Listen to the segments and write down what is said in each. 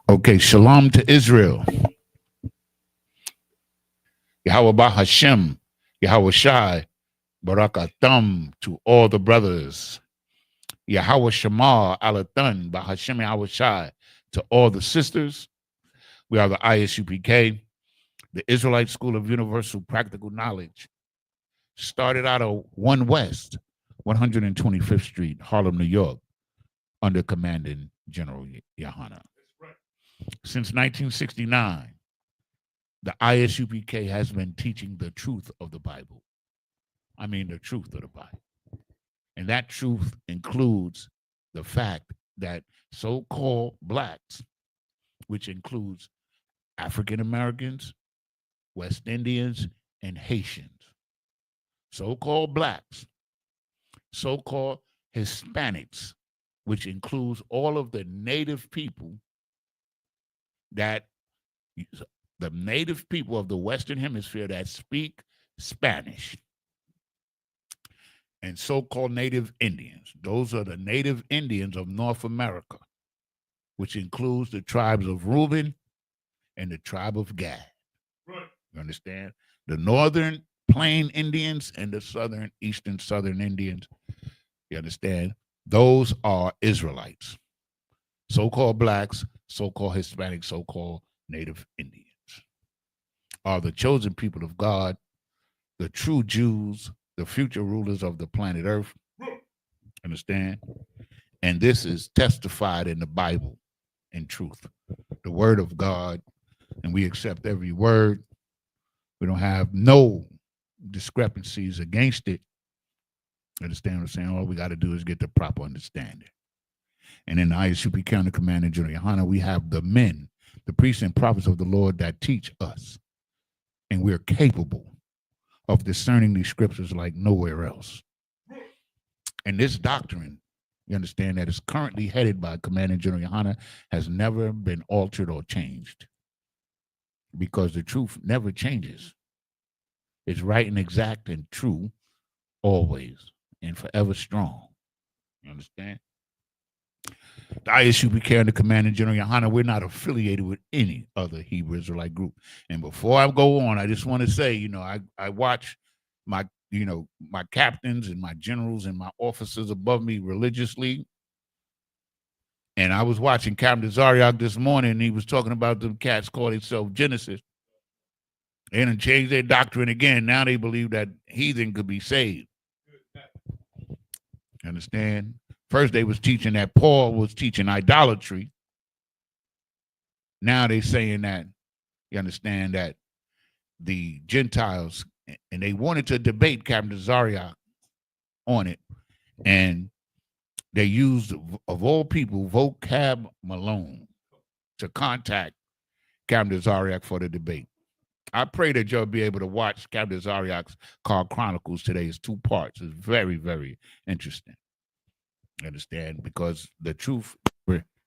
Okay, shalom to Israel. Yahweh Hashem, Yahweh Shai, Barakatam to all the brothers. Yahweh Shema Alathan, Bahashem Yahweh Shai to all the sisters. We are the ISUPK, the Israelite School of Universal Practical Knowledge. Started out of 1 West, 125th Street, Harlem, New York, under Commanding General Yohana. Since 1969, the ISUPK has been teaching the truth of the Bible. I mean, the truth of the Bible. And that truth includes the fact that so-called blacks, which includes African Americans, West Indians, and Haitians, so-called blacks, so-called Hispanics, which includes all of the native people that the native people of the Western Hemisphere that speak Spanish, and so-called native Indians. Those are the native Indians of North America, which includes the tribes of Reuben and the tribe of Gad. Right. You understand? The northern plain Indians and the southern, eastern, southern Indians. You understand? Those are Israelites. So-called blacks, so-called Hispanics, so-called native Indians are the chosen people of God, the true Jews, the future rulers of the planet Earth. Understand? And this is testified in the Bible in truth, the word of God, and we accept every word. We don't have no discrepancies against it. Understand what I'm saying? All we got to do is get the proper understanding. And in the ISUP County Commander General Yohana, we have the men, the priests and prophets of the Lord that teach us. And we're capable of discerning these scriptures like nowhere else. And this doctrine, you understand, that is currently headed by Commander General Yohana has never been altered or changed, because the truth never changes. It's right and exact and true always and forever strong. You understand? The ISUPK under Commander General Yohana, we're not affiliated with any other Hebrew Israelite group. And before I go on, I just want to say, I watch my captains and my generals and my officers above me religiously. And I was watching Captain Zariak this morning, and he was talking about them cats called themselves Genesis. They done changed their doctrine again. Now they believe that heathen could be saved. Understand? First they was teaching that Paul was teaching idolatry. Now they saying that, you understand, that the Gentiles, and they wanted to debate Captain Zariak on it, and they used, of all people, Vocab Malone to contact Captain Zariak for the debate. I pray that you'll be able to watch Captain Zariak's Car Chronicles today. It's 2 parts. It's very, very interesting. Understand? Because the truth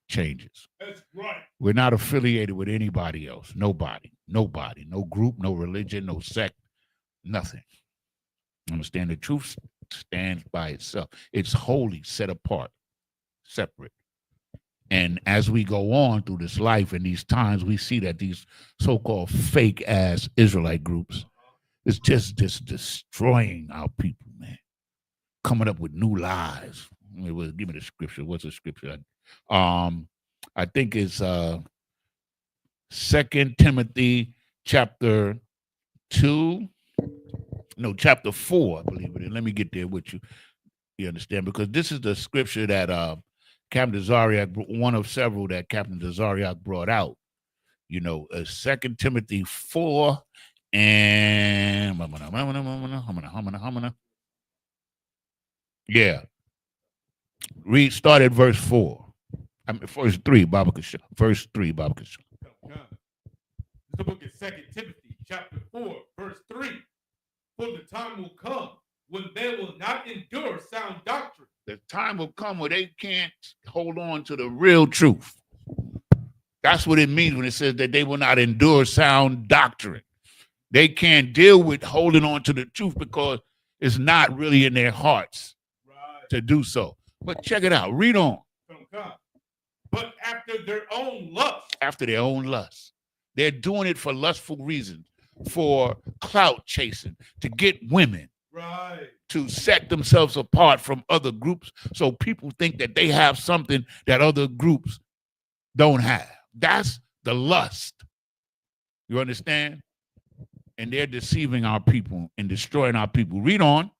changes. That's right. We're not affiliated with anybody else. Nobody. No group, no religion, no sect, nothing. Understand? The truth stands by itself. It's holy, set apart, separate. And as we go on through this life and these times, we see that these so-called fake-ass Israelite groups is just destroying our people, man. Coming up with new lies. Give me the scripture. What's the scripture? I think it's 2 Timothy chapter 4, I believe it is. Let me get there with you. You understand? Because this is the scripture that Captain Zariak, one of several that Captain Zariak brought out. 2 Timothy 4 and yeah. Start at verse 4. Verse 3, Baba Kasha. Verse 3, Baba Kasha. The book is 2 Timothy chapter 4, verse 3. For the time will come when they will not endure sound doctrine. The time will come where they can't hold on to the real truth. That's what it means when it says that they will not endure sound doctrine. They can't deal with holding on to the truth because it's not really in their hearts to do so. But check it out. Read on. but after their own lust. After their own lust. They're doing it for lustful reasons, for clout chasing, to get women, Right. to set themselves apart from other groups so people think that they have something that other groups don't have. That's the lust. You understand? And they're deceiving our people and destroying our people. Read on.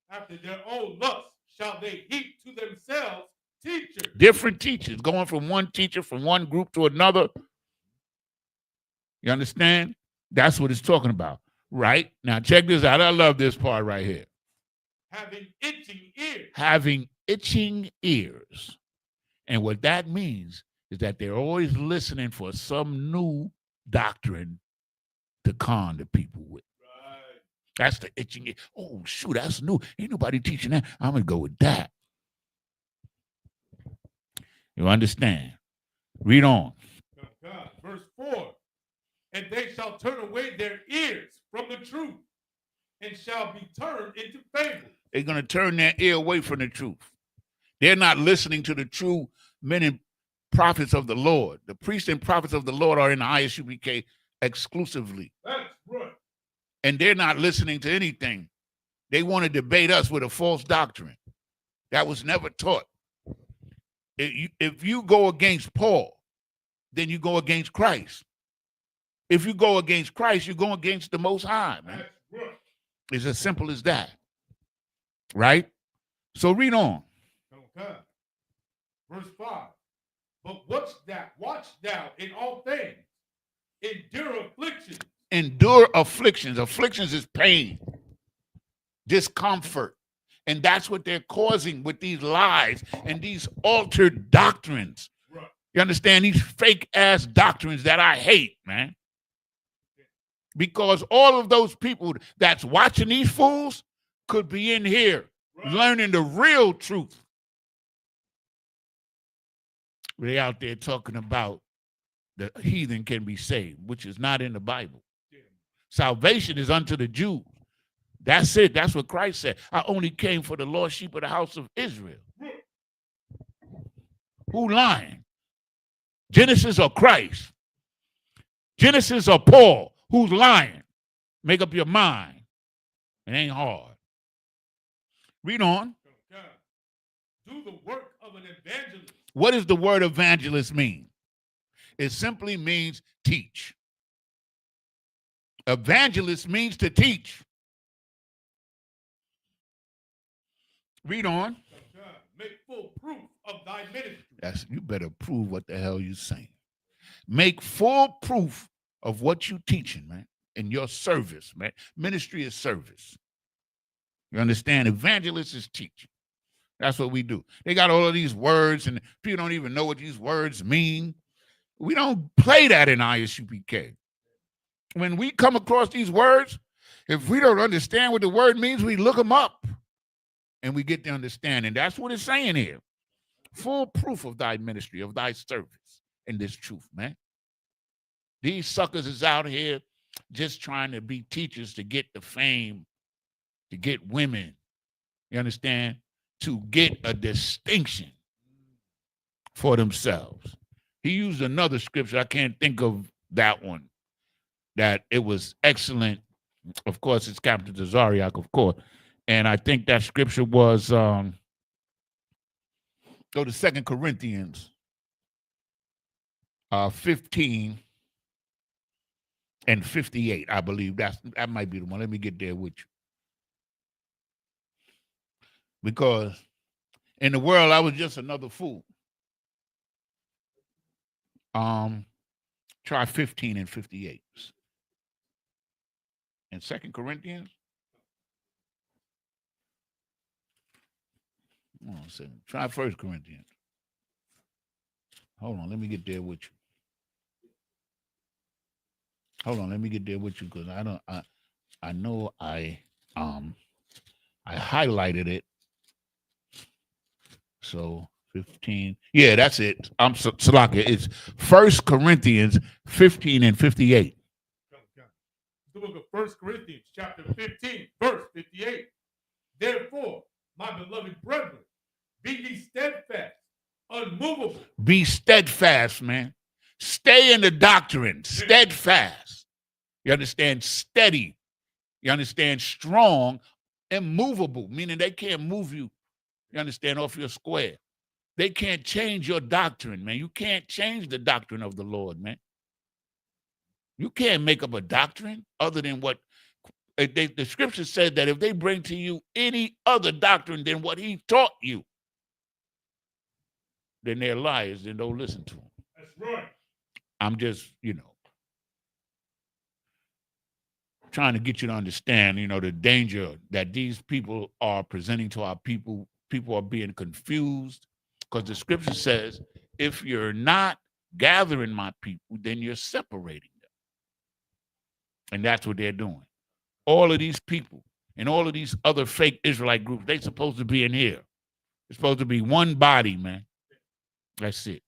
After their own lust shall they heap to themselves teachers. Different teachers, going from one teacher, from one group to another. You understand? That's what it's talking about. Right? Now, check this out. I love this part right here. Having itching ears. Having itching ears. And what that means is that they're always listening for some new doctrine to con the people with. Right. That's the itching ear. Oh, shoot, that's new. Ain't nobody teaching that. I'm going to go with that. You understand? Read on. Verse 4. And they shall turn away their ears from the truth and shall be turned into fables. They're going to turn their ear away from the truth. They're not listening to the true men and prophets of the Lord. The priests and prophets of the Lord are in the Isupk exclusively. That's right. And they're not listening to anything. They want to debate us with a false doctrine that was never taught. If you go against Paul, then you go against Christ. If you go against Christ, you go against the Most High, man. That's right. It's as simple as that. Right? So read on. Okay. Verse 5. But watch thou in all things, endure afflictions. Endure afflictions. Afflictions is pain, discomfort. And that's what they're causing with these lies and these altered doctrines. Right. You understand? These fake ass doctrines that I hate, man. Because all of those people that's watching these fools could be in here learning the real truth. They out there talking about the heathen can be saved, which is not in the Bible. Yeah. Salvation is unto the Jews. That's it. That's what Christ said. I only came for the lost sheep of the house of Israel. Who lying? Genesis or Christ? Genesis or Paul? Who's lying? Make up your mind. It ain't hard. Read on. Do the work of an evangelist. What does the word evangelist mean? It simply means teach. Evangelist means to teach. Read on. Make full proof of thy ministry. You better prove what the hell you're saying. Make full proof of what you're teaching, man, in your service, man. Ministry is service. You understand? Evangelist is teaching. That's what we do. They got all of these words, and people don't even know what these words mean. We don't play that in Isupk. When we come across these words, if we don't understand what the word means, we look them up, and we get the understanding. That's what it's saying here. Full proof of thy ministry, of thy service in this truth, man. These suckers is out here just trying to be teachers to get the fame, to get women, you understand, to get a distinction for themselves. He used another scripture. I can't think of that one, that it was excellent. Of course, it's Captain Tazariak, of course. And I think that scripture was, go to 2 Corinthians 15 and 58, I believe. That might be the one. Let me get there with you. Because in the world, I was just another fool. Try 15 and 58. In 2 Corinthians. Hold on a second. Try 1 Corinthians. Hold on, let me get there with you. Hold on, let me get there with you because I know I highlighted it. So 15. Yeah, that's it. I'm Salaka. It's 1 Corinthians 15 and 58. The book of 1 Corinthians, chapter 15, verse 58. Therefore, my beloved brethren, be ye steadfast, unmovable, Be steadfast, man. Stay in the doctrine. Steadfast. You understand? Steady. You understand? Strong, immovable, meaning they can't move you, you understand, off your square. They can't change your doctrine, man. You can't change the doctrine of the Lord, man. You can't make up a doctrine other than what the scripture said, that if they bring to you any other doctrine than what he taught you, then they're liars, then don't listen to them. That's right. I'm just, trying to get you to understand, the danger that these people are presenting to our people. People are being confused because the scripture says, if you're not gathering my people, then you're separating them. And that's what they're doing. All of these people and all of these other fake Israelite groups, they're supposed to be in here. It's supposed to be one body, man. That's it.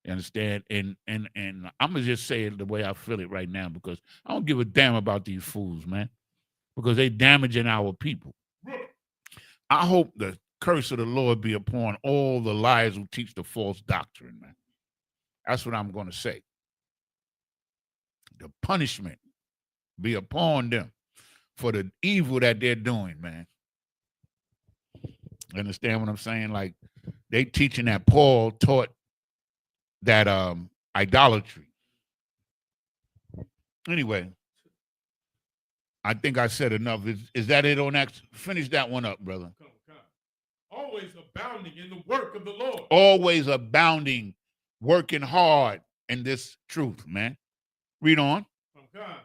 You understand? And I'm going to just say it the way I feel it right now, because I don't give a damn about these fools, man, because they damaging our people. I hope the curse of the Lord be upon all the liars who teach the false doctrine, man. That's what I'm going to say. The punishment be upon them for the evil that they're doing, man. You understand what I'm saying? Like, they teaching that Paul taught that idolatry. Anyway, I think I said enough. Is that it on that? Finish that one up, brother. Always abounding in the work of the Lord. Always abounding, working hard in this truth, man. Read on.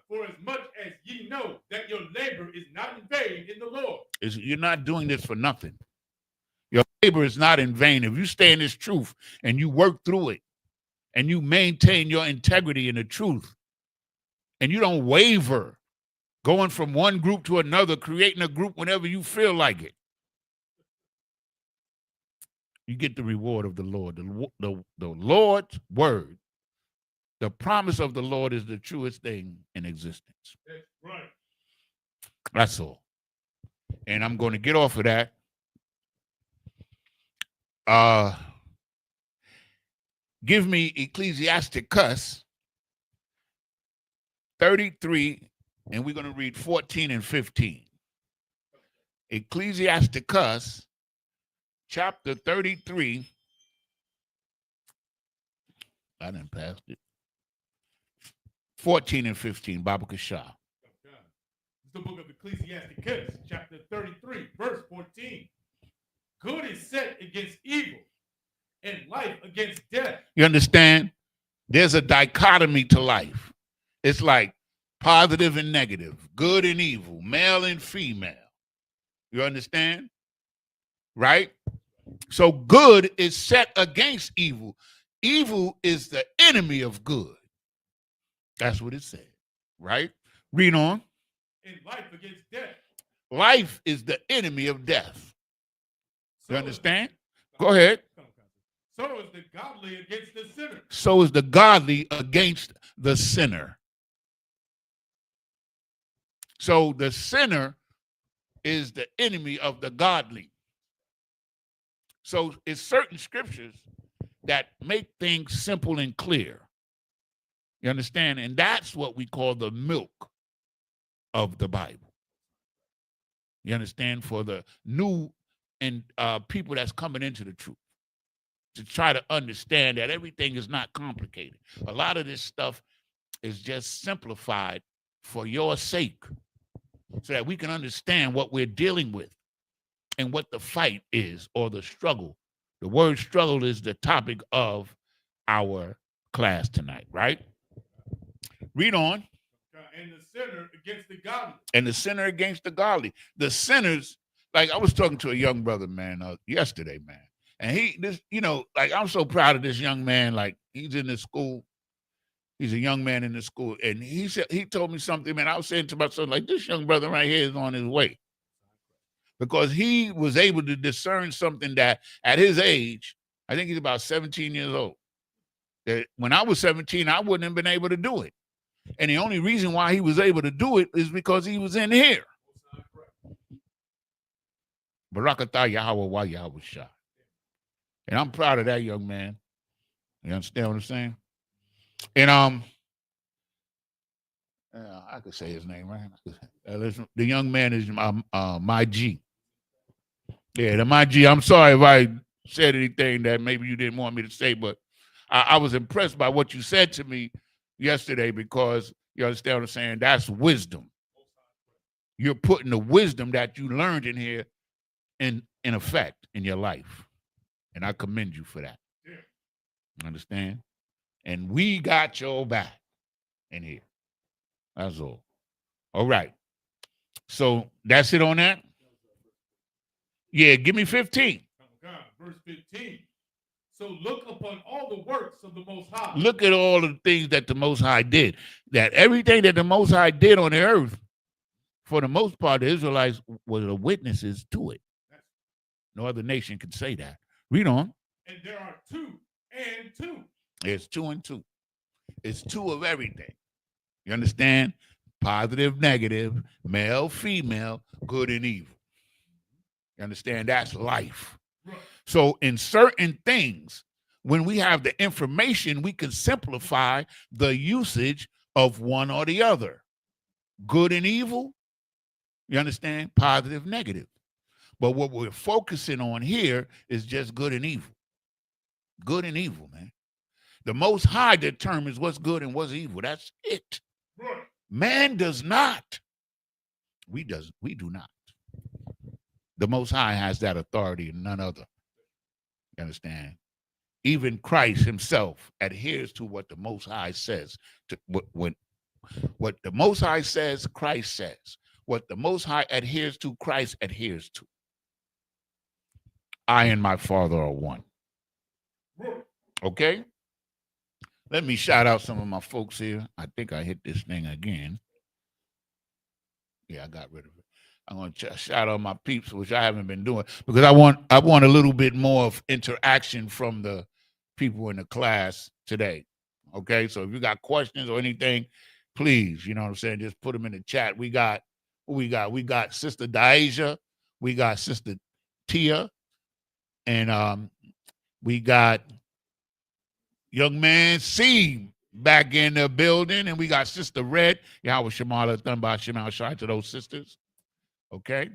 For as much as ye know that your labor is not in vain in the Lord. You're not doing this for nothing. Your labor is not in vain. If you stay in this truth and you work through it and you maintain your integrity in the truth and you don't waver, going from one group to another, creating a group whenever you feel like it, you get the reward of the Lord. The Lord's word, the promise of the Lord is the truest thing in existence. That's right. That's all. And I'm going to get off of that. Give me Ecclesiasticus 33, and we're going to read 14 and 15. Ecclesiasticus chapter 33. I didn't pass it. 14 and 15, Baba Kashah. It's the book of Ecclesiasticus, chapter 33, verse 14. Good is set against evil, and life against death. You understand? There's a dichotomy to life. It's like positive and negative, good and evil, male and female. You understand? Right? So good is set against evil. Evil is the enemy of good. That's what it said, right? Read on. And life against death. Life is the enemy of death. You understand? Go ahead. So is the godly against the sinner. So is the godly against the sinner. So the sinner is the enemy of the godly. So it's certain scriptures that make things simple and clear. You understand? And that's what we call the milk of the Bible. You understand? For the new and people that's coming into the truth, to try to understand that everything is not complicated. A lot of this stuff is just simplified for your sake, so that we can understand what we're dealing with and what the fight is, or the struggle. The word struggle is the topic of our class tonight, right? Read on. And the sinner against the godly. And the sinner against the godly. The sinners, like I was talking to a young brother, man, yesterday, man. And I'm so proud of this young man. Like, he's in this school. He's a young man in the school. And he told me something, man. I was saying to myself, like, this young brother right here is on his way. Because he was able to discern something that at his age, I think he's about 17 years old. That when I was 17, I wouldn't have been able to do it. And the only reason why he was able to do it is because he was in here. Barakatah Yahweh wa Yahweh Shah. And I'm proud of that young man. You understand what I'm saying? And I could say his name, right? The young man is my G. Yeah, my G. I'm sorry if I said anything that maybe you didn't want me to say, but I was impressed by what you said to me yesterday because you understand what I'm saying? That's wisdom. You're putting the wisdom that you learned in here in effect in your life. And I commend you for that. Understand? And we got your back in here. That's all. All right. So that's it on that? Yeah, give me 15. God, verse 15. So look upon all the works of the Most High. Look at all the things that the Most High did. That everything that the Most High did on the earth, for the most part, the Israelites were the witnesses to it. No other nation can say that. Read on. And there are 2 and 2. It's 2 and 2. It's 2 of everything. You understand? Positive, negative, male, female, good and evil. You understand? That's life. Right. So in certain things, when we have the information, we can simplify the usage of one or the other. Good and evil, you understand? Positive, negative. But what we're focusing on here is just good and evil. Good and evil, man. The Most High determines what's good and what's evil. That's it. Right. Man does not. We do not. The Most High has that authority and none other. You understand? Even Christ himself adheres to what the Most High says. What the Most High says, Christ says. What the Most High adheres to, Christ adheres to. I and my Father are one. Okay? Let me shout out some of my folks here. I think I hit this thing again. Yeah, I got rid of it. I'm going to shout out my peeps, which I haven't been doing, because I want a little bit more of interaction from the people in the class today. Okay? So if you got questions or anything, please, you know what I'm saying, just put them in the chat. We got Sister Daisha, we got Sister Tia, and we got young man C back in the building, and we got Sister Red. Yahweh Shemala Thunba Shemal Shai to those sisters. Okay.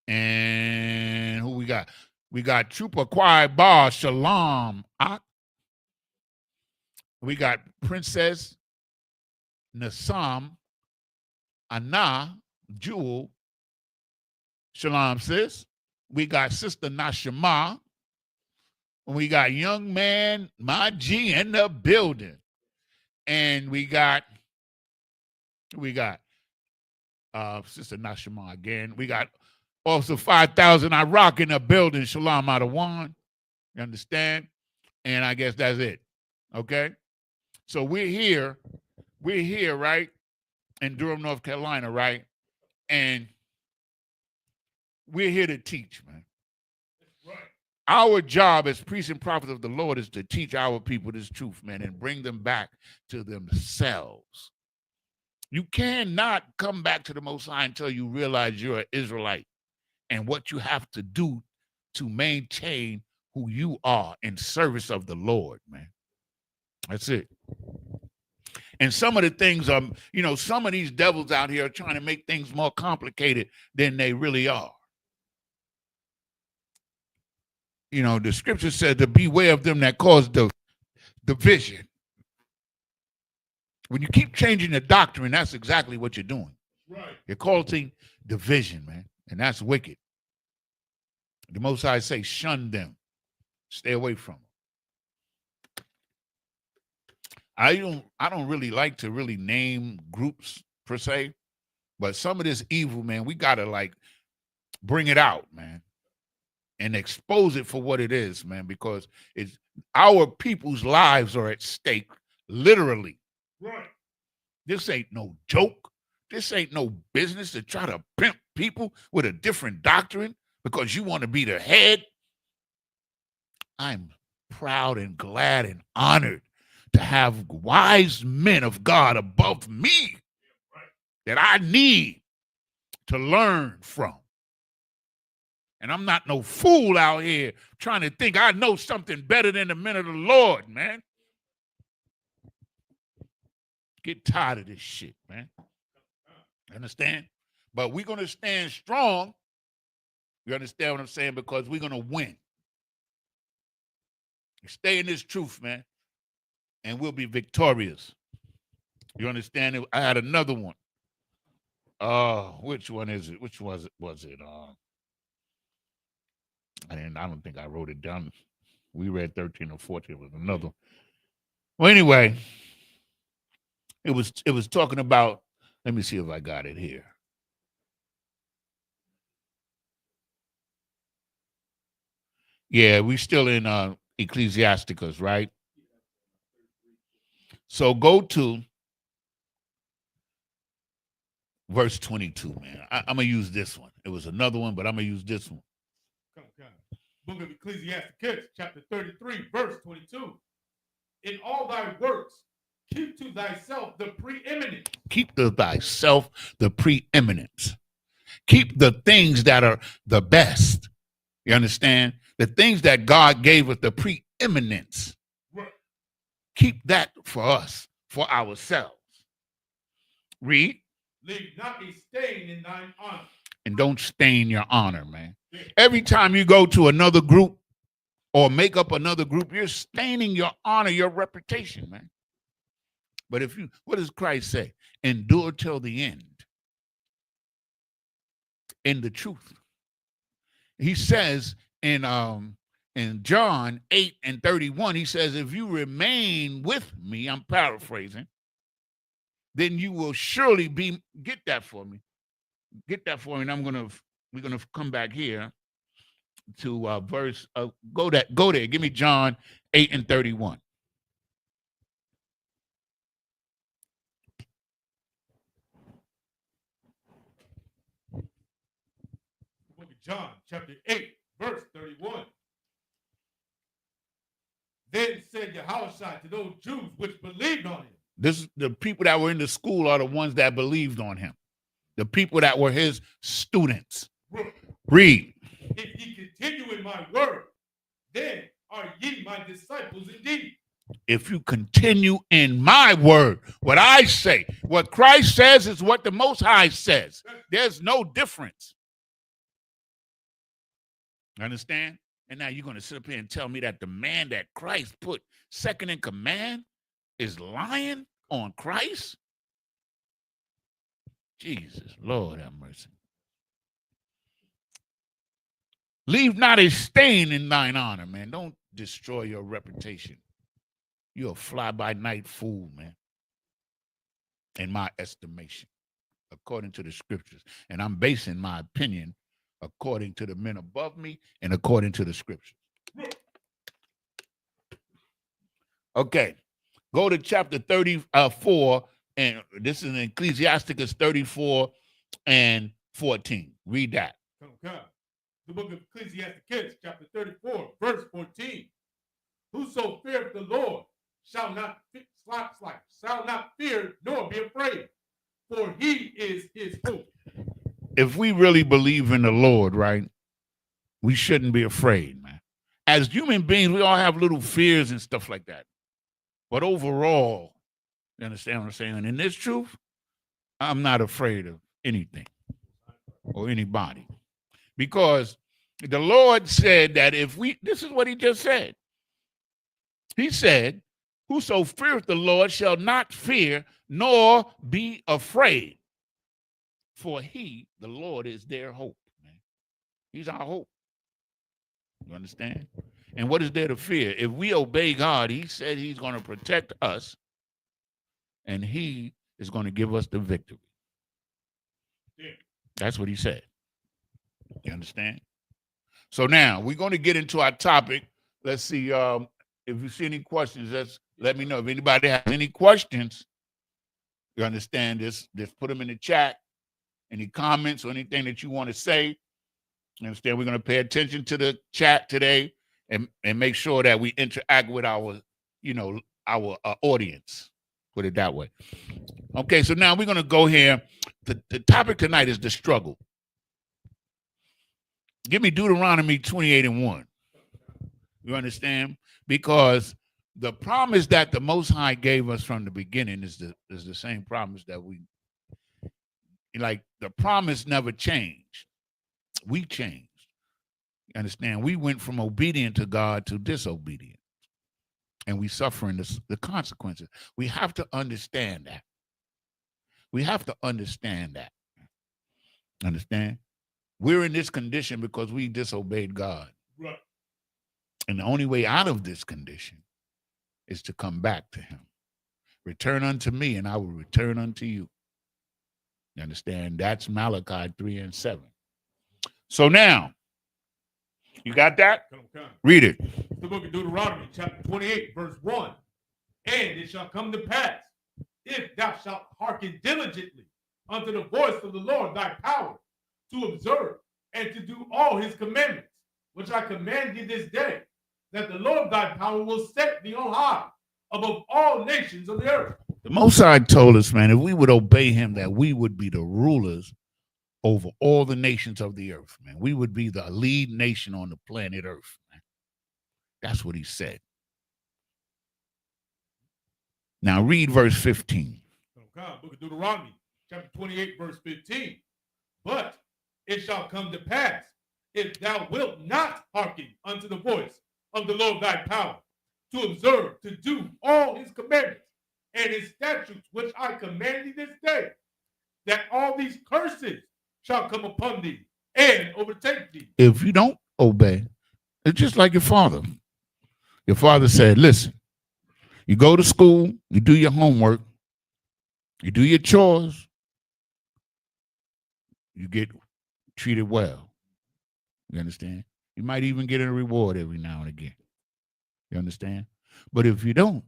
And who we got? We got Trooper Kwai Bar Shalom. We got Princess Nasam Anna Jewel. Shalom, sis. We got Sister Nashima. We got young man Maji in the building. And we got Sister Nashima again. We got also 5,000 Iraq in the building. Shalom Adawan. You understand? And I guess that's it. Okay? So we're here, right? In Durham, North Carolina, right? And we're here to teach, man. Right. Our job as priests and prophets of the Lord is to teach our people this truth, man, and bring them back to themselves. You cannot come back to the Most High until you realize you're an Israelite and what you have to do to maintain who you are in service of the Lord, man. That's it. And some of the things some of these devils out here are trying to make things more complicated than they really are. You know, the scripture said to beware of them that cause the division. When you keep changing the doctrine, that's exactly what you're doing. Right. You're causing division, man, and that's wicked. The Most High say, shun them, stay away from them. I don't really like to really name groups per se, but some of this evil, man, we gotta bring it out, man, and expose it for what it is, man, because it's our people's lives are at stake, literally. Right. This ain't no joke. This ain't no business to try to pimp people with a different doctrine because you want to be the head. I'm proud and glad and honored to have wise men of God above me that I need to learn from. And I'm not no fool out here trying to think I know something better than the men of the Lord, man. Get tired of this shit, man. Understand? But we're going to stand strong. You understand what I'm saying? Because we're going to win. Stay in this truth, man. And we'll be victorious. You understand? I had another one. Which one is it? Which was it? I don't think I wrote it down. We read 13 or 14 was another. Well, anyway, it was talking about, let me see if I got it here. Yeah, we still in Ecclesiasticus, right? So go to verse 22, man. I'm going to use this one. It was another one, but I'm going to use this one. Come. Book of Ecclesiasticus, chapter 33, verse 22. In all thy works, keep to thyself the preeminence. Keep to thyself the preeminence. Keep the things that are the best. You understand? The things that God gave us the preeminence. Right. Keep that for us, for ourselves. Read. Leave not a stain in thine honor. And don't stain your honor, man. Every time you go to another group or make up another group, you're staining your honor, your reputation, man. But what does Christ say? Endure till the end. In the truth. He says in John 8:31, he says, if you remain with me, I'm paraphrasing, then you will surely get that for me. Get that for me. And we're gonna come back here to verse. Go there. Give me John 8:31. Book of John, chapter 8, verse 31. Then said Yahushua to those Jews which believed on him. The people that were in the school are the ones that believed on him. The people that were his students. Read. If ye continue in my word, then are ye my disciples indeed. If you continue in my word, what I say, what Christ says is what the Most High says. There's no difference. Understand? And now you're going to sit up here and tell me that the man that Christ put second in command is lying on Christ? Jesus, Lord have mercy. Leave not a stain in thine honor, man. Don't destroy your reputation. You're a fly-by-night fool, man, in my estimation, according to the scriptures. And I'm basing my opinion according to the men above me and according to the scriptures. Okay, go to chapter 34, and this is in Ecclesiasticus 34 and 14. Read that. Come. The book of Ecclesiasticus, chapter 34, verse 14. Whoso feareth the Lord shall not fear nor be afraid, for he is his hope. If we really believe in the Lord, right, we shouldn't be afraid, man. As human beings, we all have little fears and stuff like that. But overall, you understand what I'm saying? And in this truth, I'm not afraid of anything or anybody. Because the Lord said that this is what he just said. He said, whoso feareth the Lord shall not fear nor be afraid. For he, the Lord, is their hope, man. He's our hope. You understand? And what is there to fear? If we obey God, he said he's going to protect us and he is going to give us the victory. Yeah. That's what he said. You understand? So now we're going to get into our topic. Let's see if you see any questions. Let me know. If anybody has any questions, you understand this, just put them in the chat. Any comments or anything that you want to say. You understand? We're going to pay attention to the chat today and make sure that we interact with our audience. Put it that way. Okay, so now we're going to go here. The topic tonight is the struggle. Give me Deuteronomy 28:1. You understand? Because the promise that the Most High gave us from the beginning is the same promise that we like. The promise never changed. We changed. You understand? We went from obedient to God to disobedient, and we suffering the consequences. We have to understand that. We have to understand that. Understand? We're in this condition because we disobeyed God. Right. And the only way out of this condition is to come back to him. Return unto me, and I will return unto you. You understand? That's Malachi 3:7. So now, you got that? Okay. Read it. The book of Deuteronomy, chapter 28, verse 1. And it shall come to pass, if thou shalt hearken diligently unto the voice of the Lord thy power, to observe and to do all his commandments, which I command thee this day, that the Lord thy power will set thee on high above all nations of the earth. The Most High told us, man, if we would obey him, that we would be the rulers over all the nations of the earth, man. We would be the lead nation on the planet Earth, man. That's what he said. Now read verse 15. Okay, book of Deuteronomy, chapter 28, verse 15. But it shall come to pass, if thou wilt not hearken unto the voice of the Lord thy power, to observe, to do all his commandments and his statutes, which I command thee this day, that all these curses shall come upon thee and overtake thee. If you don't obey, it's just like your father. Your father said, listen, you go to school, you do your homework, you do your chores, you get treated well. You understand? You might even get a reward every now and again. You understand? But if you don't,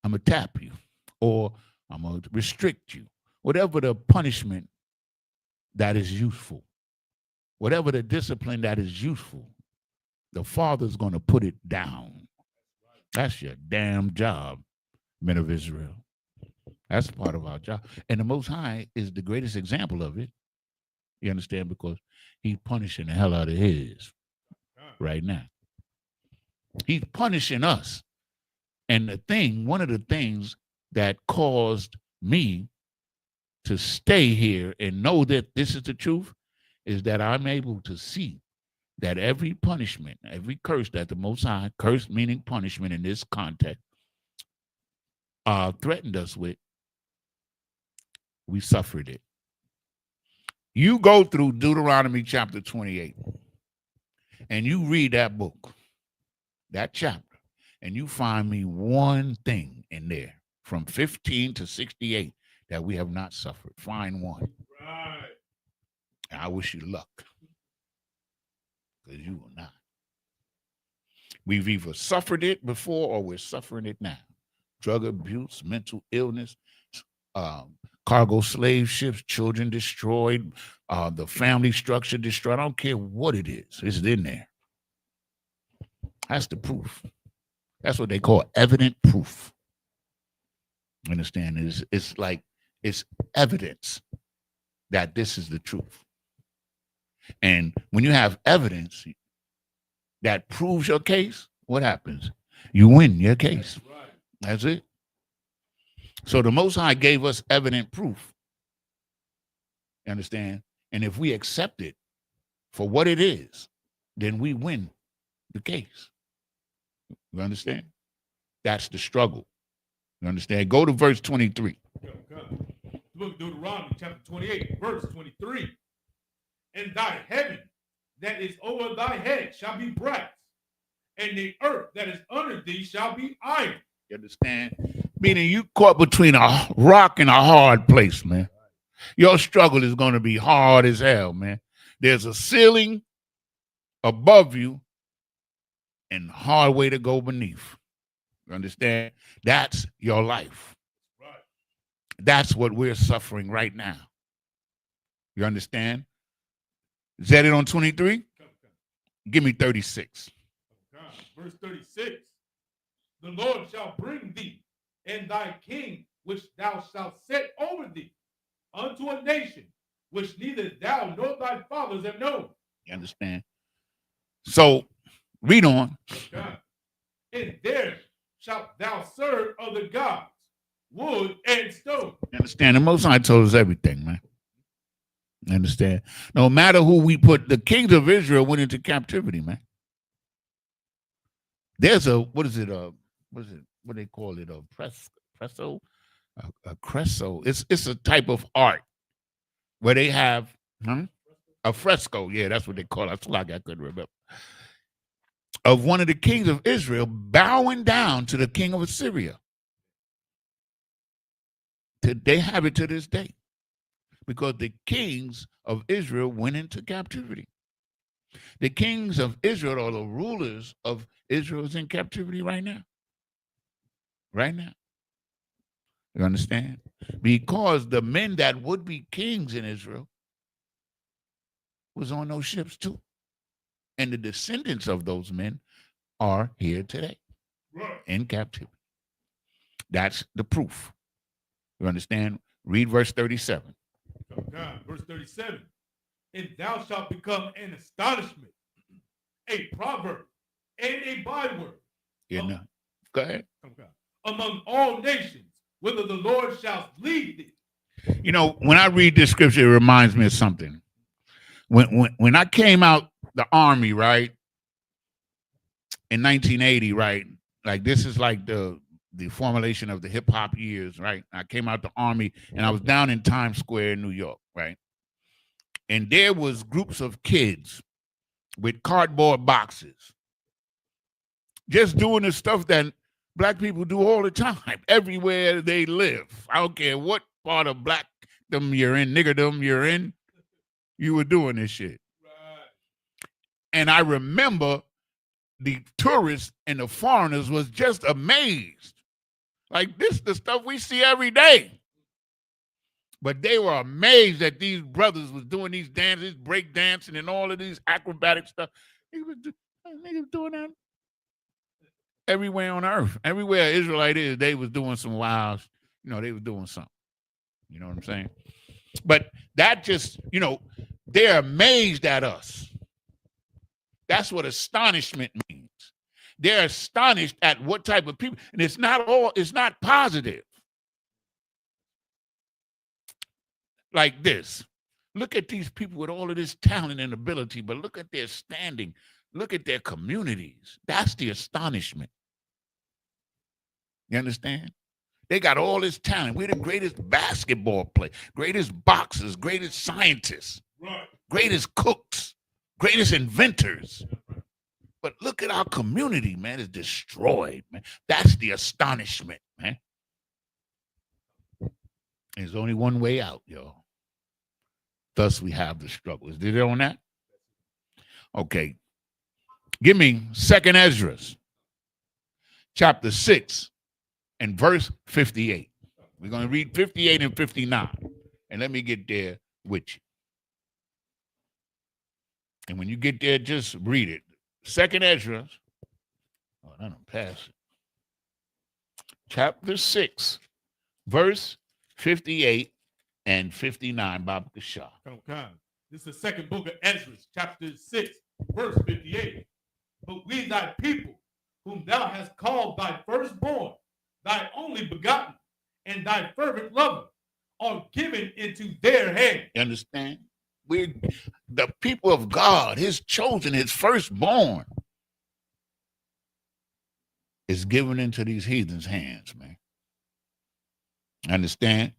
I'm going to tap you or I'm going to restrict you. Whatever the punishment that is useful, whatever the discipline that is useful, the Father's going to put it down. That's your damn job, men of Israel. That's part of our job. And the Most High is the greatest example of it. You understand? Because he's punishing the hell out of his right now. He's punishing us. And one of the things that caused me to stay here and know that this is the truth is that I'm able to see that every punishment, every curse that the Most High, curse meaning punishment in this context, threatened us with, we suffered it. You go through Deuteronomy chapter 28 and you read that book, that chapter, and you find me one thing in there from 15 to 68 that we have not suffered. Find one. Right. And I wish you luck, because you will not. We've either suffered it before or we're suffering it now. Drug abuse, mental illness, cargo slave ships, children destroyed, the family structure destroyed. I don't care what it is. It's in there. That's the proof. That's what they call evident proof. Understand? It's like it's evidence that this is the truth. And when you have evidence that proves your case, what happens? You win your case. That's it. So the Most High gave us evident proof. You understand? And if we accept it for what it is, then we win the case. You understand? That's the struggle. You understand? Go to verse 23. The book of Deuteronomy, chapter 28, verse 23. And thy heaven that is over thy head shall be brass, and the earth that is under thee shall be iron. You understand? Meaning you caught between a rock and a hard place, man. Your struggle is going to be hard as hell, man. There's a ceiling above you and hard way to go beneath. You understand? That's your life. Right. That's what we're suffering right now. You understand? Is that it on 23? Give me 36. Verse 36. The Lord shall bring thee and thy king, which thou shalt set over thee, unto a nation which neither thou nor thy fathers have known. You understand? So read on. God. And there shalt thou serve other gods, wood and stone. You understand? The Most High told us everything, man. You understand? No matter who we put, the kings of Israel went into captivity, man. There's a, what is it? What do they call it? A presso? A cresso. It's a type of art where they have a fresco. Yeah, that's what they call it. That's like I couldn't remember. Of one of the kings of Israel bowing down to the king of Assyria. They have it to this day because the kings of Israel went into captivity. The kings of Israel or the rulers of Israel is in captivity right now. Right now. You understand? Because the men that would be kings in Israel was on those ships too. And the descendants of those men are here today in captivity. That's the proof. You understand? Read verse 37. God, verse 37. And thou shalt become an astonishment, a proverb, and a byword. You know? Go ahead. Among all nations, whither the Lord shall lead thee. You know, when I read this scripture, it reminds me of something. When I came out the army, right, in 1980, right, like this is like the formulation of the hip hop years, right? I came out the army and I was down in Times Square in New York, right? And there was groups of kids with cardboard boxes just doing the stuff that black people do all the time, everywhere they live. I don't care what part of blackdom you're in, niggerdom you're in, you were doing this shit. Right. And I remember the tourists and the foreigners was just amazed. Like this, the stuff we see every day. But they were amazed that these brothers was doing these dances, break dancing and all of these acrobatic stuff. They was doing that everywhere on earth. Everywhere Israelite is, they was doing some wild, they was doing something. You know what I'm saying? But that just, they're amazed at us. That's what astonishment means. They're astonished at what type of people, and it's not positive. Like this. Look at these people with all of this talent and ability, but look at their standing. Look at their communities. That's the astonishment. You understand? They got all this talent. We're the greatest basketball players, greatest boxers, greatest scientists, greatest cooks, greatest inventors. But look at our community, man. It's destroyed, man. That's the astonishment, man. There's only one way out, y'all. Thus we have the struggles. Did it on that? Okay. Give me 2nd Ezra, chapter 6 and verse 58. We're going to read 58 and 59. And let me get there with you. And when you get there, just read it. 2nd Ezra. Oh, I don't pass it. Chapter 6, verse 58 and 59, Baba Kashah. Okay. This is the second book of Ezra, chapter 6, verse 58. But we thy people, whom thou hast called thy firstborn, thy only begotten, and thy fervent lover, are given into their hand. You understand? We're the people of God, his chosen, his firstborn, is given into these heathens' hands, man. Understand?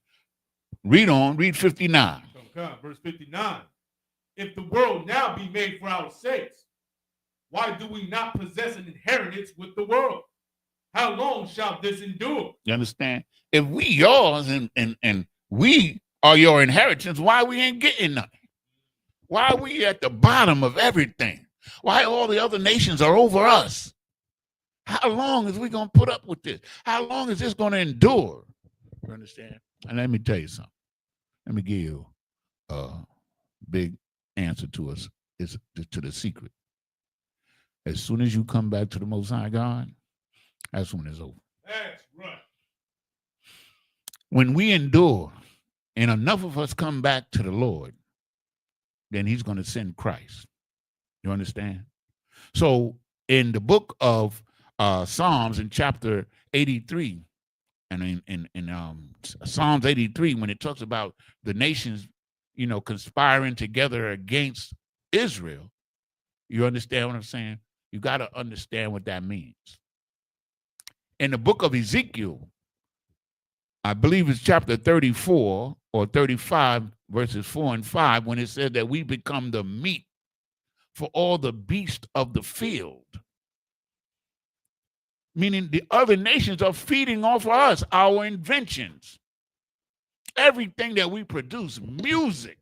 Read on, read 59. Okay, verse 59. If the world now be made for our sakes, why do we not possess an inheritance with the world? How long shall this endure? You understand? If we yours and we are your inheritance, why we ain't getting nothing? Why are we at the bottom of everything? Why all the other nations are over us? How long is we going to put up with this? How long is this going to endure? You understand? And let me tell you something. Let me give you a big answer to us, is to the secret. As soon as you come back to the Most High God, that's when it's over. That's right. When we endure, and enough of us come back to the Lord, then he's going to send Christ. You understand? So in the book of Psalms in chapter 83, and in Psalms 83, when it talks about the nations, conspiring together against Israel, you understand what I'm saying? You got to understand what that means. In the book of Ezekiel, I believe it's chapter 34 or 35, verses 4 and 5, when it said that we become the meat for all the beasts of the field. Meaning the other nations are feeding off of us, our inventions. Everything that we produce, music.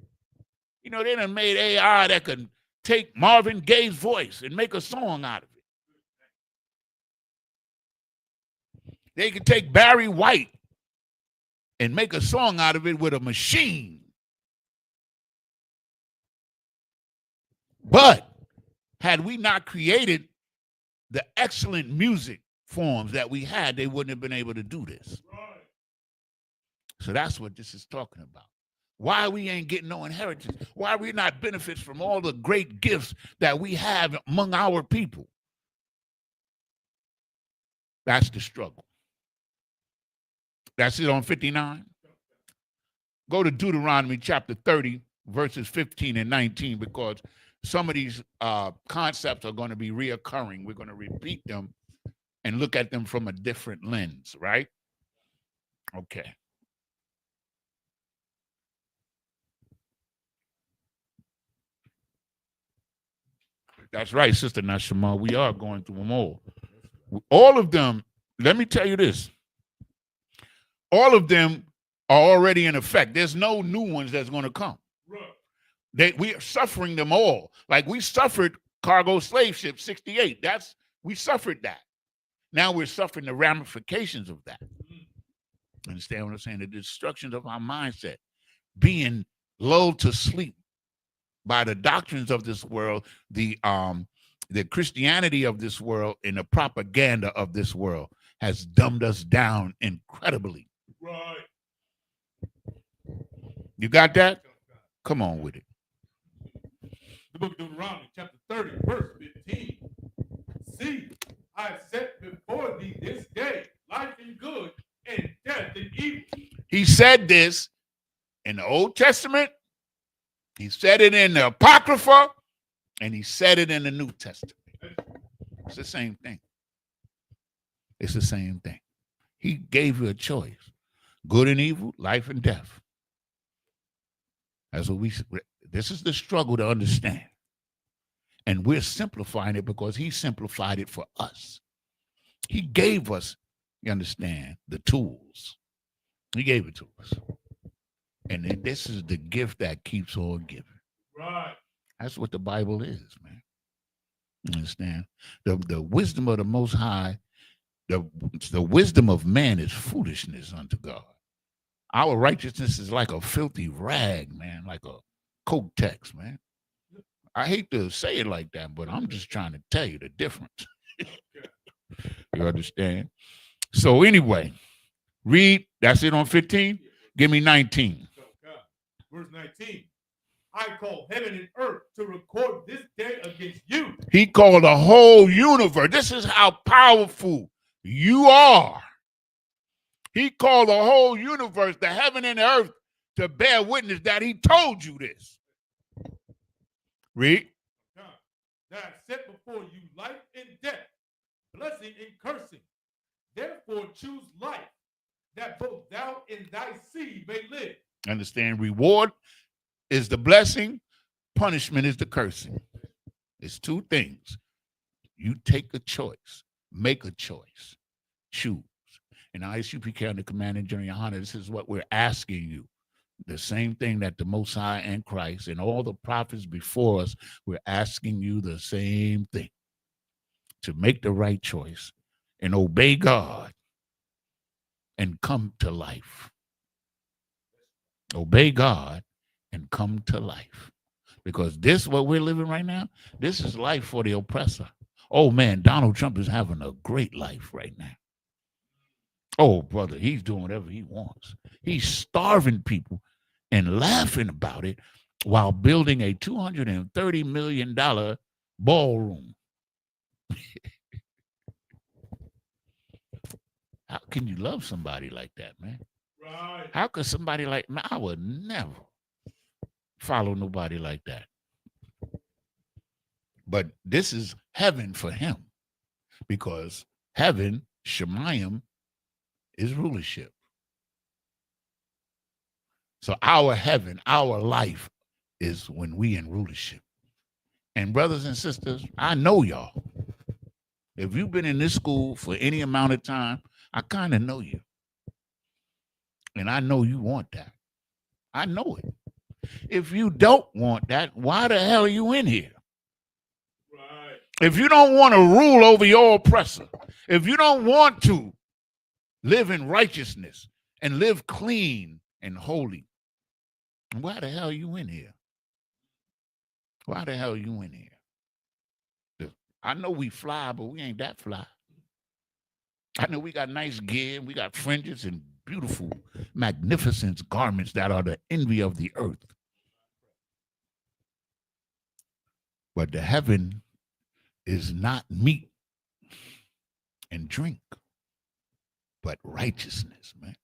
They done made AI that can take Marvin Gaye's voice and make a song out of it. They can take Barry White and make a song out of it with a machine. But had we not created the excellent music forms that we had, they wouldn't have been able to do this. So that's what this is talking about. Why we ain't getting no inheritance. Why we not benefits from all the great gifts that we have among our people. That's the struggle. That's it on 59. Go to Deuteronomy chapter 30, verses 15 and 19, because some of these concepts are going to be reoccurring. We're going to repeat them and look at them from a different lens, right? Okay. That's right, Sister Nashima. We are going through them all. All of them, let me tell you this. All of them are already in effect. There's no new ones that's going to come. We are suffering them all. Like we suffered cargo slave ship 68. We suffered that. Now we're suffering the ramifications of that. Understand what I'm saying? The destruction of our mindset, being lulled to sleep by the doctrines of this world, the Christianity of this world, and the propaganda of this world has dumbed us down incredibly. Right. You got that? Come on with it. The book of Deuteronomy, chapter 30, verse 15. See, I have set before thee this day life and good, and death and evil. He said this in the Old Testament. He said it in the Apocrypha, and he said it in the New Testament. It's the same thing. It's the same thing. He gave you a choice. Good and evil, life and death. That's what this is the struggle to understand. And we're simplifying it because he simplified it for us. He gave us, you understand, the tools. He gave it to us. And then this is the gift that keeps on giving. Right. That's what the Bible is, man. You understand? The wisdom of the Most High, the wisdom of man is foolishness unto God. Our righteousness is like a filthy rag, man, like a coat text, man. I hate to say it like that, but I'm just trying to tell you the difference. You understand? So anyway, read. That's it on 15. Give me 19. Verse 19. I call heaven and earth to record this day against you. He called the whole universe. This is how powerful you are. He called the whole universe, the heaven and the earth, to bear witness that he told you this. Read. That I set before you life and death, blessing and cursing. Therefore choose life, that both thou and thy seed may live. Understand? Reward is the blessing, punishment is the cursing. It's two things. You take a choice, make a choice, choose. And Isupk Durham, the Commander General, Your Honor, this is what we're asking you. The same thing that the Most High and Christ and all the prophets before us, we're asking you the same thing. To make the right choice and obey God and come to life. Obey God and come to life. Because this, what we're living right now, this is life for the oppressor. Oh, man, Donald Trump is having a great life right now. Oh, brother, he's doing whatever he wants. He's starving people and laughing about it while building a $230 million ballroom. How can you love somebody like that, man? Right. How could somebody like, man, I would never follow nobody like that. But this is heaven for him, because heaven, Shemayim, is rulership. So our heaven, our life is when we in rulership. And brothers and sisters, I know y'all. If you've been in this school for any amount of time, I kind of know you. And I know you want that. I know it. If you don't want that, why the hell are you in here? Right. If you don't want to rule over your oppressor, if you don't want to live in righteousness and live clean and holy, why the hell are you in here? Why the hell are you in here? I know we fly, but we ain't that fly. I know we got nice gear, we got fringes and beautiful, magnificent garments that are the envy of the earth. But the heaven is not meat and drink, but righteousness, man.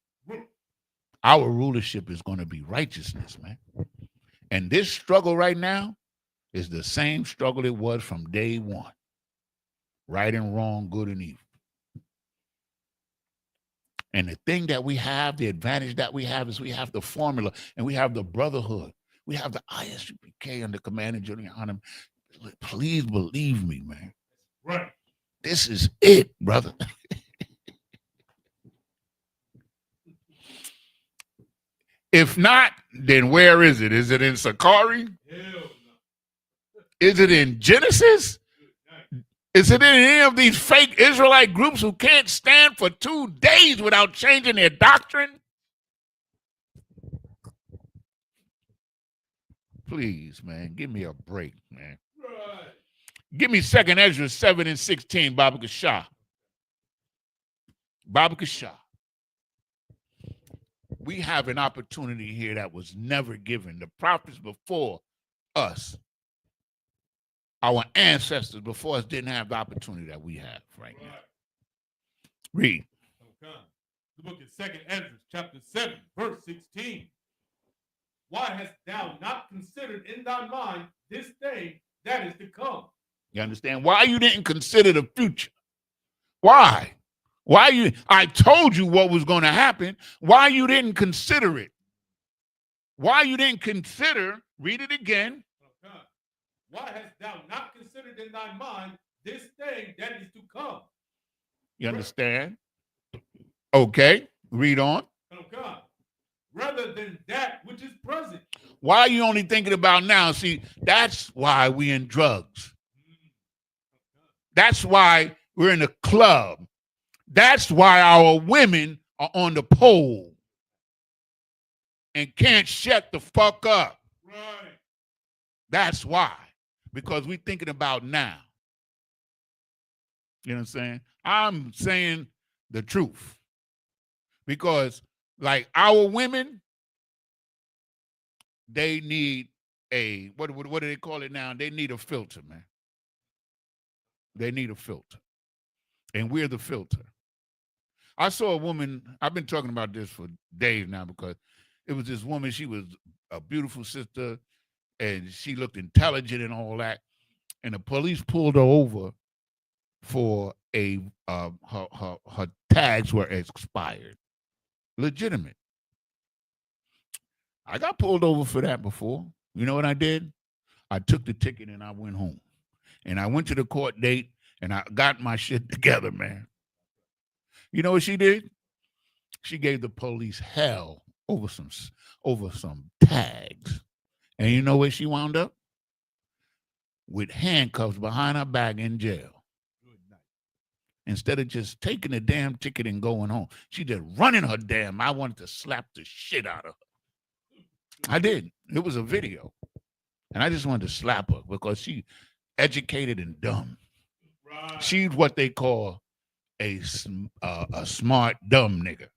Our rulership is going to be righteousness, man. And this struggle right now is the same struggle it was from day one. Right and wrong, good and evil. And the thing that we have, the advantage that we have, is we have the formula and we have the brotherhood. We have the Isupk under command of Julian. Please believe me, man. Right. This is it, brother. If not, then where is it? Is it in Sakari? Hell no. Is it in Genesis? Is it in any of these fake Israelite groups who can't stand for 2 days without changing their doctrine? Please, man, give me a break, man. Right. Give me 2nd Ezra 7 and 16, Baba Kashah. Baba Kashah. We have an opportunity here that was never given. The prophets before us, our ancestors before us, didn't have the opportunity that we have right now. Read. Okay. The book is 2nd Ezra, chapter 7, verse 16. Why hast thou not considered in thy mind this thing that is to come? You understand? Why you didn't consider the future? Why? Why you? I told you what was going to happen. Why you didn't consider it? Why you didn't consider? Read it again. Okay. Why hast thou not considered in thy mind this thing that is to come? You understand? Okay. Read on. Okay. Rather than that which is present. Why are you only thinking about now? See, that's why we in drugs. That's why we're in a club. That's why our women are on the pole and can't shut the fuck up. Right. That's why. Because we're thinking about now. You know what I'm saying? I'm saying the truth. Because, like, our women, they need a, what do they call it now? They need a filter, man. They need a filter. And we're the filter. I saw a woman, I've been talking about this for days now, because it was this woman, she was a beautiful sister, and she looked intelligent and all that. And the police pulled her over for her tags were expired. Legitimate. I got pulled over for that before. You know what I did? I took the ticket and I went home. And I went to the court date and I got my shit together, man. You know what she did? She gave the police hell over some tags. And you know where she wound up? With handcuffs behind her back in jail. Instead of just taking the damn ticket and going home, she just running her damn. I wanted to slap the shit out of her. I did. It was a video. And I just wanted to slap her because she educated and dumb. Right. She's what they call a smart, dumb nigga.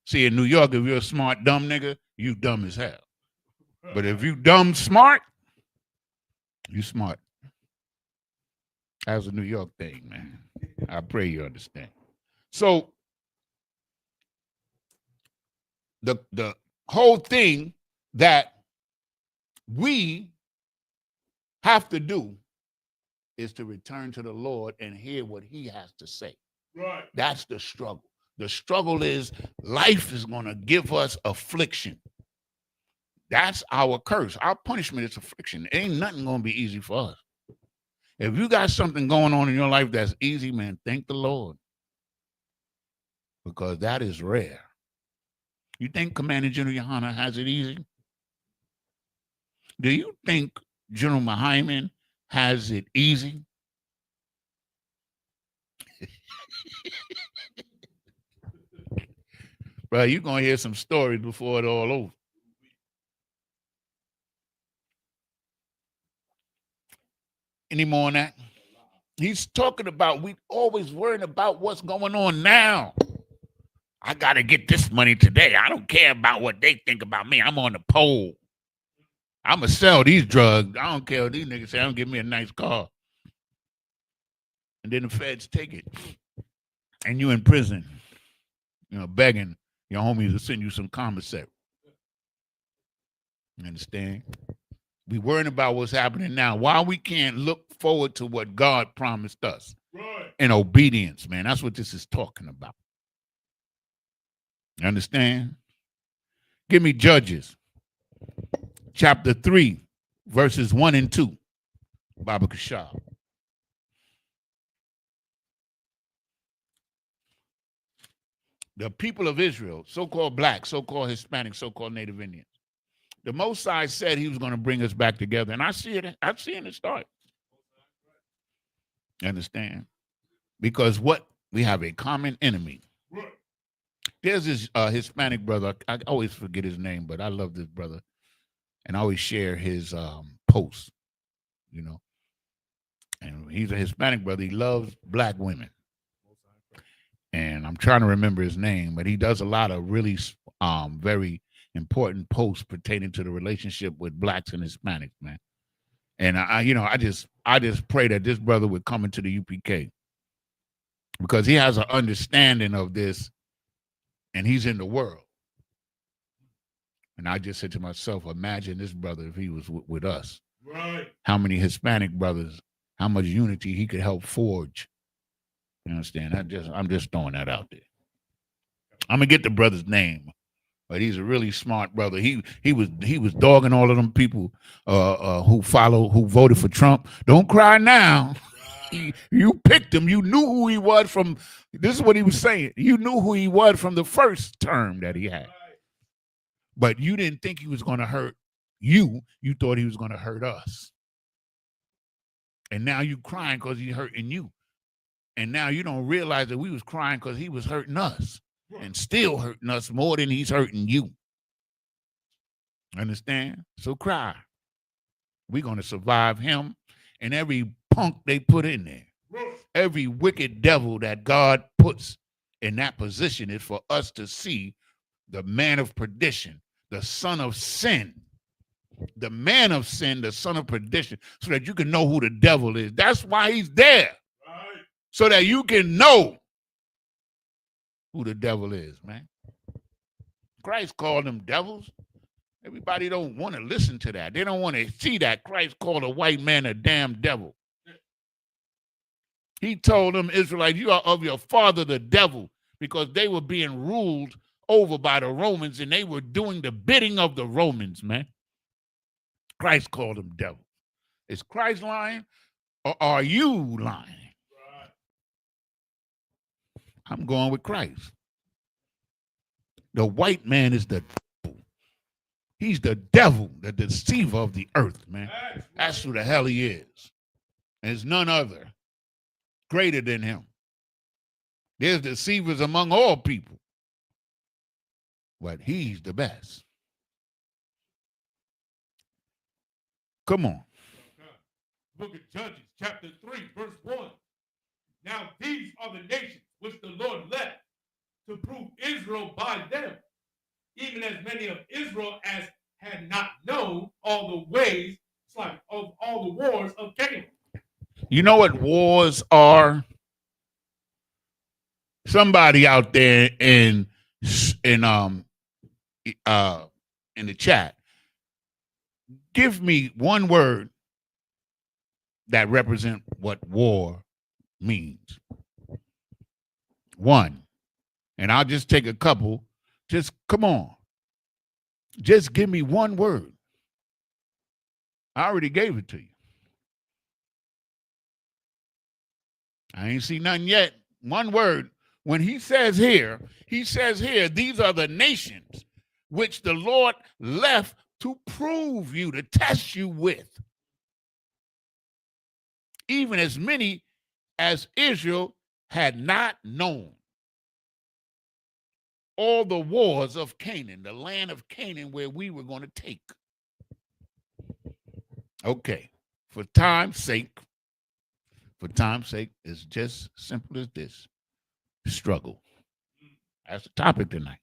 See, in New York, if you're a smart, dumb nigga, you dumb as hell. But if you dumb smart, you smart. That's a New York thing, man. I pray you understand. So the whole thing that we have to do is to return to the Lord and hear what he has to say. Right. That's the struggle. The struggle is life is going to give us affliction. That's our curse. Our punishment is affliction. Ain't nothing going to be easy for us. If you got something going on in your life that's easy, man, thank the Lord. Because that is rare. You think Commander General Yohana has it easy? Do you think General Mahaiman has it easy? Bro, you're going to hear some stories before it's all over. Any more on that? He's talking about we always worrying about what's going on now. I got to get this money today. I don't care about what they think about me. I'm on the pole. I'm going to sell these drugs. I don't care what these niggas say. I'm going to give me a nice car. And then the feds take it. And you in prison, begging your homies to send you some commissary. You understand? We worrying about what's happening now. Why we can't look forward to what God promised us in obedience, man. That's what this is talking about. You understand? Give me Judges, chapter 3, verses 1 and 2. Baba Kashab. The people of Israel, so-called black, so-called Hispanic, so-called Native Indians. The Most High said he was going to bring us back together. And I see it start. You understand? Because we have a common enemy. There's this Hispanic brother. I always forget his name, but I love this brother. And I always share his posts, And he's a Hispanic brother. He loves black women. And I'm trying to remember his name, but he does a lot of really very important posts pertaining to the relationship with blacks and Hispanics, man. And I just pray that this brother would come into the UPK because he has an understanding of this and he's in the world. And I just said to myself, imagine this brother if he was with us. Right. How many Hispanic brothers, how much unity he could help forge. You understand? I'm just throwing that out there. I'm gonna get the brother's name, but he's a really smart brother. He was dogging all of them people who voted for Trump. Don't cry now. You picked him. You knew who he was from. This is what he was saying. You knew who he was from the first term that he had, but you didn't think he was going to hurt you. You thought he was going to hurt us, and now you crying because he's hurting you. And now you don't realize that we was crying because he was hurting us and still hurting us more than he's hurting you. Understand? So cry. We're going to survive him and every punk they put in there. Every wicked devil that God puts in that position is for us to see the man of perdition, the son of sin, the man of sin, the son of perdition, so that you can know who the devil is. That's why he's there. So that you can know who the devil is, man. Christ called them devils. Everybody don't want to listen to that. They don't want to see that Christ called a white man a damn devil. He told them, Israelites, you are of your father the devil, because they were being ruled over by the Romans and they were doing the bidding of the Romans, man. Christ called them devils. Is Christ lying or are you lying? I'm going with Christ. The white man is the devil. He's the devil, the deceiver of the earth, man. That's who the hell he is. And there's none other greater than him. There's deceivers among all people, but he's the best. Come on. Book of Judges, chapter 3, verse 1. Now these are the nations which the Lord left to prove Israel by them, even as many of Israel as had not known all the ways, of all the wars of Canaan. You know what wars are? Somebody out there in the chat, give me one word that represent what war means. One. And I'll just take a couple. Just come on. Just give me one word. I already gave it to you. I ain't seen nothing yet. One word. When he says here, these are the nations which the Lord left to prove you, to test you with. Even as many as Israel had not known. All the wars of Canaan, the land of Canaan where we were going to take. Okay, for time's sake, it's just simple as this. Struggle. That's the topic tonight.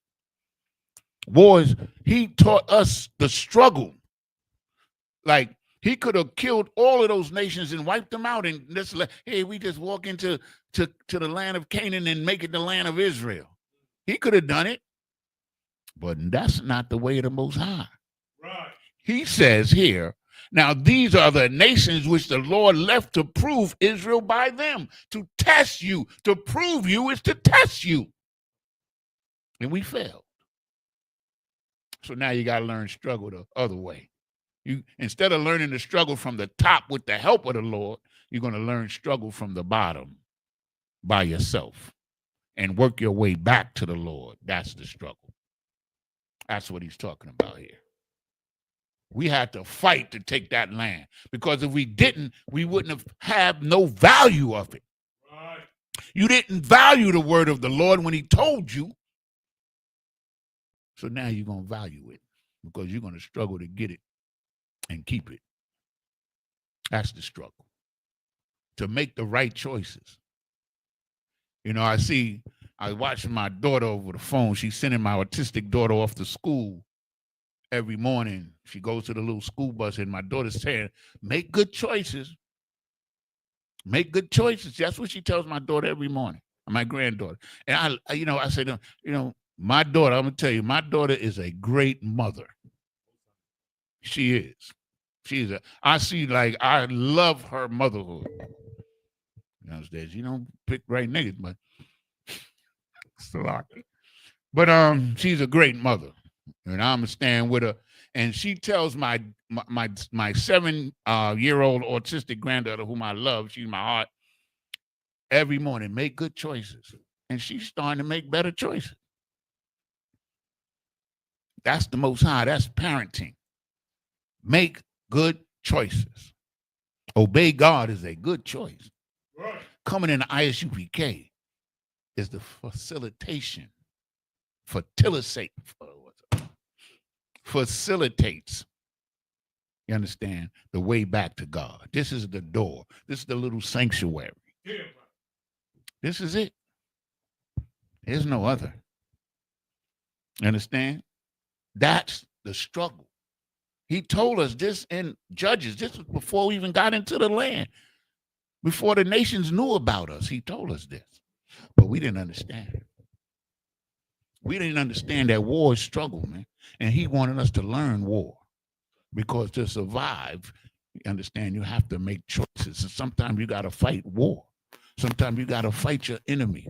Wars, he taught us the struggle. Like, he could have killed all of those nations and wiped them out and just we just walk into the land of Canaan and make it the land of Israel. He could have done it, but that's not the way of the Most High. Right. He says here, now these are the nations which the Lord left to prove Israel by them, to test you. To prove you is to test you. And we failed. So now you got to learn struggle the other way. You, instead of learning the struggle from the top with the help of the Lord, you're going to learn struggle from the bottom by yourself and work your way back to the Lord. That's the struggle. That's what he's talking about here. We had to fight to take that land, because if we didn't, we wouldn't have had no value of it. Right. You didn't value the word of the Lord when he told you. So now you're going to value it, because you're going to struggle to get it and keep it. That's the struggle. To make the right choices. You know, I watch my daughter over the phone. She's sending my autistic daughter off to school every morning. She goes to the little school bus, and my daughter's saying, make good choices. Make good choices. That's what she tells my daughter every morning, my granddaughter. And I said, my daughter, I'm going to tell you, my daughter is a great mother. She is. I love her motherhood. You understand? She don't pick right niggas, but she's a great mother. And I'm gonna stand with her. And she tells my 7-year-old autistic granddaughter, whom I love, she's my heart, every morning, make good choices. And she's starting to make better choices. That's the Most High. That's parenting. Make good choices. Obey God is a good choice. Right. Coming in the Isupk is the facilitation. Facilitates. You understand? The way back to God. This is the door. This is the little sanctuary. Yeah. This is it. There's no other. You understand? That's the struggle. He told us this in Judges. This was before we even got into the land. Before the nations knew about us, he told us this. But we didn't understand. We didn't understand that war is struggle, man. And he wanted us to learn war. Because to survive, you understand, you have to make choices. And sometimes you got to fight war. Sometimes you got to fight your enemy.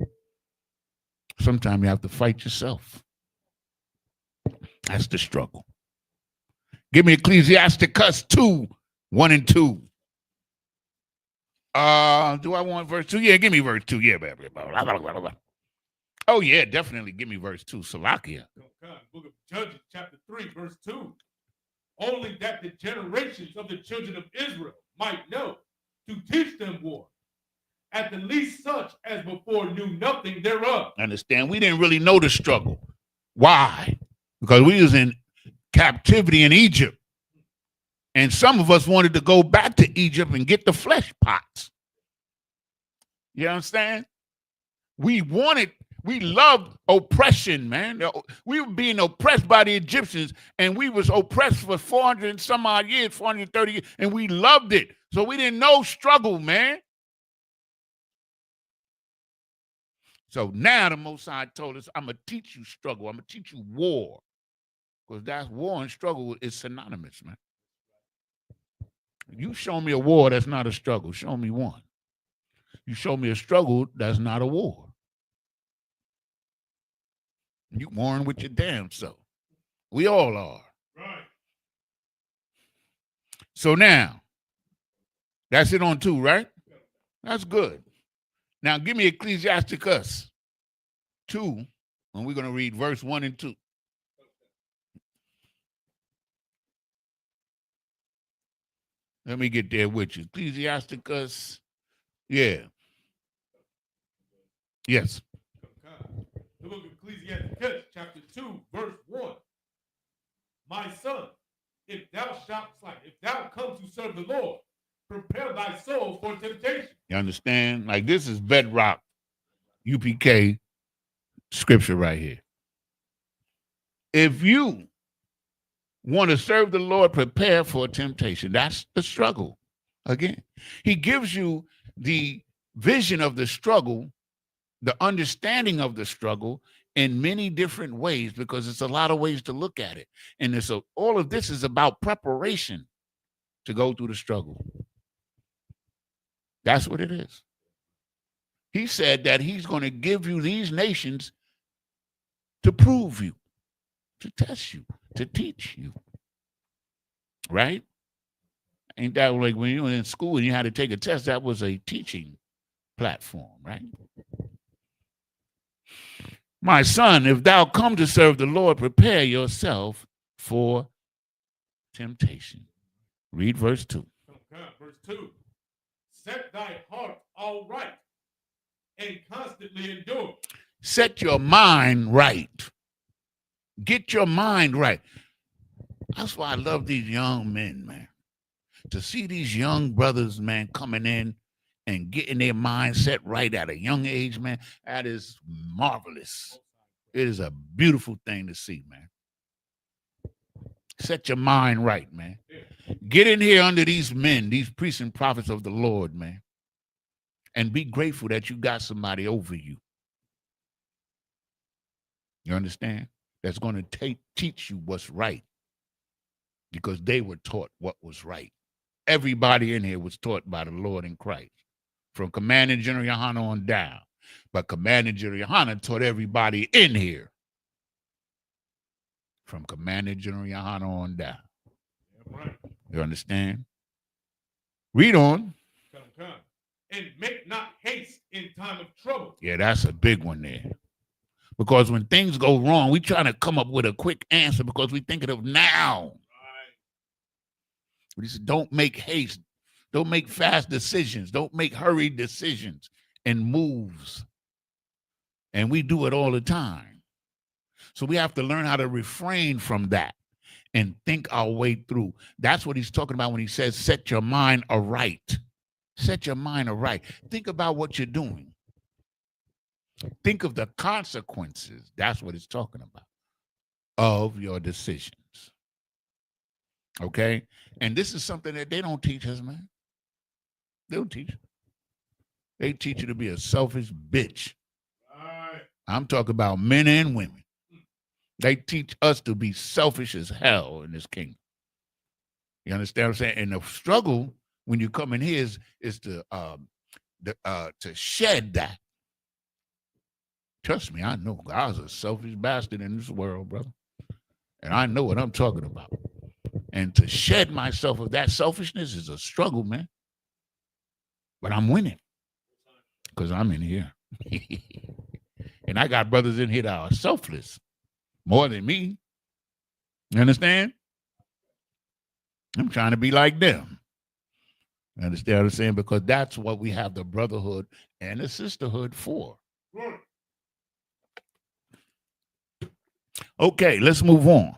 Sometimes you have to fight yourself. That's the struggle. Give me Ecclesiasticus 2, 1 and 2. Do I want verse 2? Yeah, give me verse 2. Yeah, baby. Oh, yeah, definitely give me verse 2. Salakia. Book of Judges, chapter 3, verse 2. Only that the generations of the children of Israel might know, to teach them war, at the least such as before knew nothing thereof. Understand? We didn't really know the struggle. Why? Because we was in captivity in Egypt. And some of us wanted to go back to Egypt and get the flesh pots. You understand? We wanted We loved oppression, man. We were being oppressed by the Egyptians, and we was oppressed for 400 and some odd years, 430 years, and we loved it. So we didn't know struggle, man. So now the Most High told us, I'm going to teach you struggle. I'm going to teach you war. Because that's war and struggle is synonymous, man. You show me a war that's not a struggle. Show me one. You show me a struggle that's not a war. You warring with your damn self. We all are. Right. So now, that's it on 2, right? That's good. Now give me Ecclesiasticus 2, and we're going to read verse 1 and 2. Let me get there with you. Ecclesiasticus, yeah. Yes. The book of Ecclesiasticus, chapter 2, verse 1. My son, if thou come to serve the Lord, prepare thy soul for temptation. You understand? Like, this is bedrock UPK scripture right here. If you want to serve the Lord, prepare for temptation. That's the struggle. Again, he gives you the vision of the struggle, the understanding of the struggle in many different ways, because it's a lot of ways to look at it. And all of this is about preparation to go through the struggle. That's what it is. He said that he's going to give you these nations to prove you, to test you, to teach you. Right? Ain't that like when you were in school and you had to take a test? That was a teaching platform, right? My son, if thou come to serve the Lord, prepare yourself for temptation. Read verse 2. Okay, verse 2. Set thy heart all right and constantly endure. Set your mind right. Get your mind right. That's why I love these young men, man. To see these young brothers, man, coming in and getting their mindset right at a young age, man, that is marvelous. It is a beautiful thing to see, man. Set your mind right, man. Get in here under these men, these priests and prophets of the Lord, man, and be grateful that you got somebody over you. You understand? That's going to teach you what's right, because they were taught what was right. Everybody in here was taught by the Lord in Christ, from Commander General Yohana on down. But Commander General Yohana taught everybody in here, from Commander General Yohana on down. Yeah, right. You understand? Read on. Come. And make not haste in time of trouble. Yeah, that's a big one there. Because when things go wrong, we trying to come up with a quick answer because we thinking of now. He said, don't make haste. Don't make fast decisions. Don't make hurried decisions and moves. And we do it all the time. So we have to learn how to refrain from that and think our way through. That's what he's talking about when he says, set your mind aright. Set your mind aright. Think about what you're doing. Think of the consequences. That's what it's talking about, of your decisions. Okay? And this is something that they don't teach us, man. They don't teach. They teach you to be a selfish bitch. Right. I'm talking about men and women. They teach us to be selfish as hell in this kingdom. You understand what I'm saying? And the struggle when you come in here is to shed that. Trust me, I know I was a selfish bastard in this world, brother. And I know what I'm talking about. And to shed myself of that selfishness is a struggle, man. But I'm winning because I'm in here. And I got brothers in here that are selfless more than me. You understand? I'm trying to be like them. You understand what I'm saying? Because that's what we have the brotherhood and the sisterhood for. Okay, let's move on.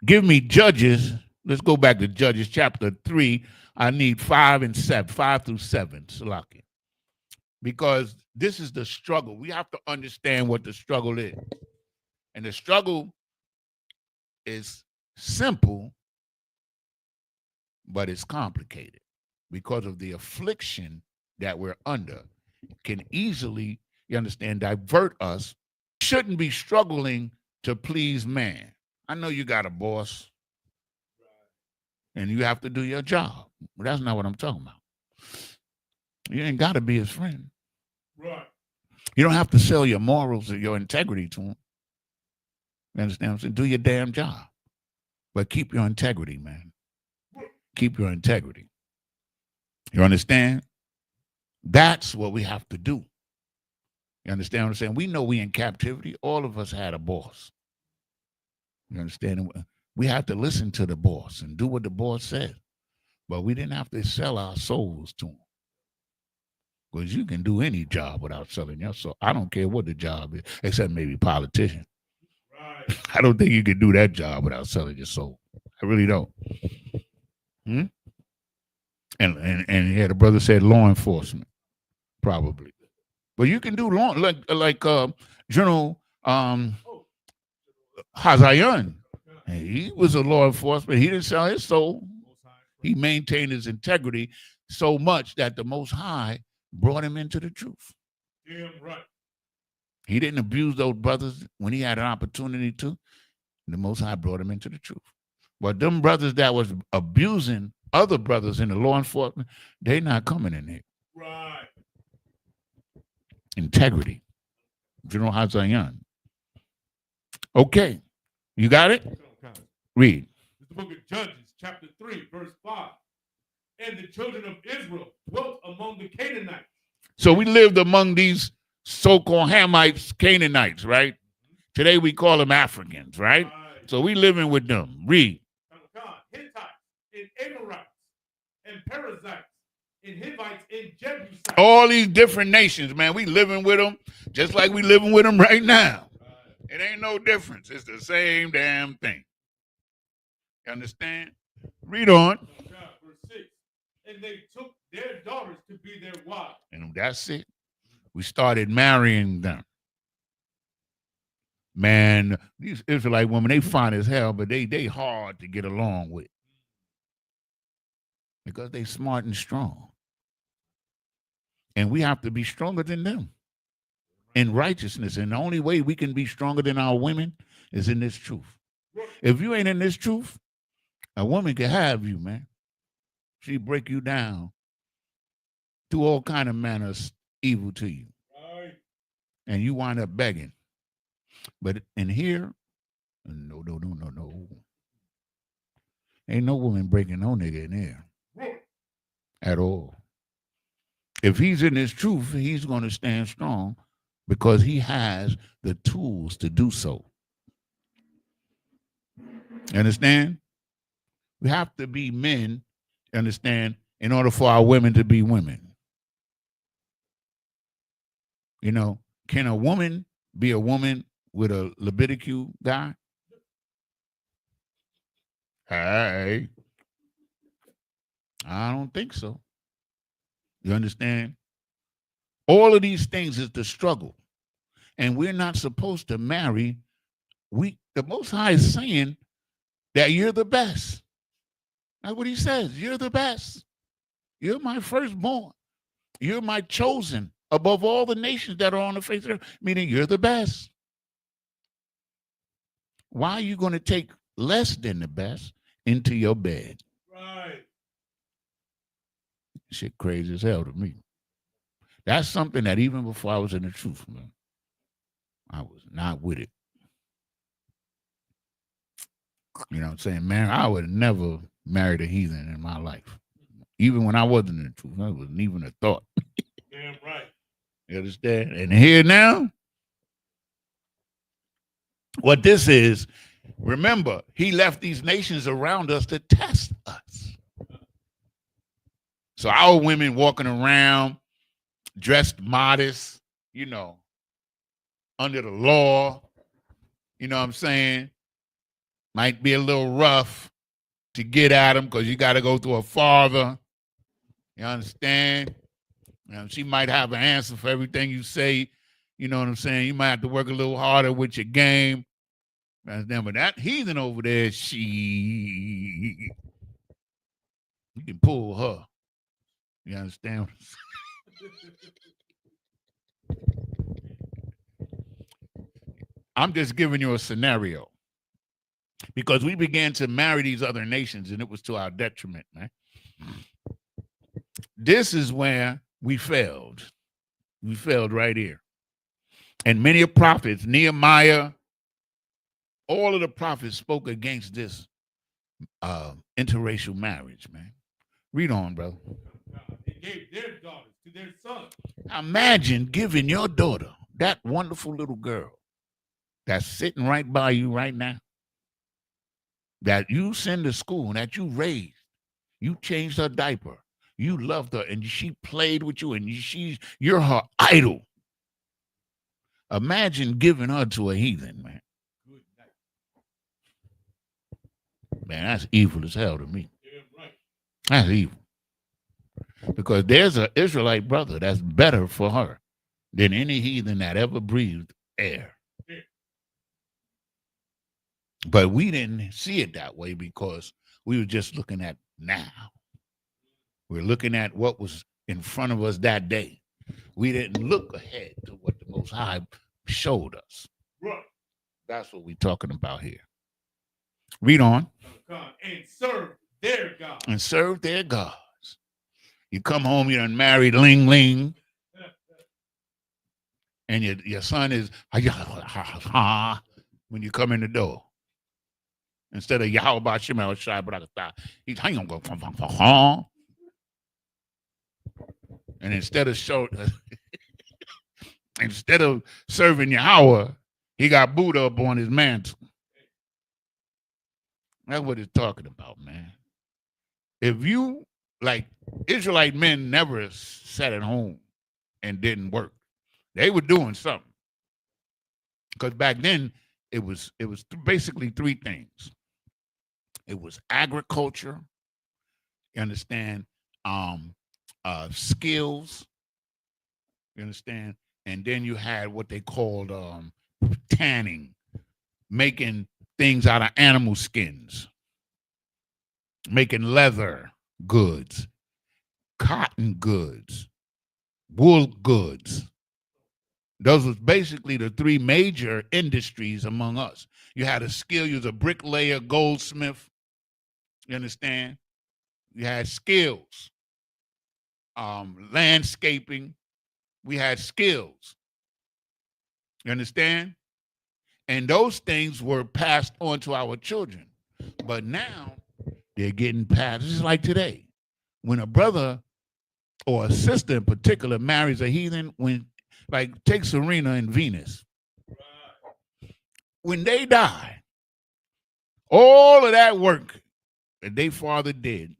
Give me Judges. Let's go back to Judges chapter 3. I need 5 through 7, Salaki. Because This is the struggle. We have to understand what the struggle is. And the struggle is simple, but it's complicated because of the affliction that we're under. Can easily, you understand, divert us. Shouldn't be struggling to please man. I know you got a boss and you have to do your job, but that's not what I'm talking about. You ain't got to be his friend. Right. You don't have to sell your morals or your integrity to him. You understand what I'm saying? Do your damn job. But keep your integrity, man. Keep your integrity. You understand? That's what we have to do. You understand what I'm saying? We know we in captivity. All of us had a boss. You understand? We have to listen to the boss and do what the boss said. But we didn't have to sell our souls to him. Because you can do any job without selling your soul. I don't care what the job is, except maybe politician. Right. I don't think you can do that job without selling your soul. I really don't. And yeah, the brother said law enforcement, probably. But you can do law like General Hazayan. He was a law enforcement. He didn't sell his soul. He maintained his integrity so much that the Most High brought him into the truth. Damn right. He didn't abuse those brothers when he had an opportunity to. The Most High brought him into the truth. But them brothers that was abusing other brothers in the law enforcement, they not coming in here. Right. Integrity. General Hazayan. Okay. You got it? Read. It's the book of Judges, chapter 3, verse 5. And the children of Israel dwelt among the Canaanites. So we lived among these so-called Hamites, Canaanites, right? Today we call them Africans, right? So we living with them. Read. Hittites and Amorites and Perizzites and Hivites and Jebusites. All these different nations, man. We living with them just like we living with them right now. It ain't no difference. It's the same damn thing. You understand? Read on. Verse 6. And they took their daughters to be their wives. And that's it. We started marrying them. Man, these Israelite women, they fine as hell, but they hard to get along with. Because they smart and strong. And we have to be stronger than them in righteousness. And the only way we can be stronger than our women is in this truth. If you ain't in this truth, a woman can have you, man. She break you down, do all kind of manners evil to you. Right. And you wind up begging. But in here, no. Ain't no woman breaking no nigga in there. At all. If he's in his truth, he's going to stand strong because he has the tools to do so. Understand? We have to be men, understand, in order for our women to be women. You know, can a woman be a woman with a libidic guy? Hey. I don't think so. You understand? All of these things is the struggle. And we're not supposed to marry. The Most High is saying that you're the best. That's what he says. You're the best. You're my firstborn. You're my chosen above all the nations that are on the face of the earth, meaning you're the best. Why are you going to take less than the best into your bed? Right. Shit crazy as hell to me. That's something that even before I was in the truth, man, I was not with it. You know what I'm saying? Man, I would never marry a heathen in my life. Even when I wasn't in the truth, that wasn't even a thought. Damn right. You understand? And here now, what this is, remember, he left these nations around us to test us. So our women walking around dressed modest, you know, under the law, you know what I'm saying? Might be a little rough to get at them because you got to go through a father. You understand? She might have an answer for everything you say. You know what I'm saying? You might have to work a little harder with your game. But that heathen over there, you can pull her. You understand? I'm just giving you a scenario because we began to marry these other nations and it was to our detriment, man. This is where we failed. We failed right here. And many prophets, Nehemiah, all of the prophets spoke against this interracial marriage, man. Read on, bro. They gave their daughters to their sons. Imagine giving your daughter, that wonderful little girl that's sitting right by you right now, that you send to school, that you raised, you changed her diaper, you loved her, and she played with you, and you're her idol. Imagine giving her to a heathen, man. Man, that's evil as hell to me. That's evil. Because there's an Israelite brother that's better for her than any heathen that ever breathed air. But we didn't see it that way because we were just looking at now. We're looking at what was in front of us that day. We didn't look ahead to what the Most High showed us. Right. That's what we're talking about here. Read on. And serve their God. And serve their gods. You come home, you done married Ling Ling. And your son is when you come in the door. Instead of Yahweh Shemel Shai Barakatah, he's hanging on. And instead of serving Yahweh, he got Buddha up on his mantle. That's what it's talking about, man. If you, like, Israelite men never sat at home and didn't work. They were doing something. Because back then, it was basically three things. It was agriculture, you understand, skills, you understand, and then you had what they called tanning, making things out of animal skins, making leather goods, cotton goods, wool goods. Those was basically the three major industries among us. You had a skill, you was a bricklayer, goldsmith, you understand? You had skills, landscaping, we had skills, you understand? And those things were passed on to our children. But now they're getting passed. It's like today. When a brother or a sister in particular marries a heathen, take Serena and Venus. When they die, all of that work that they father did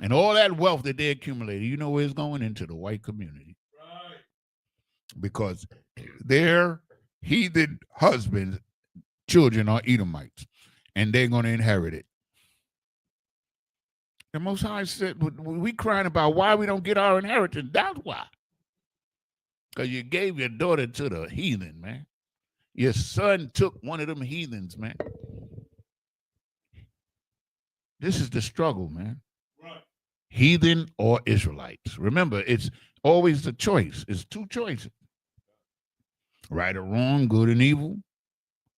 and all that wealth that they accumulated, you know where it's going? Into the white community. Right. Because their heathen husbands, children are Edomites, and they're going to inherit it. The Most High said, we crying about why we don't get our inheritance. That's why. Because you gave your daughter to the heathen, man. Your son took one of them heathens, man. This is the struggle, man. Right. Heathen or Israelites. Remember, it's always the choice. It's two choices. Right or wrong, good and evil,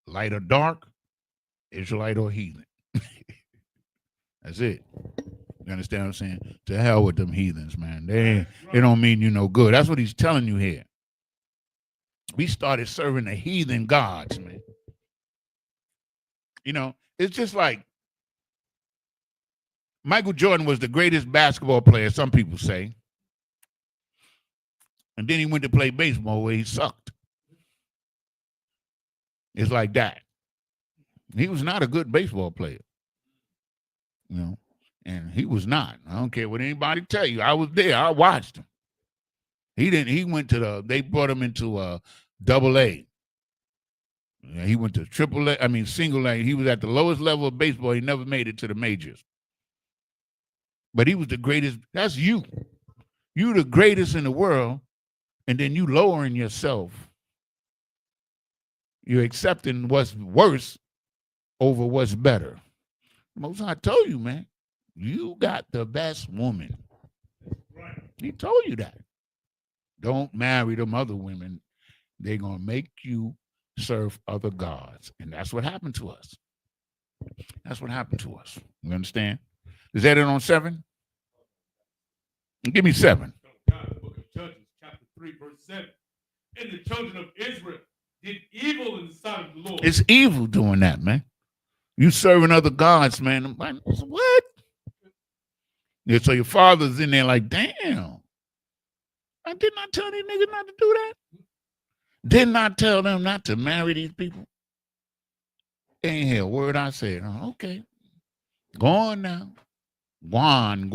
light or dark, Israelite or heathen. That's it. You understand what I'm saying? To hell with them heathens, man. They don't mean you no good. That's what he's telling you here. We started serving the heathen gods, man. You know, it's just like Michael Jordan was the greatest basketball player, some people say. And then he went to play baseball where he sucked. It's like that. He was not a good baseball player. You know, and he was not. I don't care what anybody tell you. I was there. I watched him. He went to they brought him into double A. He went to triple A, single A. He was at the lowest level of baseball. He never made it to the majors. But he was the greatest. That's you. You the greatest in the world, and then you lowering yourself. You're accepting what's worse over what's better. Most High told you, man, you got the best woman. Right. He told you that. Don't marry them other women. They're going to make you serve other gods. And that's what happened to us. That's what happened to us. You understand? Is that it on 7? Give me 7. God, the book of Judges, chapter 3, verse 7. And the children of Israel did evil in the sight of the Lord. It's evil doing that, man. You serving other gods, man. What? Yeah, so your father's in there like, damn. I did not tell these niggas not to do that. Did not tell them not to marry these people. Ain't hear a word I said. Oh, okay. Go on now. Go on.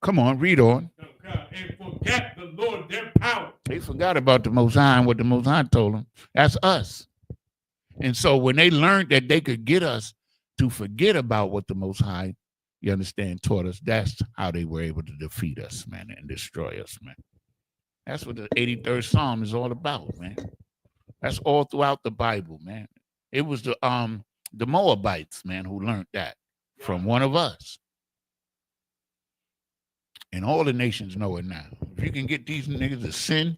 Come on, read on. And forget the Lord their power. They forgot about the Most High and what the Most High told them. That's us. And so when they learned that they could get us to forget about what the Most High, you understand, taught us, that's how they were able to defeat us, man, and destroy us, man. That's what the 83rd Psalm is all about, man. That's all throughout the Bible, man. It was the Moabites, man, who learned that from one of us. And all the nations know it now. If you can get these niggas to sin,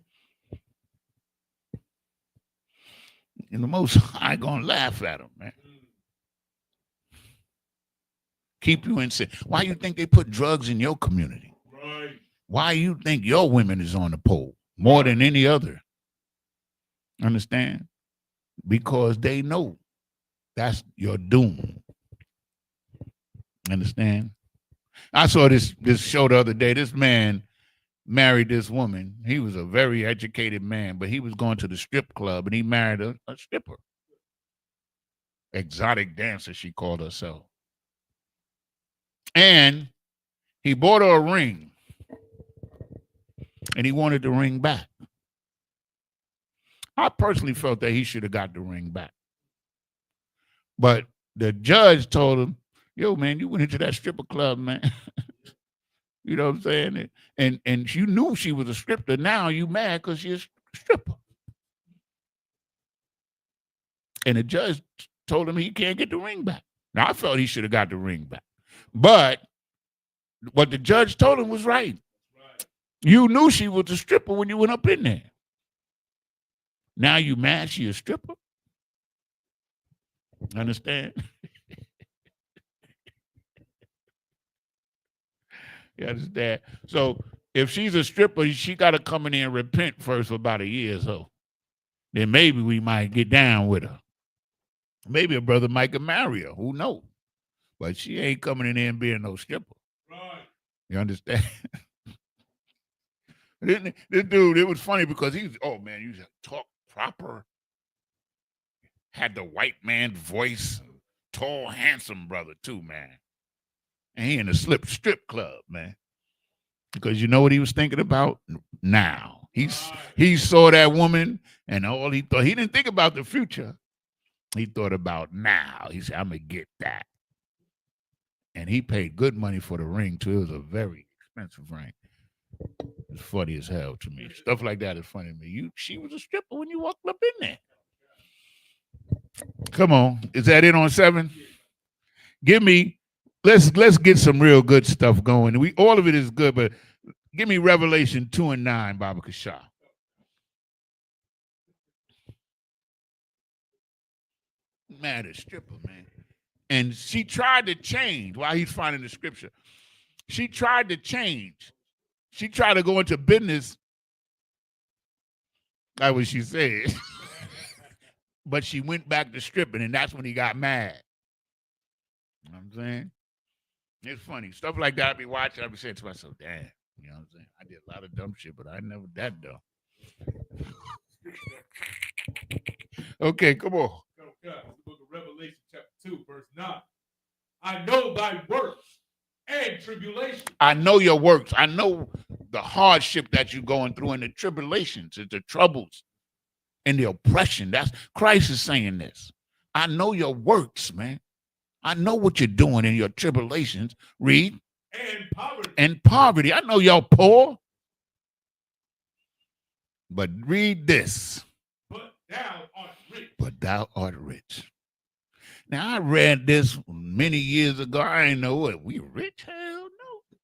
and the Most High gonna laugh at them, man. Keep you in sin. Why you think they put drugs in your community? Right. Why you think your women is on the pole more than any other? Understand? Because they know that's your doom. Understand? I saw this show the other day. This man married this woman. He was a very educated man, but he was going to the strip club and he married a stripper. Exotic dancer, she called herself. And he bought her a ring. And he wanted the ring back. I personally felt that he should have got the ring back. But the judge told him, yo, man, you went into that stripper club, man. You know what I'm saying? And you knew she was a stripper. Now you mad because she's a stripper. And the judge told him he can't get the ring back. Now, I felt he should have got the ring back. But what the judge told him was right. You knew she was a stripper when you went up in there. Now you mad she a stripper? Understand? You understand? So if she's a stripper, she got to come in there and repent first for about a year or so. Then maybe we might get down with her. Maybe a brother might can marry her. Who knows? But she ain't coming in there and being no stripper. Right. You understand? This dude, it was funny because he was, oh man, you talk proper. Had the white man's voice. Tall, handsome brother too, man. And he in a strip club, man. Because you know what he was thinking about? Now. He saw that woman and all he thought, he didn't think about the future. He thought about now. He said, I'm going to get that. And he paid good money for the ring, too. It was a very expensive ring. It's funny as hell to me. Stuff like that is funny to me. She was a stripper when you walked up in there. Come on. Is that it on 7? Give me, let's get some real good stuff going. All of it is good, but give me Revelation 2 and 9, Baba Kasha. Mad at stripper, man. And she tried to change while he's finding the scripture. She tried to change. She tried to go into business. That's what she said. But she went back to stripping, and that's when he got mad. You know what I'm saying? It's funny. Stuff like that I be watching, I be saying to myself, damn. You know what I'm saying? I did a lot of dumb shit, but I never that dumb. Okay, come on. Okay, the book of Revelation, chapter 2, verse 9. I know thy works and tribulation. I know your works. I know the hardship that you're going through and the tribulations and the troubles and the oppression. That's Christ is saying this. I know your works, man. I know what you're doing in your tribulations. Read. and poverty. And poverty. I know y'all poor. But read this. But thou art rich. But thou art rich. Now, I read this many years ago. I ain't know what. We rich? Hell no.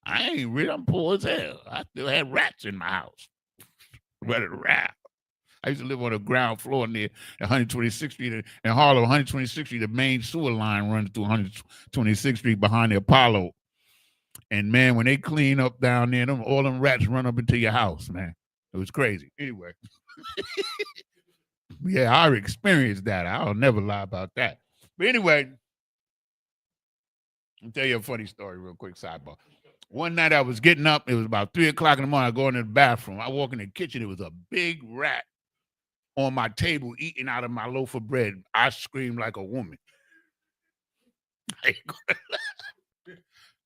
I ain't rich. I'm poor as hell. I still had rats in my house. Running around. I used to live on the ground floor near 126th Street in Harlem. 126th Street, the main sewer line runs through 126th Street behind the Apollo. And, man, when they clean up down there, all them rats run up into your house, man. It was crazy. Anyway. Yeah, I experienced that. I'll never lie about that. But anyway, I'll tell you a funny story real quick, sidebar. One night I was getting up. It was about 3 o'clock in the morning. I go into the bathroom. I walk in the kitchen. It was a big rat on my table eating out of my loaf of bread. I screamed like a woman.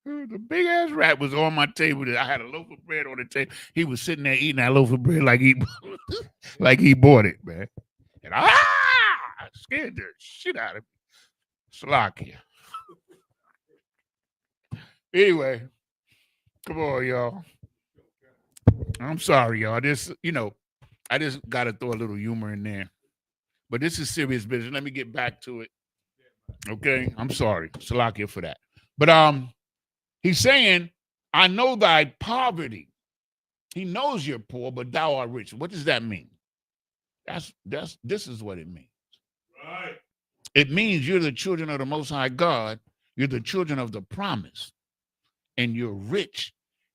The big ass rat was on my table. I had a loaf of bread on the table. He was sitting there eating that loaf of bread like he bought it, man. And I scared the shit out of me. Slovakia. Anyway, come on, y'all. I'm sorry, y'all. I just got to throw a little humor in there. But this is serious business. Let me get back to it. Okay? I'm sorry. Slovakia for that. But he's saying, I know thy poverty. He knows you're poor, but thou art rich. What does that mean? This is what it means. Right. It means you're the children of the Most High God. You're the children of the promise. And you're rich.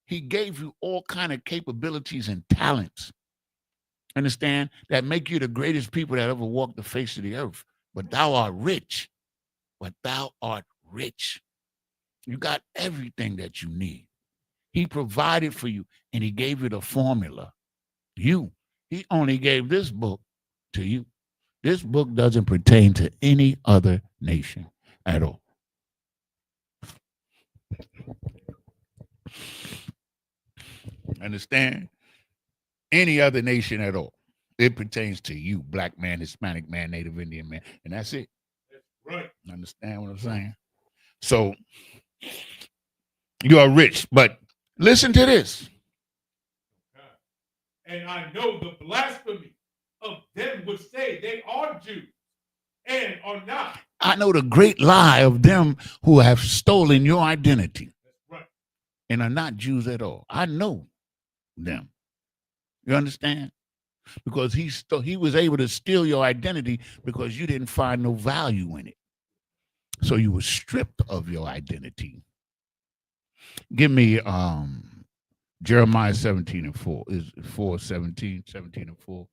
He gave you all kind of capabilities and talents. Understand? That make you the greatest people that ever walked the face of the earth. But thou art rich. But thou art rich. You got everything that you need. He provided for you, and he gave you the formula. He only gave this book to you. This book doesn't pertain to any other nation at all. Understand? Any other nation at all. It pertains to you, black man, Hispanic man, Native Indian man, and that's it. That's right. Understand what I'm saying? So you are rich, but listen to this. And I know the blasphemy of them which say they are Jews and are not. I know the great lie of them who have stolen your identity. That's right. And are not Jews at all. I know them. You understand? Because he was able to steal your identity because you didn't find no value in it. So you were stripped of your identity. Give me Jeremiah 17:4. Is 4:17, 17:4.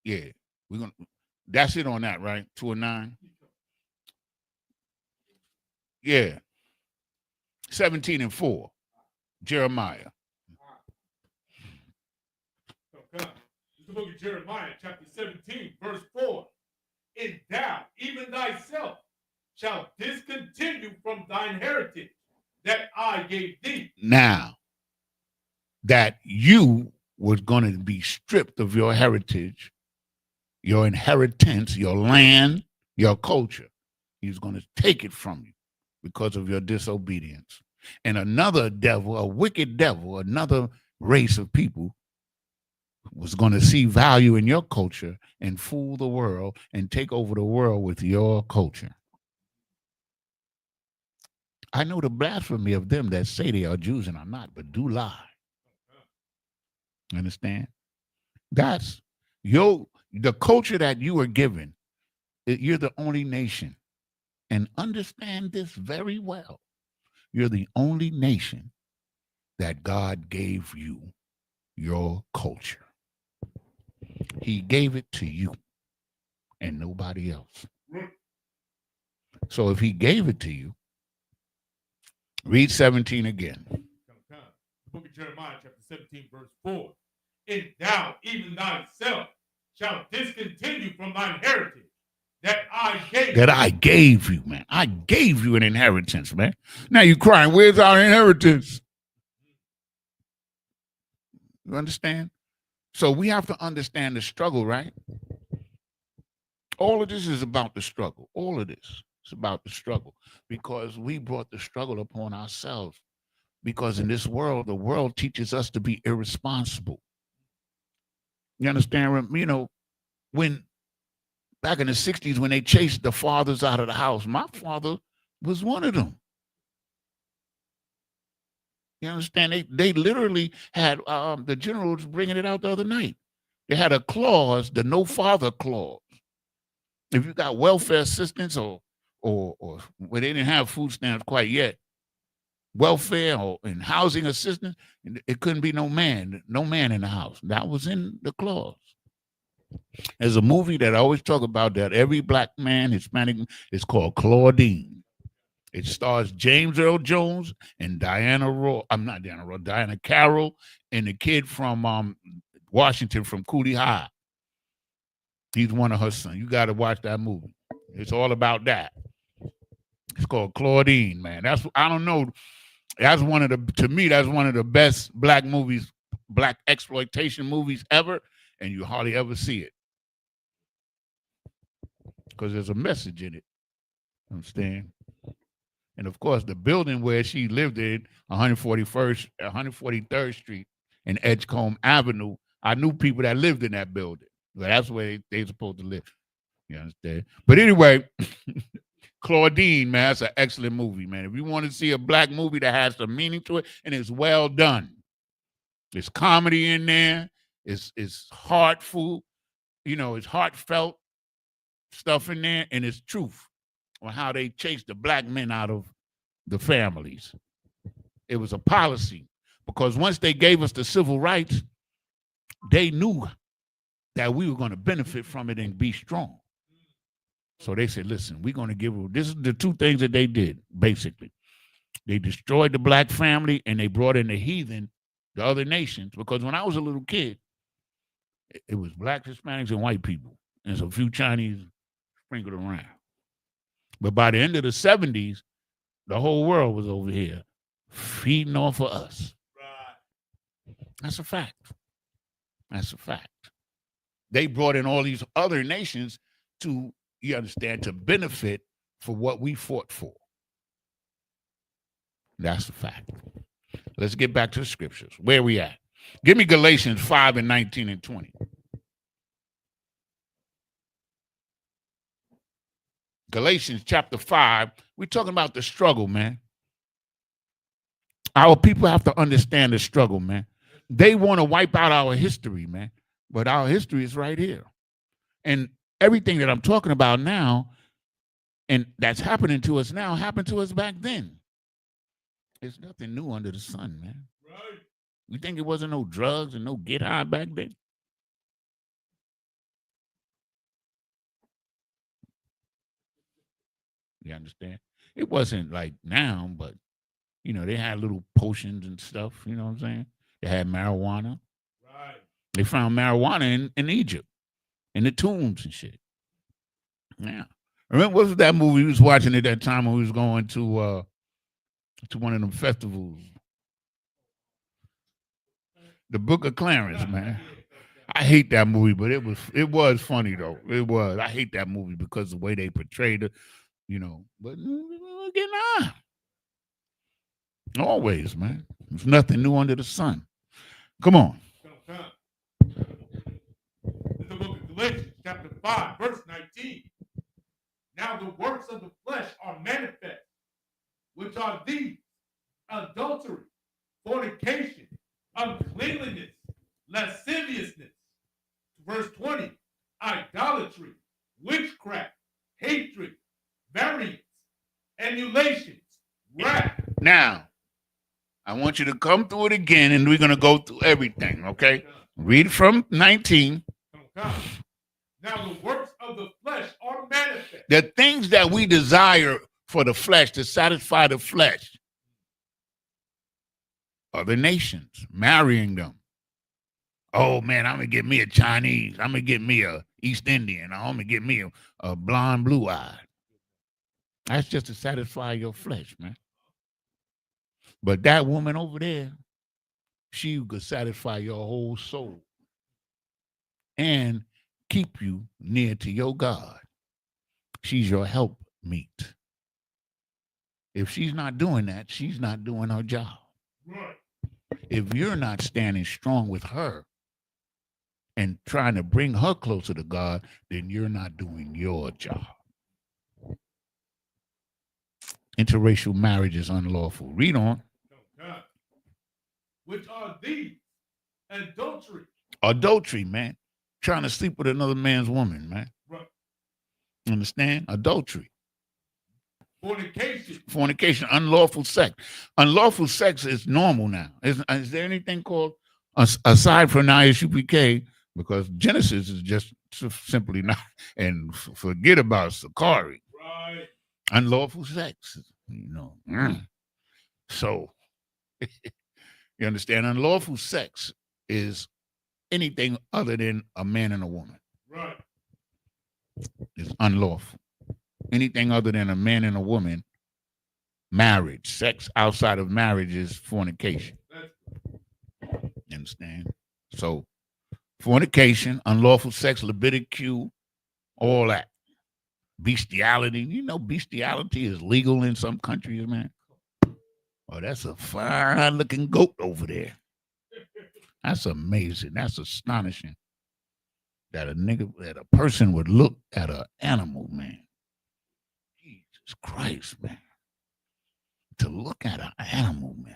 Yeah. That's it on that, right? 2:9. Yeah. 17:4. Jeremiah. This is the book of Jeremiah, chapter 17, verse 4. And thou, even thyself, shalt discontinue from thine heritage that I gave thee. Now, that you was going to be stripped of your heritage, your inheritance, your land, your culture. He's going to take it from you because of your disobedience. And another devil, a wicked devil, another race of people was going to see value in your culture and fool the world and take over the world with your culture. I know the blasphemy of them that say they are Jews and are not, but do lie. Understand? That's the culture that you were given. You're the only nation. And understand this very well. You're the only nation that God gave you your culture. He gave it to you and nobody else. So if he gave it to you, read 17 again. The book of Jeremiah, chapter 17, verse 4. And thou, even thyself, shalt discontinue from thine heritage that I gave That I gave you, man. I gave you an inheritance, man. Now you crying, where's our inheritance? You understand? So we have to understand the struggle, right? All of this is about the struggle. All of this. It's about the struggle because we brought the struggle upon ourselves. Because in this world, the world teaches us to be irresponsible. You understand? You know, when back in the 60s, when they chased the fathers out of the house, my father was one of them. You understand? They literally had the generals bringing it out the other night. They had a clause, the no father clause. If you got welfare assistance or well, they didn't have food stamps quite yet, welfare or and housing assistance, it couldn't be no man in the house. That was in the clause. There's a movie that I always talk about that every black man, Hispanic, is called Claudine. It stars James Earl Jones and Diana Roy. I'm not Diana Roy, Diana Carroll, and the kid from Washington from Cooley High. He's one of her sons. You got to watch that movie. It's all about that. It's called Claudine, man. That's I don't know. That's one of the to me. That's one of the best black movies, black exploitation movies ever, and you hardly ever see it because there's a message in it. Understand? And of course, the building where she lived in, 143rd Street and Edgecombe Avenue, I knew people that lived in that building. But that's where they're supposed to live. You understand? But anyway, Claudine, man, that's an excellent movie, man. If you want to see a black movie that has some meaning to it and it's well done, there's comedy in there. It's heartful, you know, it's heartfelt stuff in there, and it's truth on how they chased the black men out of the families. It was a policy because once they gave us the civil rights, they knew that we were going to benefit from it and be strong. So they said, listen, we're going to give this is the two things that they did, basically. They destroyed the black family and they brought in the heathen, the other nations, because when I was a little kid, it was blacks, Hispanics, and white people, and so a few Chinese sprinkled around. But by the end of the 70s, the whole world was over here feeding off of us. Right. That's a fact. That's a fact. They brought in all these other nations to, you understand, to benefit for what we fought for. That's a fact. Let's get back to the scriptures. Where are we at? Give me Galatians 5 and 19 and 20. Galatians chapter 5, we're talking about the struggle, man. Our people have to understand the struggle, man. They want to wipe out our history, man. But our history is right here. And everything that I'm talking about now and that's happening to us now happened to us back then. There's nothing new under the sun, man. Right. You think it wasn't no drugs and no get high back then? You understand? It wasn't like now, but, you know, they had little potions and stuff, you know what I'm saying? They had marijuana. Right. They found marijuana in Egypt, in the tombs and shit. Yeah. Remember, what was that movie we was watching at that time when we was going to one of them festivals? The Book of Clarence, man. I hate that movie, but it was funny though. It was. I hate that movie because of the way they portrayed it, you know. But we're getting on. Always, man. There's nothing new under the sun. Come on. The book of Galatians, chapter 5, verse 19. Now the works of the flesh are manifest, which are these: adultery, fornication, uncleanliness, lasciviousness. Verse 20, idolatry, witchcraft, hatred, variance, emulations, wrath. Now, I want you to come through it again, and we're going to go through everything, okay? Read from 19. Now the works of the flesh are manifest. The things that we desire for the flesh, to satisfy the flesh. Other nations, marrying them. Oh, man, I'm going to get me a Chinese. I'm going to get me a East Indian. I'm going to get me a blonde, blue-eyed. That's just to satisfy your flesh, man. But that woman over there, she could satisfy your whole soul and keep you near to your God. She's your help meet. If she's not doing that, she's not doing her job. Right. If you're not standing strong with her and trying to bring her closer to God, then you're not doing your job. Interracial marriage is unlawful. Read on. Oh, God. Which are these? Adultery. Adultery, man. Trying to sleep with another man's woman, man. Right. Understand? Adultery. Fornication. Fornication, unlawful sex. Unlawful sex is normal now. Is there anything called, aside from ISUPK, because Genesis is just simply not, and forget about Sakari. Right. Unlawful sex, So, you understand? Unlawful sex is anything other than a man and a woman. Right. It's unlawful. Anything other than a man and a woman, marriage, sex outside of marriage is fornication. You understand? So, fornication, unlawful sex, Levitic Q, all that. Bestiality. You know, bestiality is legal in some countries, man. Oh, that's a fine-looking goat over there. That's amazing. That's astonishing. That a person would look at an animal, man. Jesus Christ, man. To look at an animal, man,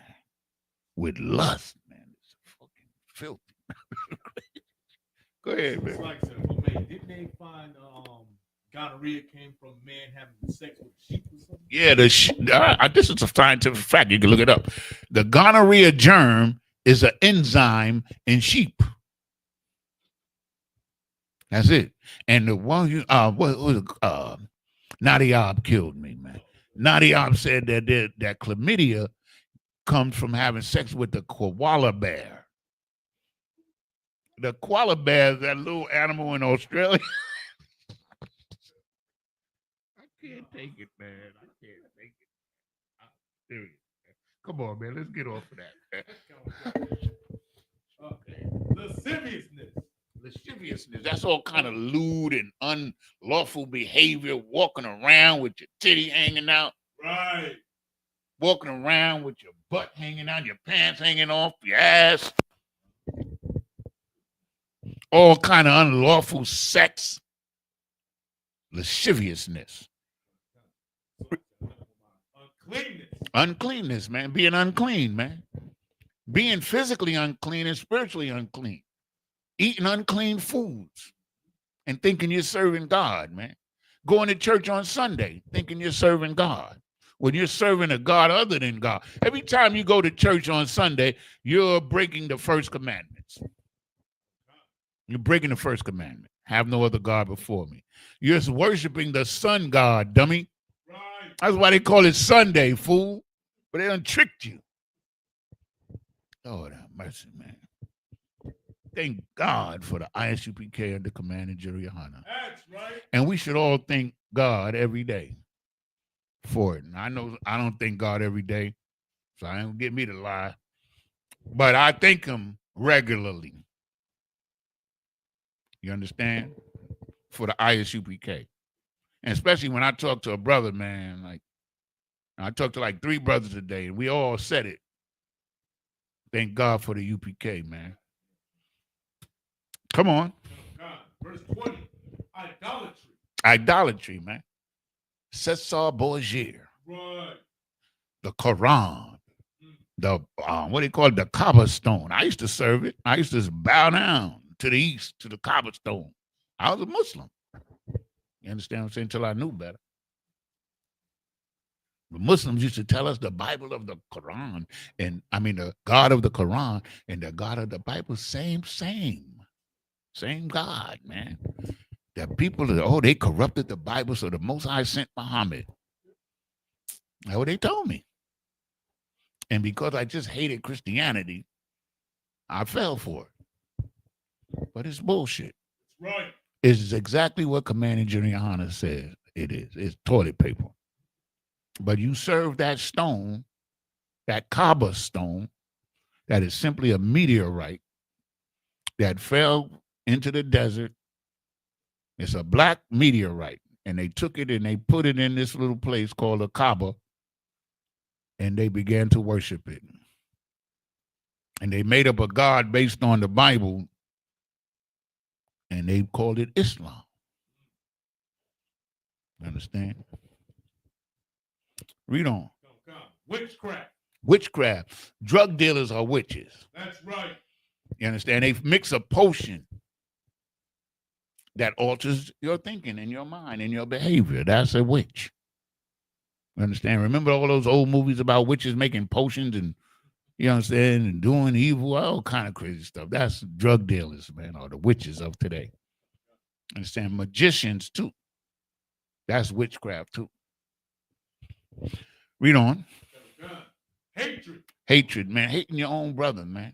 with lust, man, it's fucking filthy. Go ahead, man. It's like, well, man, didn't they find gonorrhea came from man having sex with sheep or something? Yeah, this is a scientific fact. You can look it up. The gonorrhea germ is an enzyme in sheep. That's it. And the one Nadiab killed me, man. Nadiab said that chlamydia comes from having sex with the koala bear. The koala bear is that little animal in Australia. I can't take it, man. I can't take it. Serious. Come on, man. Let's get off of that. Okay. Lasciviousness. Lasciviousness. That's all kind of lewd and unlawful behavior. Walking around with your titty hanging out. Right. Walking around with your butt hanging out, your pants hanging off your ass. All kind of unlawful sex. Lasciviousness. Uncleanness. Uncleanness, man. Being unclean, man. Being physically unclean and spiritually unclean. Eating unclean foods and thinking you're serving God, man. Going to church on Sunday thinking you're serving God when you're serving a God other than God. Every time you go to church on Sunday, you're breaking the first commandments. You're breaking the first commandment. Have no other God before me. You're worshiping the sun god, dummy. Right. That's why they call it Sunday, fool. But they done tricked you. Lord have mercy, man. Thank God for the ISUPK under Commander Jerry Hanna. That's right. And we should all thank God every day for it. And I know I don't thank God every day, so I don't get me to lie. But I thank him regularly. You understand? For the ISUPK. And especially when I talk to a brother, man, like I talked to like 3 brothers today, and we all said it. Thank God for the UPK, man. Come on. God. Verse 20. Idolatry. Idolatry, man. Cesar Borgia. Right. The Quran. The what do you call it? The Kaaba stone. I used to serve it. I used to bow down to the east, to the Kaaba stone. I was a Muslim. You understand what I'm saying? Until I knew better. The Muslims used to tell us the Bible of the Quran, and I mean the God of the Quran and the God of the Bible, same God, man. The people, they corrupted the Bible, so the Most High sent Muhammad. That's what they told me. And because I just hated Christianity, I fell for it. But it's bullshit. Right. It's exactly what Commander Junior Hanna says it is. It's toilet paper. But you serve that stone, that Kaaba stone, that is simply a meteorite that fell into the desert. It's a black meteorite. And they took it and they put it in this little place called a Kaaba. and they began to worship it. And they made up a god based on the Bible, and they called it Islam. Understand? Read on. Witchcraft. Witchcraft. Drug dealers are witches. That's right. You understand? They mix a potion that alters your thinking and your mind and your behavior. That's a witch. You understand? Remember all those old movies about witches making potions and, you understand, and doing evil, all kind of crazy stuff. That's drug dealers, man, or the witches of today. Understand? Magicians, too. That's witchcraft, too. Read on. Hatred. Hatred, man. Hating your own brother, man.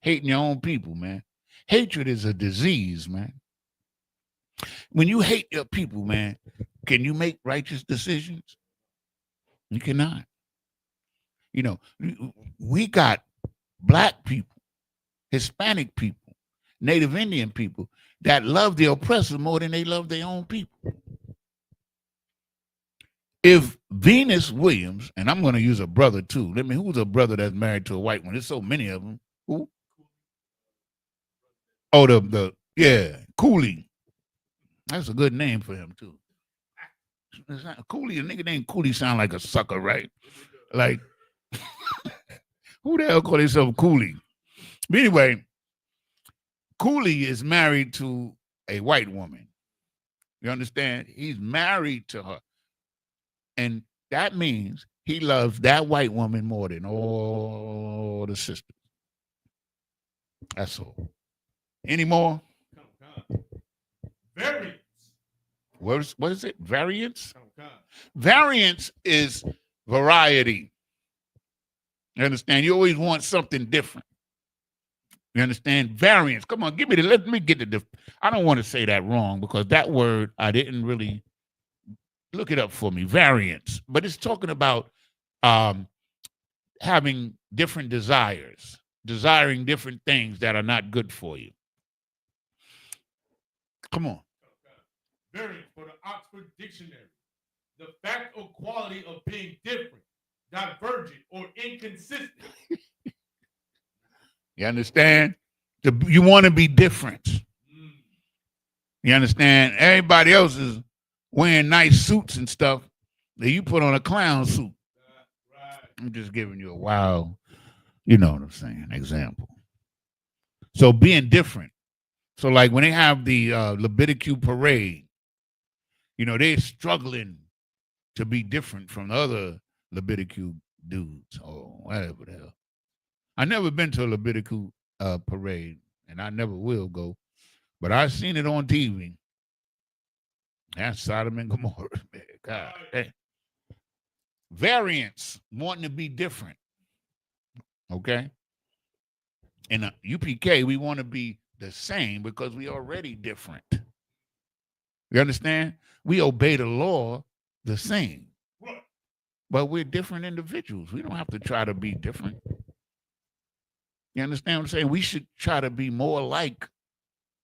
Hating your own people, man. Hatred is a disease, man. When you hate your people, man, can you make righteous decisions? You cannot. You know, we got black people, Hispanic people, Native Indian people that love the oppressor more than they love their own people. If Venus Williams, and I'm going to use a brother too. Who's a brother that's married to a white one? There's so many of them. Who? Oh, Cooley. That's a good name for him too. It's not Cooley. A nigga named Cooley sound like a sucker, right? Like, who the hell call himself Cooley? But anyway, Cooley is married to a white woman. You understand? He's married to her. And that means he loves that white woman more than all the sisters. That's all. Any more? Variance. What is it? Variance? Variance is variety. You understand? You always want something different. You understand? Variance. Come on, let me get the I don't want to say that wrong because that word I didn't really look it up for me. Variance. But it's talking about having different desires, desiring different things that are not good for you. Come on. Variance for the Oxford Dictionary. The fact or quality of being different, divergent, or inconsistent. You understand? You want to be different. You understand? Everybody else is wearing nice suits and stuff. Then you put on a clown suit. Right. I'm just giving you a wild, you know what I'm saying, example. So being different. So like when they have the Leviticus parade, you know, they're struggling to be different from the other Leviticus dudes or whatever the hell. I never been to a Leviticus parade, and I never will go, but I've seen it on TV. That's Sodom and Gomorrah, man. God, hey. Variance, wanting to be different. Okay? In UPK, we want to be the same because we already different. You understand? We obey the law the same. But we're different individuals. We don't have to try to be different. You understand what I'm saying? We should try to be more like,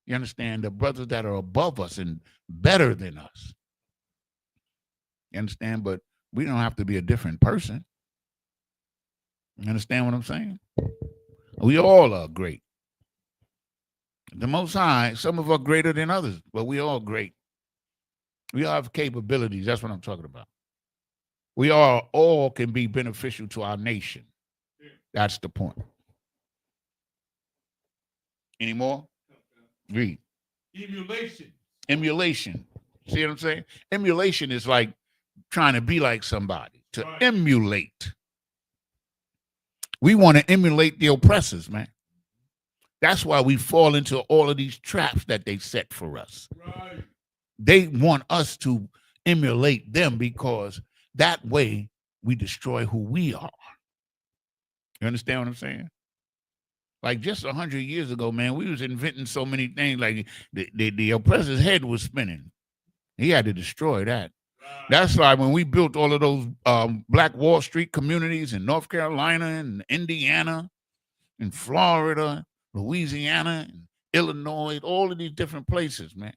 you understand, the brothers that are above us and better than us. You understand? But we don't have to be a different person. You understand what I'm saying? We all are great. The Most High, some of us are greater than others, but we all great. We all have capabilities. That's what I'm talking about. We all can be beneficial to our nation. That's the point. Any more? Read. Emulation. Emulation. See what I'm saying? Emulation is like trying to be like somebody, to Right. emulate. We want to emulate the oppressors, man. That's why we fall into all of these traps that they set for us. Right. They want us to emulate them because that way we destroy who we are. You understand what I'm saying? Like just 100 years ago, man, we was inventing so many things. Like the oppressor's head was spinning. He had to destroy that. Right. That's why when we built all of those Black Wall Street communities in North Carolina and Indiana and Florida, Louisiana and Illinois, all of these different places, man.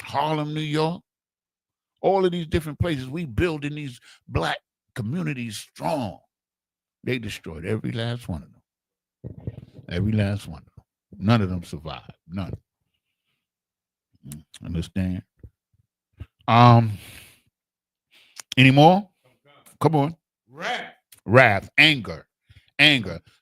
Harlem, New York, all of these different places we build in these Black communities strong. They destroyed every last one of them. Every last one of them. None of them survived. None. Understand? Any more? Come on. Wrath, anger.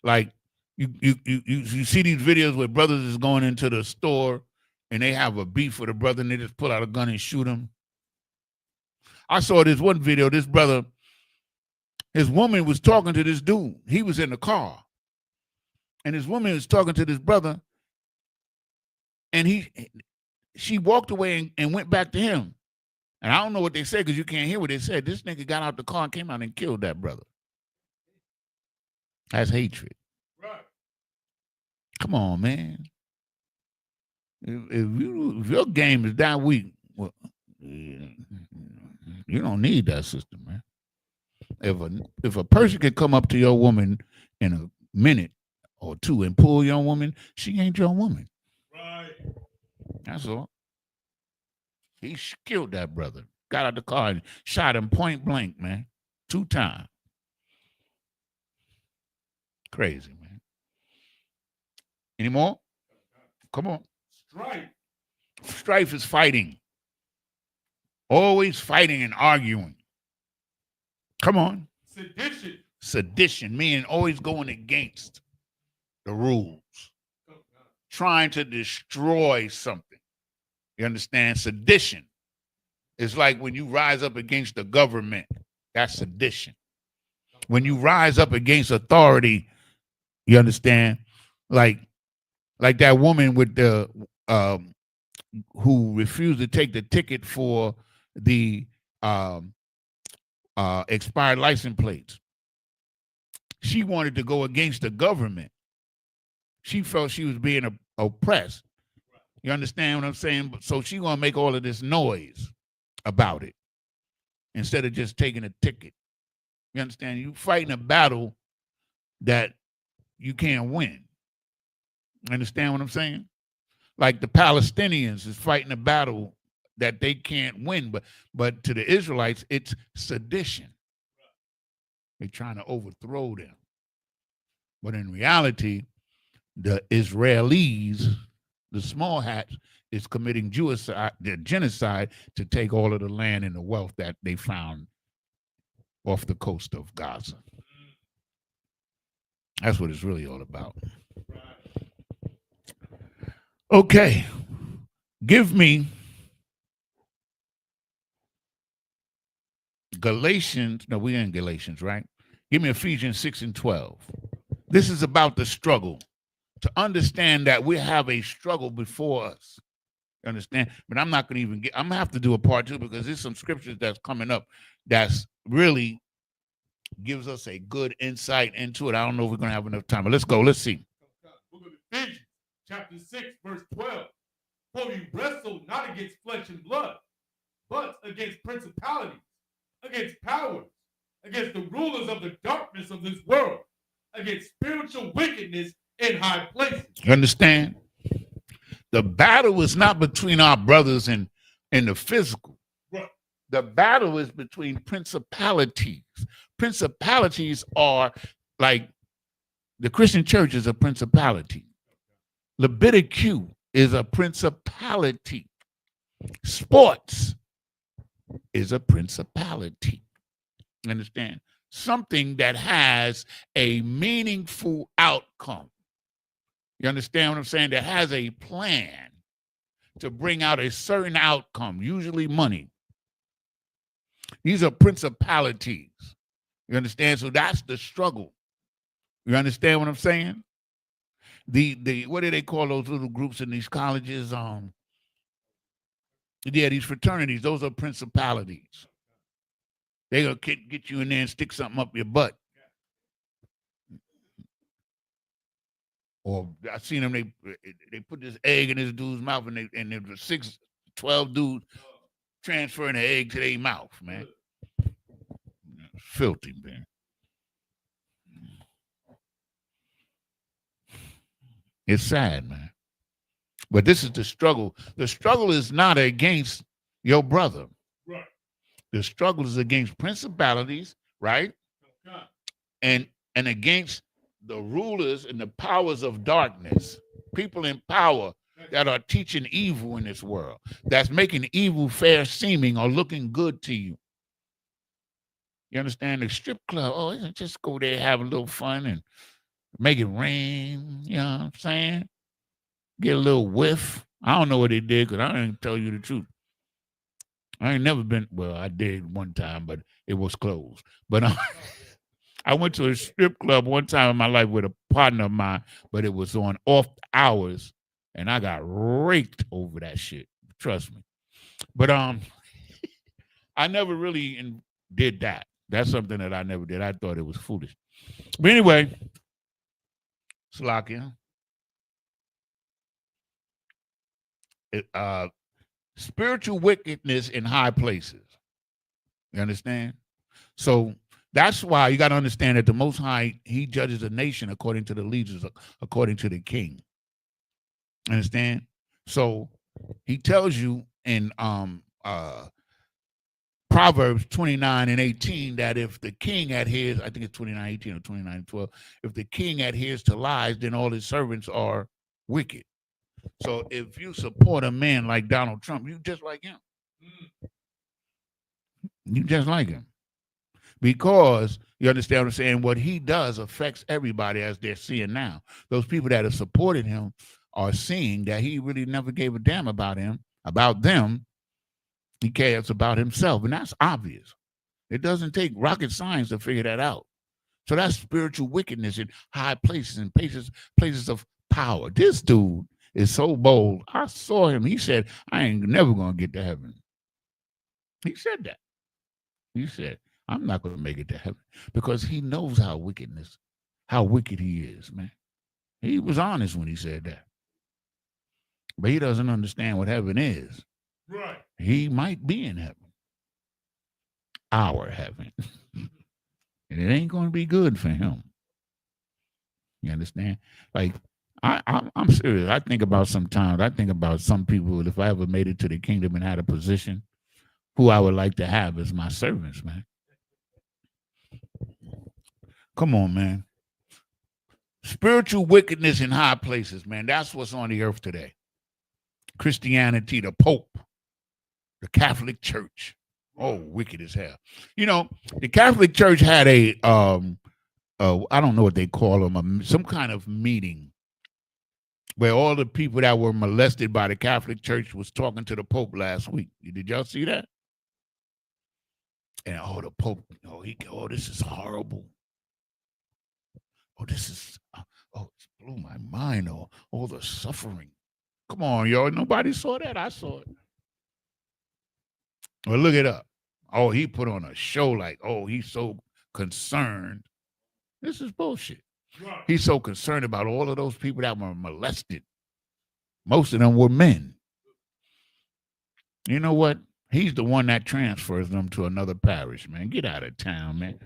Like you see these videos where brothers is going into the store and they have a beef with a brother and they just pull out a gun and shoot him. I saw this one video. This brother, his woman was talking to this dude. He was in the car, and his woman was talking to this brother, and she walked away and went back to him. And I don't know what they said because you can't hear what they said. This nigga got out the car and came out and killed that brother. That's hatred. Right. Come on, man. If your game is that weak, well, you don't need that system, man. If a person can come up to your woman in a minute or two and pull your woman, she ain't your woman. Right. That's all. He killed that brother. Got out the car and shot him point blank, man. 2 times. Crazy, man. Any more? Come on. Strife is fighting. Always fighting and arguing. Come on. Sedition, meaning always going against the rules. Trying to destroy something. You understand? Sedition is like when you rise up against the government. That's sedition. When you rise up against authority, you understand? Like that woman with the who refused to take the ticket for the expired license plates. She wanted to go against the government. She felt she was being oppressed. You understand what I'm saying? So she gonna make all of this noise about it instead of just taking a ticket. You understand? You fighting a battle that you can't win. Understand what I'm saying? Like the Palestinians is fighting a battle that they can't win, but to the Israelites, it's sedition. They're trying to overthrow them. But in reality, the Israelis, the small hats, is committing genocide to take all of the land and the wealth that they found off the coast of Gaza. That's what it's really all about. Okay. Give me Galatians. No, we ain't Galatians, right? Give me Ephesians 6:12. This is about the struggle. To understand that we have a struggle before us. You understand? But I'm not going to even get, I'm going to have to do a part 2 because there's some scriptures that's coming up that's really gives us a good insight into it. I don't know if we're going to have enough time, but let's go. Let's see. Book of Ephesians, chapter 6, verse 12. For we wrestle not against flesh and blood, but against principalities, against powers, against the rulers of the darkness of this world, against spiritual wickedness in high places. You understand? The battle is not between our brothers in the physical. Right. The battle is between principalities. Principalities are like the Christian church is a principality. Leviticus is a principality. Sports is a principality. You understand? Something that has a meaningful outcome. You understand what I'm saying? That has a plan to bring out a certain outcome, usually money. These are principalities. You understand? So that's the struggle. You understand what I'm saying? The what do they call those little groups in these colleges? These fraternities, those are principalities. They're gonna get you in there and stick something up your butt. Or I seen them, they put this egg in this dude's mouth and there was 12 dudes transferring the egg to their mouth, man. Filthy, man. It's sad, man. But this is the struggle. The struggle is not against your brother. Right. The struggle is against principalities, right? Okay. And against the rulers and the powers of darkness, people in power that are teaching evil in this world, that's making evil fair seeming or looking good to you. You understand? The strip club, oh, just go there, have a little fun and make it rain. You know what I'm saying? Get a little whiff. I don't know what they did because I didn't tell you the truth. I ain't never been, well, I did one time, but it was closed. But I went to a strip club one time in my life with a partner of mine, but it was on off hours, and I got raked over that shit. Trust me. But I never really did that. That's something that I never did. I thought it was foolish. But anyway, Slakia, spiritual wickedness in high places. You understand? So that's why you got to understand that the Most High, he judges a nation according to the leaders, according to the king. Understand? So he tells you in Proverbs 29:18 that if the king adheres, I think it's 29:18 or 29:12, if the king adheres to lies, then all his servants are wicked. So if you support a man like Donald Trump, you just like him. You just like him. Because you understand what I'm saying? What he does affects everybody, as they're seeing now. Those people that have supported him are seeing that he really never gave a damn about them. He cares about himself, and that's obvious. It doesn't take rocket science to figure that out. So that's spiritual wickedness in high places and places of power. This dude is so bold. I saw him. He said, I ain't never going to get to heaven. He said that. He said, I'm not going to make it to heaven, because he knows how wicked he is, man. He was honest when he said that. But he doesn't understand what heaven is. Right. He might be in heaven. Our heaven. And it ain't going to be good for him. You understand? Like, I'm serious. I think about some people, if I ever made it to the kingdom and had a position, who I would like to have as my servants, man. Come on, man. Spiritual wickedness in high places, man. That's what's on the earth today. Christianity, the Pope, the Catholic Church. Oh, wicked as hell. You know, the Catholic Church had I don't know what they call them, some kind of meeting where all the people that were molested by the Catholic Church was talking to the Pope last week. Did y'all see that? And the Pope, this is horrible. It blew my mind. All the suffering. Come on, y'all. Nobody saw that. I saw it. Well, look it up. Oh, he put on a show like, he's so concerned. This is bullshit. Right. He's so concerned about all of those people that were molested. Most of them were men. You know what? He's the one that transfers them to another parish, man. Get out of town, man.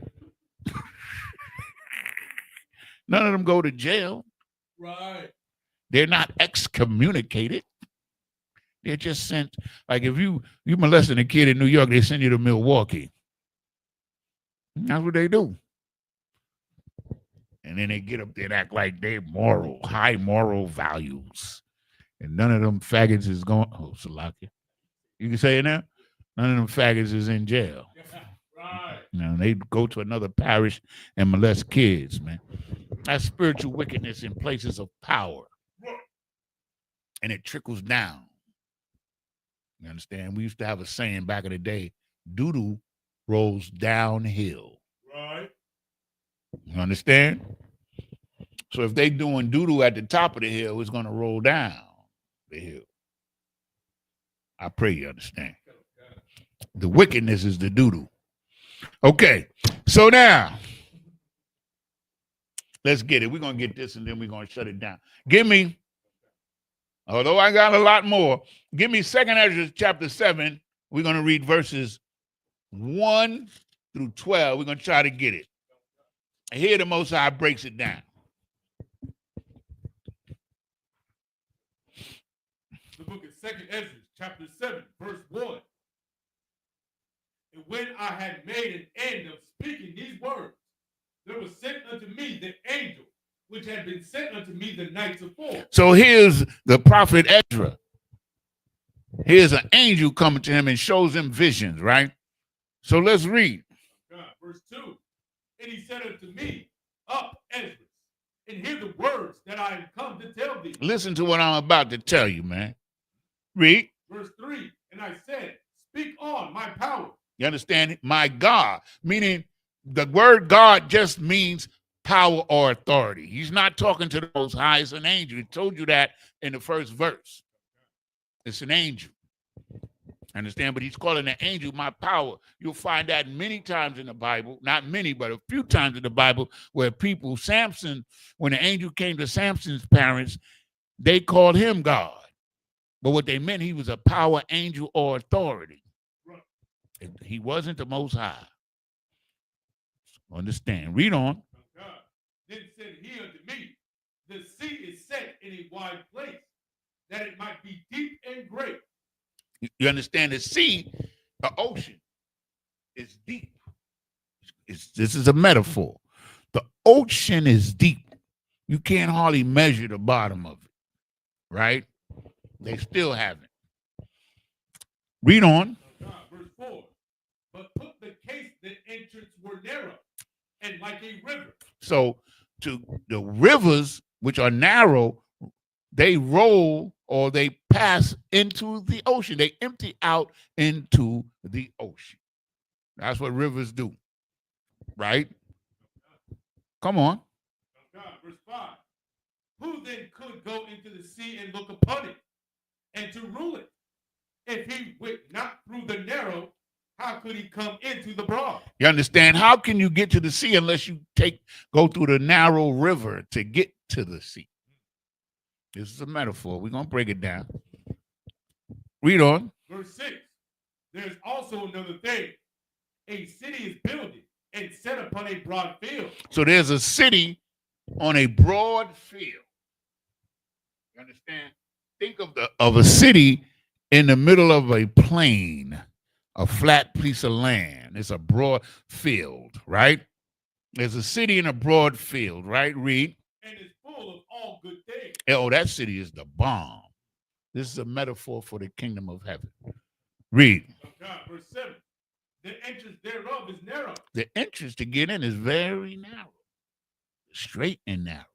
None of them go to jail. Right. They're not excommunicated. They're just sent. Like if you molesting a kid in New York, they send you to Milwaukee. That's what they do. And then they get up there and act like they're high moral values. And none of them faggots is going. Oh, Salakia. You can say it now? None of them faggots is in jail. Right. Now they go to another parish and molest kids, man. That's spiritual wickedness in places of power. And it trickles down. You understand? We used to have a saying back in the day, doo-doo rolls downhill. Right. You understand? So if they doing doo-doo at the top of the hill, it's going to roll down the hill. I pray you understand. The wickedness is the doo-doo. Okay, so now, let's get it. We're going to get this and then we're going to shut it down. Give me, although I got a lot more, give me 2nd Ezra chapter 7. We're going to read verses 1 through 12. We're going to try to get it. Here the Most High breaks it down. The book of 2nd Ezra, chapter 7, verse 1. And when I had made an end of speaking these words, there was sent unto me the angel which had been sent unto me the night before. So here's the prophet Ezra. Here's an angel coming to him and shows him visions, right? So let's read. Verse 2. And he said unto me, Up, Ezra, and hear the words that I am come to tell thee. Listen to what I'm about to tell you, man. Read. Verse 3. And I said, Speak on, my power. You understand? My God, meaning the word God just means power or authority. He's not talking to the Most High. It's an angel. He told you that in the first verse. It's an angel. Understand? But he's calling the angel my power. You'll find that many times in the Bible, not many, but a few times in the Bible, where people, Samson, when the angel came to Samson's parents, they called him God. But what they meant, he was a power, angel, or authority. He wasn't the Most High. Understand? Read on. Then said he unto me, The sea is set in a wide place, that it might be deep and great. You understand? The sea, the ocean, is deep. This is a metaphor. The ocean is deep. You can't hardly measure the bottom of it, right? They still haven't. Read on. Verse 4. But put the case that entrance were narrow and like a river. So to the rivers, which are narrow, they roll or they pass into the ocean. They empty out into the ocean. That's what rivers do, right? Come on. Verse 5. Who then could go into the sea and look upon it and to rule it? If he went not through the narrow, how could he come into the broad? You understand? How can you get to the sea unless you go through the narrow river to get to the sea? This is a metaphor. We're going to break it down. Read on. Verse 6. There's also another thing. A city is builded and set upon a broad field. So there's a city on a broad field. You understand? Think of a city in the middle of a plain, a flat piece of land. It's a broad field, right? There's a city in a broad field, right? Read. And it's full of all good things. Oh, that city is the bomb. This is a metaphor for the kingdom of heaven. Read. Verse 7. The entrance thereof is narrow. The entrance to get in is very narrow, straight and narrow.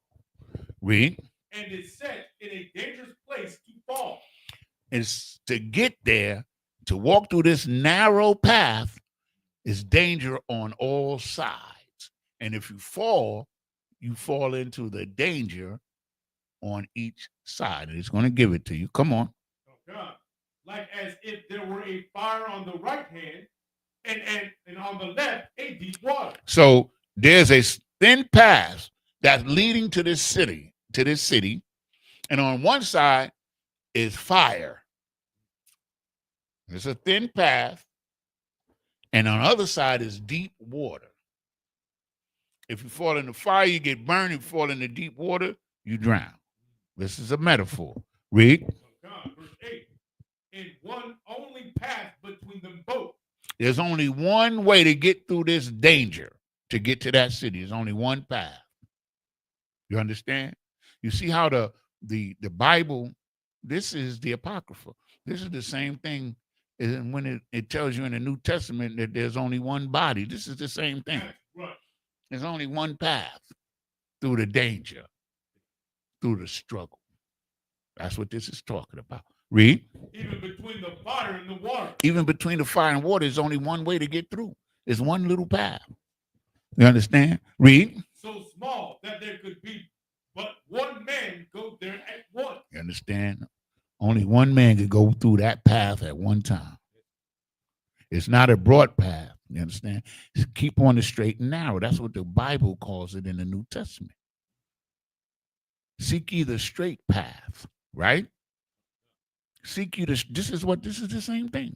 Read. And is set in a dangerous place to fall. It's to get there, to walk through this narrow path is danger on all sides. And if you fall into the danger on each side. And it's going to give it to you. Come on. Like as if there were a fire on the right hand and on the left a deep water. So there's a thin path that's leading to this city, and on one side is fire. There's a thin path, and on the other side is deep water. If you fall in the fire, you get burned. If you fall in the deep water, you drown. This is a metaphor. Read. Verse 8. In one only path between them both. There's only one way to get through this danger, to get to that city. There's only one path. You understand? You see how the Bible, this is the Apocrypha. This is the same thing when it tells you in the New Testament that there's only one body. This is the same thing. Right. There's only one path through the danger, through the struggle. That's what this is talking about. Read. Even between the fire and the water. Even between the fire and water, there's only one way to get through. There's one little path. You understand? Read. So small that there could be but one man go there at once. You understand? Only one man could go through that path at one time. It's not a broad path. You understand? Keep on the straight and narrow. That's what the Bible calls it in the New Testament. Seek ye the straight path, right? Seek you this is the same thing.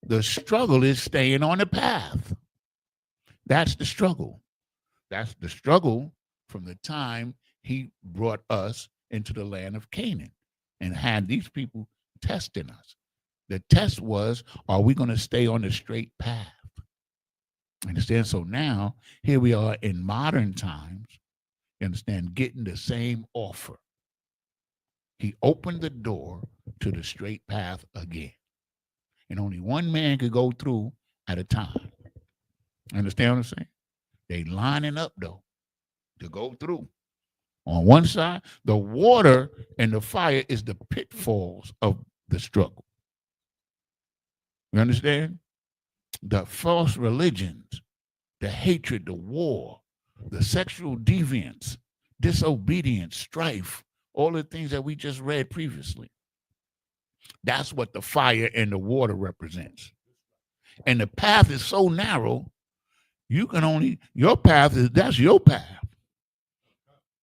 The struggle is staying on the path. That's the struggle. That's the struggle from the time he brought us into the land of Canaan and had these people testing us. The test was, are we going to stay on the straight path? Understand? So now here we are in modern times, you understand, getting the same offer. He opened the door to the straight path again. And only one man could go through at a time. Understand what I'm saying? They lining up though to go through. On one side, the water and the fire is the pitfalls of the struggle. You understand? The false religions, the hatred, the war, the sexual deviance, disobedience, strife, all the things that we just read previously. That's what the fire and the water represents. And the path is so narrow, your path that's your path.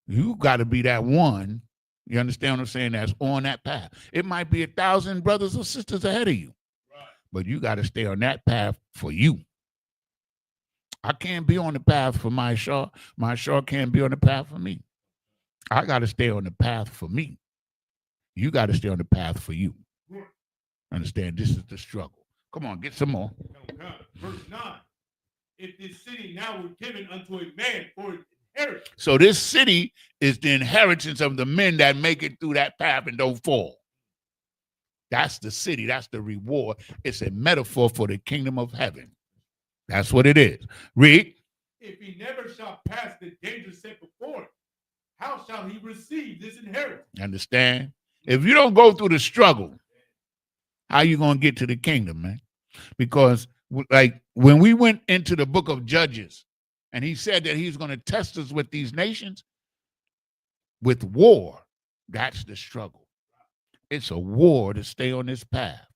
You got to be that one, you understand what I'm saying, that's on that path. It might be 1,000 brothers or sisters ahead of you, but you got to stay on that path for you. I can't be on the path for my Shaw. My Shaw can't be on the path for me. I got to stay on the path for me. You got to stay on the path for you. Understand? This is the struggle. Come on, get some more. Verse 9. If this city now were given unto a man for an inheritance. So this city is the inheritance of the men that make it through that path and don't fall. That's the city. That's the reward. It's a metaphor for the kingdom of heaven. That's what it is. Read. If he never shall pass the danger set before him, how shall he receive this inheritance? Understand? If you don't go through the struggle, how you going to get to the kingdom, man? Because like when we went into the book of Judges and he said that he's going to test us with these nations, with war, that's the struggle. It's a war to stay on this path.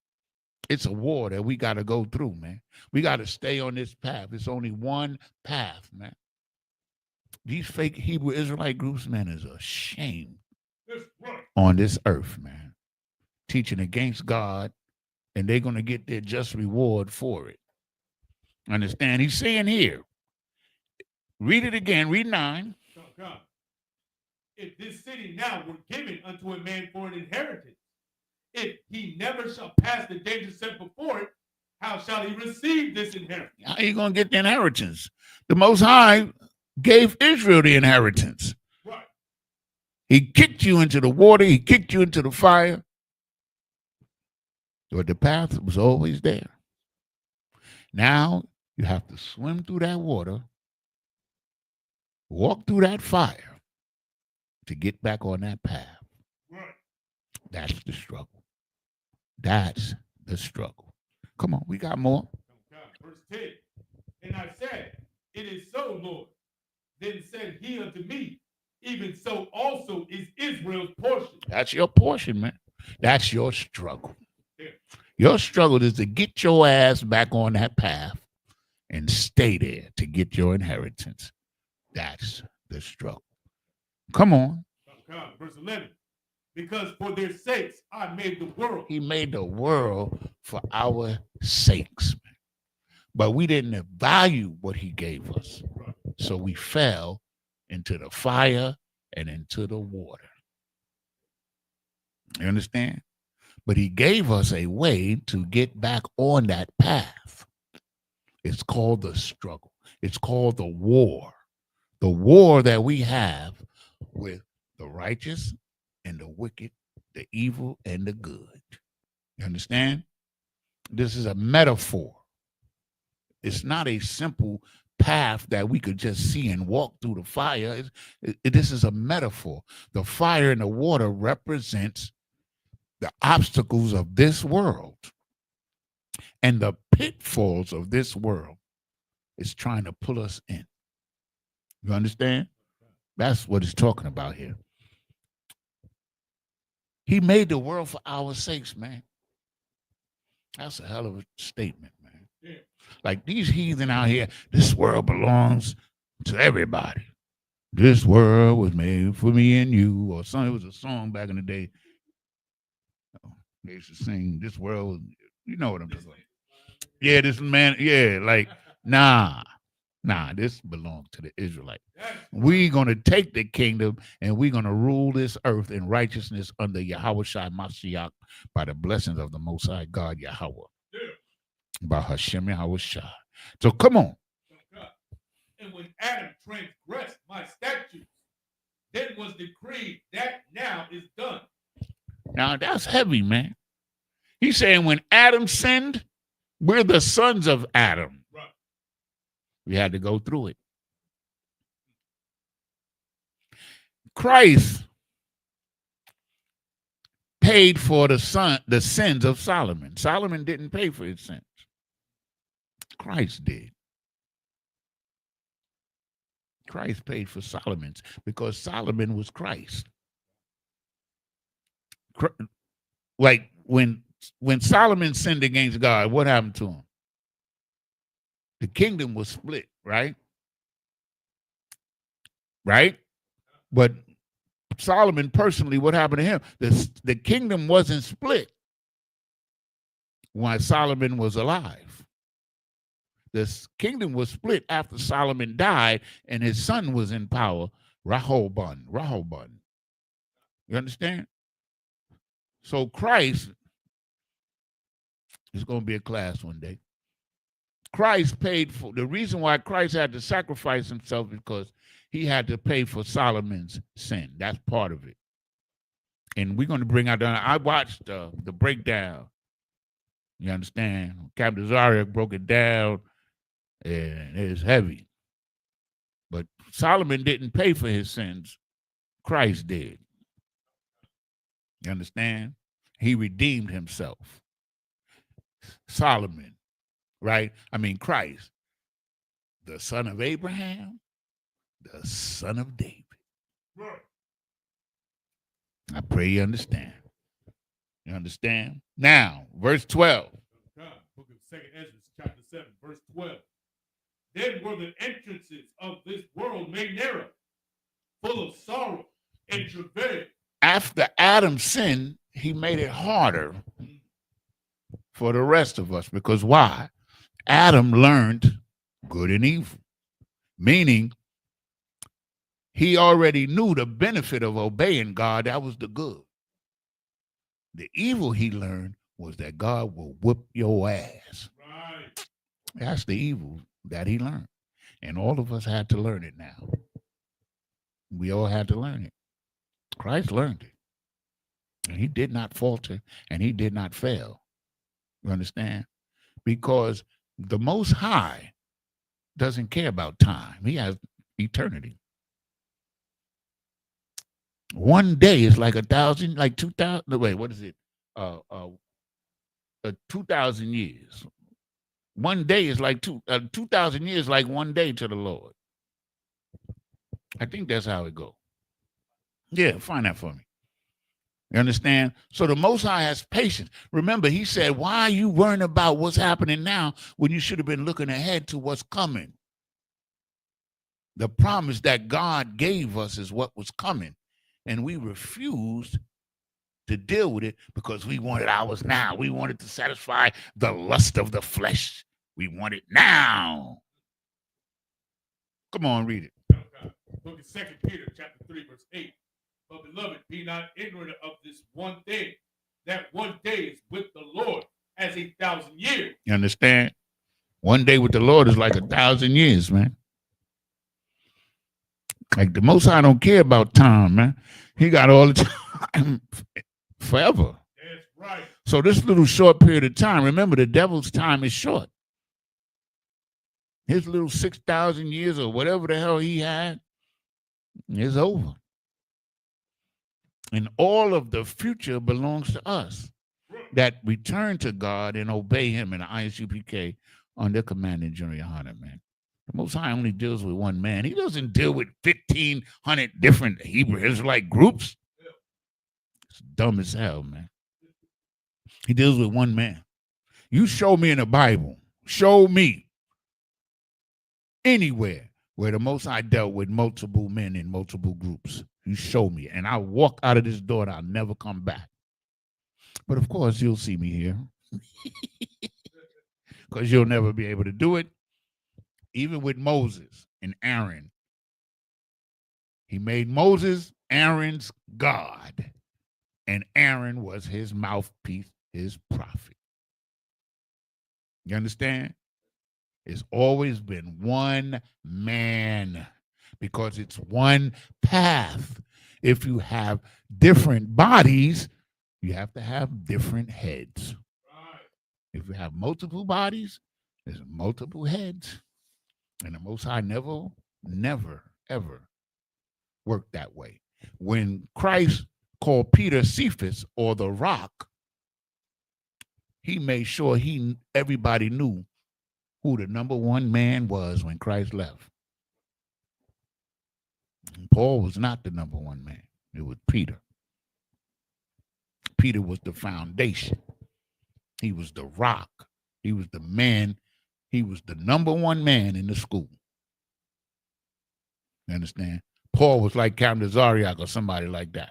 It's a war that we got to go through, man. We got to stay on this path. It's only one path, man. These fake Hebrew Israelite groups, man, is a shame on this earth, man. Teaching against God, and they're going to get their just reward for it. Understand? He's saying here, read it again, read 9. If this city now were given unto a man for an inheritance, if he never shall pass the danger set before it, how shall he receive this inheritance? How are you going to get the inheritance? The Most High gave Israel the inheritance. Right. He kicked you into the water. He kicked you into the fire. But the path was always there. Now you have to swim through that water, walk through that fire to get back on that path. Right. That's the struggle. That's the struggle. Come on, we got more. Verse 10. And I said, it is so, Lord. Then said he unto me, even so also is Israel's portion. That's your portion, man. That's your struggle. Yeah. Your struggle is to get your ass back on that path and stay there to get your inheritance. That's the struggle. Come on. Verse 11. Because for their sakes I made the world. He made the world for our sakes, man. But we didn't value what he gave us. So we fell into the fire and into the water. You understand? But he gave us a way to get back on that path. It's called the struggle. It's called the war. The war that we have with the righteous and the wicked, the evil and the good. You understand? This is a metaphor. It's not a simple path that we could just see and walk through the fire. This is a metaphor. The fire and the water represents the obstacles of this world and the pitfalls of this world. Is trying to pull us in. You understand? That's what he's talking about here. He made the world for our sakes, man. That's a hell of a statement, man. Yeah. Like these heathen out here, this world belongs to everybody. This world was made for me and you, or something. It was a song back in the day. They used to sing, this world, you know what I'm talking about. Yeah, this man, yeah, like, nah. Nah, this belongs to the Israelites. That's We're going to take the kingdom and we're going to rule this earth in righteousness under Yahweh Shai Mashiach by the blessings of the Most High God Yahweh. Yeah. By Hashem Yahweh Shai. So come on. God. And when Adam transgressed my statutes, then was decreed that now is done. Now that's heavy, man. He's saying when Adam sinned, we're the sons of Adam. Right. We had to go through it. Christ paid for the sins of Solomon. Solomon didn't pay for his sins. Christ did. Christ paid for Solomon's because Solomon was Christ. Like when Solomon sinned against God, what happened to him? The kingdom was split, right? Right? But Solomon personally, what happened to him? The kingdom wasn't split while Solomon was alive. The kingdom was split after Solomon died and his son was in power, Rehoboam. You understand? So Christ is going to be a class one day. Christ paid for, the reason why Christ had to sacrifice himself is because he had to pay for Solomon's sin. That's part of it. And we're going to bring out, I watched the breakdown. You understand? Captain Zaria broke it down, and it's heavy. But Solomon didn't pay for his sins. Christ did. You understand? He redeemed himself. Solomon, right? I mean, Christ, the son of Abraham, the son of David. Right. I pray you understand. You understand? Now, verse 12. God, book of 2nd Ezra, chapter 7, verse 12. Then were the entrances of this world made narrow, full of sorrow and travail. After Adam sinned, he made it harder for the rest of us. Because why? Adam learned good and evil, meaning he already knew the benefit of obeying God. That was the good. The evil he learned was that God will whoop your ass. Right. That's the evil that he learned. And all of us had to learn it now. We all had to learn it. Christ learned it. And he did not falter and he did not fail. You understand? Because the Most High doesn't care about time. He has eternity. One day is like 1,000, like 2,000. Wait, what is it? 2,000 years. One day is like 2,000 years, like one day to the Lord. I think that's how it goes. Yeah, find that for me. You understand? So the Most High has patience. Remember, he said, why are you worrying about what's happening now when you should have been looking ahead to what's coming? The promise that God gave us is what was coming. And we refused to deal with it because we wanted ours now. We wanted to satisfy the lust of the flesh. We want it now. Come on, read it. Book of 2 Peter, chapter 3, verse 8. But beloved, be not ignorant of this one thing, that one day is with the Lord as 1,000 years. You understand? One day with the Lord is like 1,000 years, man. Like the Most High don't care about time, man. He got all the time forever. That's right. So this little short period of time, remember the devil's time is short. His little 6,000 years or whatever the hell he had is over. And all of the future belongs to us that return to God and obey him in the Isupk under commanding General Yohanan, man. The Most High only deals with one man. He doesn't deal with 1,500 different Hebrew Israelite groups. It's dumb as hell, man. He deals with one man. You show me in the Bible, show me anywhere where the Most High dealt with multiple men in multiple groups. You show me, and I'll walk out of this door and I'll never come back. But of course, you'll see me here because you'll never be able to do it. even with Moses and Aaron. He made Moses Aaron's God, and Aaron was his mouthpiece, his prophet. You understand? It's always been one man because it's one path. If you have different bodies, you have to have different heads. If you have multiple bodies, there's multiple heads. And the Most High never, ever worked that way. When Christ called Peter Cephas, or the rock, he made sure everybody knew who the number one man was when Christ left. And Paul was not the number one man. It was Peter. Peter was the foundation. He was the rock. He was the man. He was the number one man in the school. You understand? Paul was like Captain Zariak or somebody like that.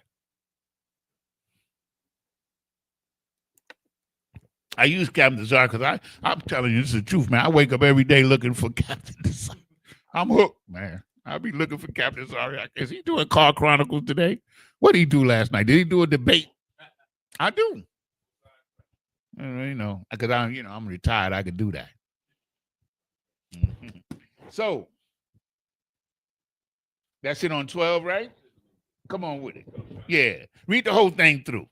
I use Captain Zariak because I'm telling you, this is the truth, man. I wake up every day looking for Captain Zariak. I'm hooked, man. I'll be looking for Captain Zariak. Is he doing Car Chronicles today? What did he do last night? Did he do a debate? I do. You know, because I'm retired. I could do that. So that's it on 12, right? Come on with it. Yeah. Read the whole thing through.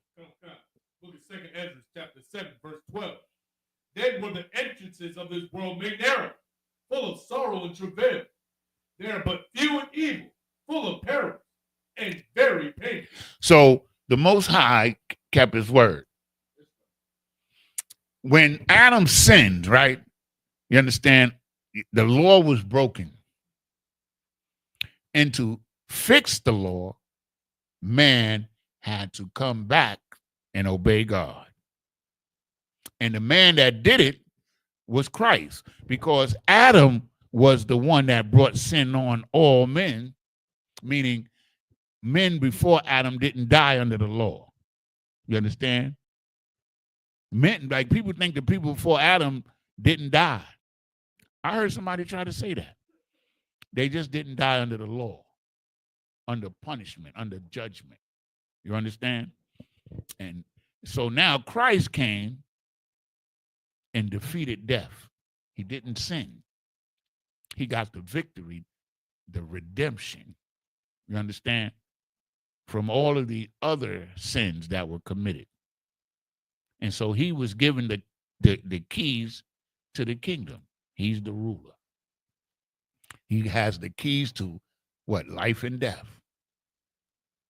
Look at 2nd Ezra chapter 7, verse 12. Then were the entrances of this world made narrow, full of sorrow and travail. There are but few and evil, full of peril, and very painful. So the Most High kept his word. When Adam sinned, right? You understand? The law was broken. And to fix the law, man had to come back and obey God. And the man that did it was Christ, because Adam was the one that brought sin on all men, meaning men before Adam didn't die under the law. You understand? Men, like people think the people before Adam didn't die. I heard somebody try to say that. They just didn't die under the law, under punishment, under judgment. You understand? And so now Christ came and defeated death. He didn't sin. He got the victory, the redemption. You understand? From all of the other sins that were committed. And so he was given the keys to the kingdom. He's the ruler. He has the keys to what? Life and death.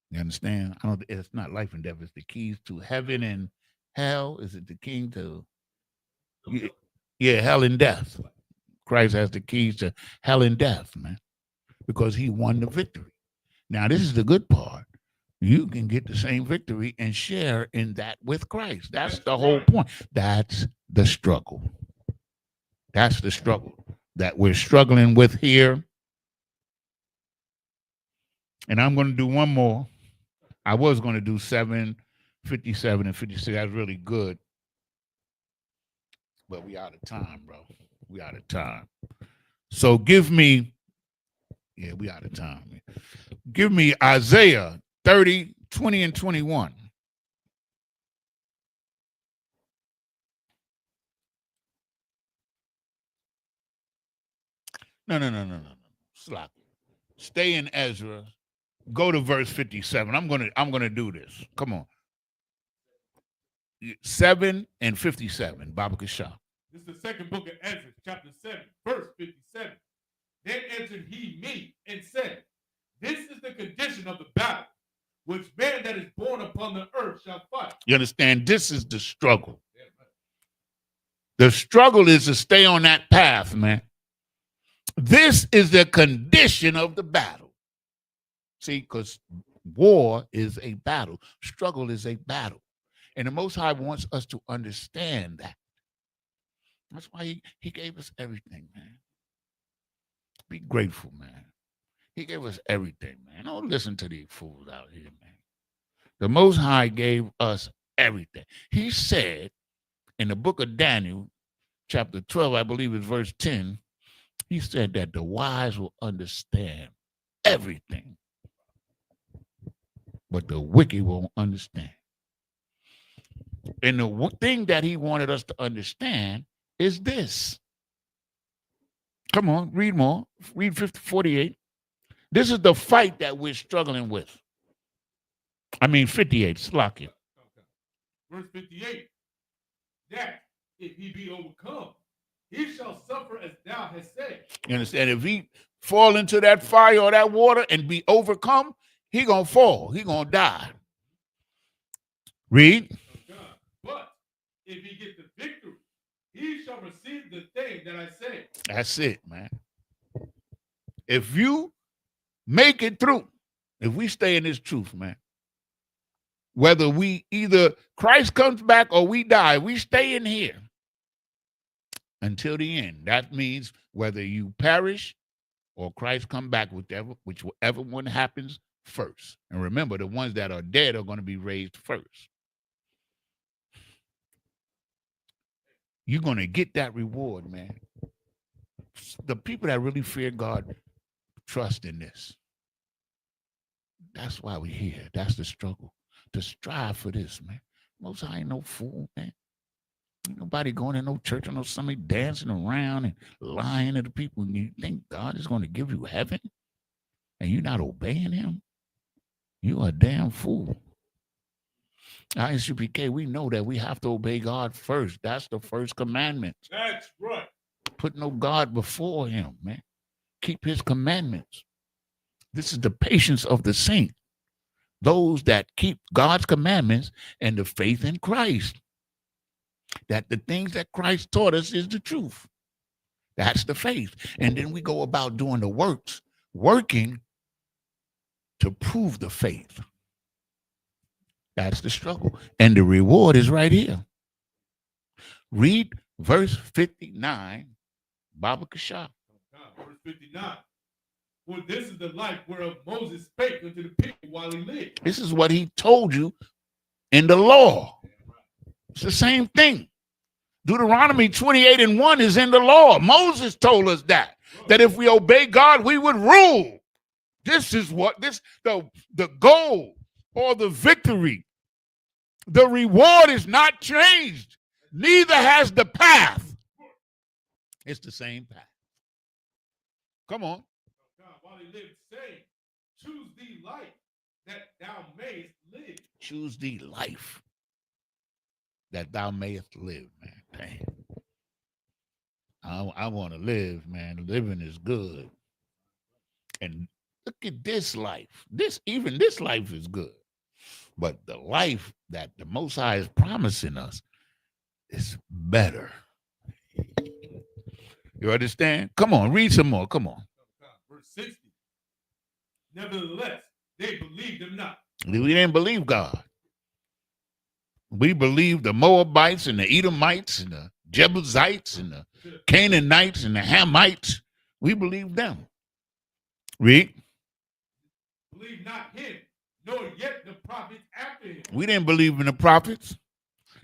You understand? It's not life and death. It's the keys to heaven and hell. Is it the king to? Yeah, hell and death. Christ has the keys to hell and death, man, because he won the victory. Now, this is the good part. You can get the same victory and share in that with Christ. That's the whole point. That's the struggle. That's the struggle that we're struggling with here. And I'm going to do one more. I was going to do 7, 57, and 56. That's really good. But we out of time, bro. We out of time. So give me, we out of time. Man. Give me Isaiah 30, 20, and 21. No. Slap. Stay in Ezra. Go to verse 57. I'm gonna do this. Come on. 7 and 57. Baba Kashah. This is the second book of Ezra, chapter 7, verse 57. Then answered he me and said, this is the condition of the battle, which man that is born upon the earth shall fight. You understand? This is the struggle. The struggle is to stay on that path, man. This is the condition of the battle. See, because war is a battle. Struggle is a battle. And the Most High wants us to understand that. That's why he gave us everything, man. Be grateful, man. He gave us everything, man. Don't listen to these fools out here, man. The Most High gave us everything. He said in the book of Daniel, chapter 12, I believe it's verse 10, He said that the wise will understand everything, but the wicked won't understand. And the thing that he wanted us to understand is this. Come on, read more. Read 48. This is the fight that we're struggling with. 58, Slakia. Verse 58. That if he be overcome, he shall suffer as thou hast said. You understand? If he fall into that fire or that water and be overcome, he gonna fall. He gonna die. Read. But if he get the victory, he shall receive the thing that I say. That's it, man. If you make it through, if we stay in this truth, man, whether we either Christ comes back or we die, we stay in here until the end. That means whether you perish or Christ come back, whichever one happens first. And remember, the ones that are dead are going to be raised first. You're going to get that reward, man. The people that really fear God trust in this. That's why we're here. That's the struggle. To strive for this, man. Most High ain't no fool, man. Ain't nobody going to no church or no Sunday dancing around and lying to the people. And you think God is going to give you heaven and you're not obeying him? You are a damn fool. Isupk, we know that we have to obey God first. That's the first commandment. That's right. Put no God before him, man. Keep his commandments. This is the patience of the saint. Those that keep God's commandments and the faith in Christ. That the things that Christ taught us is the truth. That's the faith. And then we go about doing the works, working to prove the faith. That's the struggle. And the reward is right here. Read verse 59, Baba Kasha. Verse 59. For this is the life whereof Moses spake unto the people while he lived. This is what he told you in the law. It's the same thing. Deuteronomy 28:1 is in the law. Moses told us that if we obey God, we would rule. This is what the goal or the victory. The reward is not changed. Neither has the path. It's the same path. Come on. While he lived, saying, choose thee life that thou mayest live. Choose thee life that thou mayest live, man. Dang. I want to live, man. Living is good. And look at this life. This life is good. But the life that the Most High is promising us is better. You understand? Come on, read some more. Come on. Verse 60. Nevertheless, they believed him not. We didn't believe God. We believed the Moabites and the Edomites and the Jebusites and the Canaanites and the Hamites. We believed them. Read. Believe not him, nor yet the prophets after him. We didn't believe in the prophets.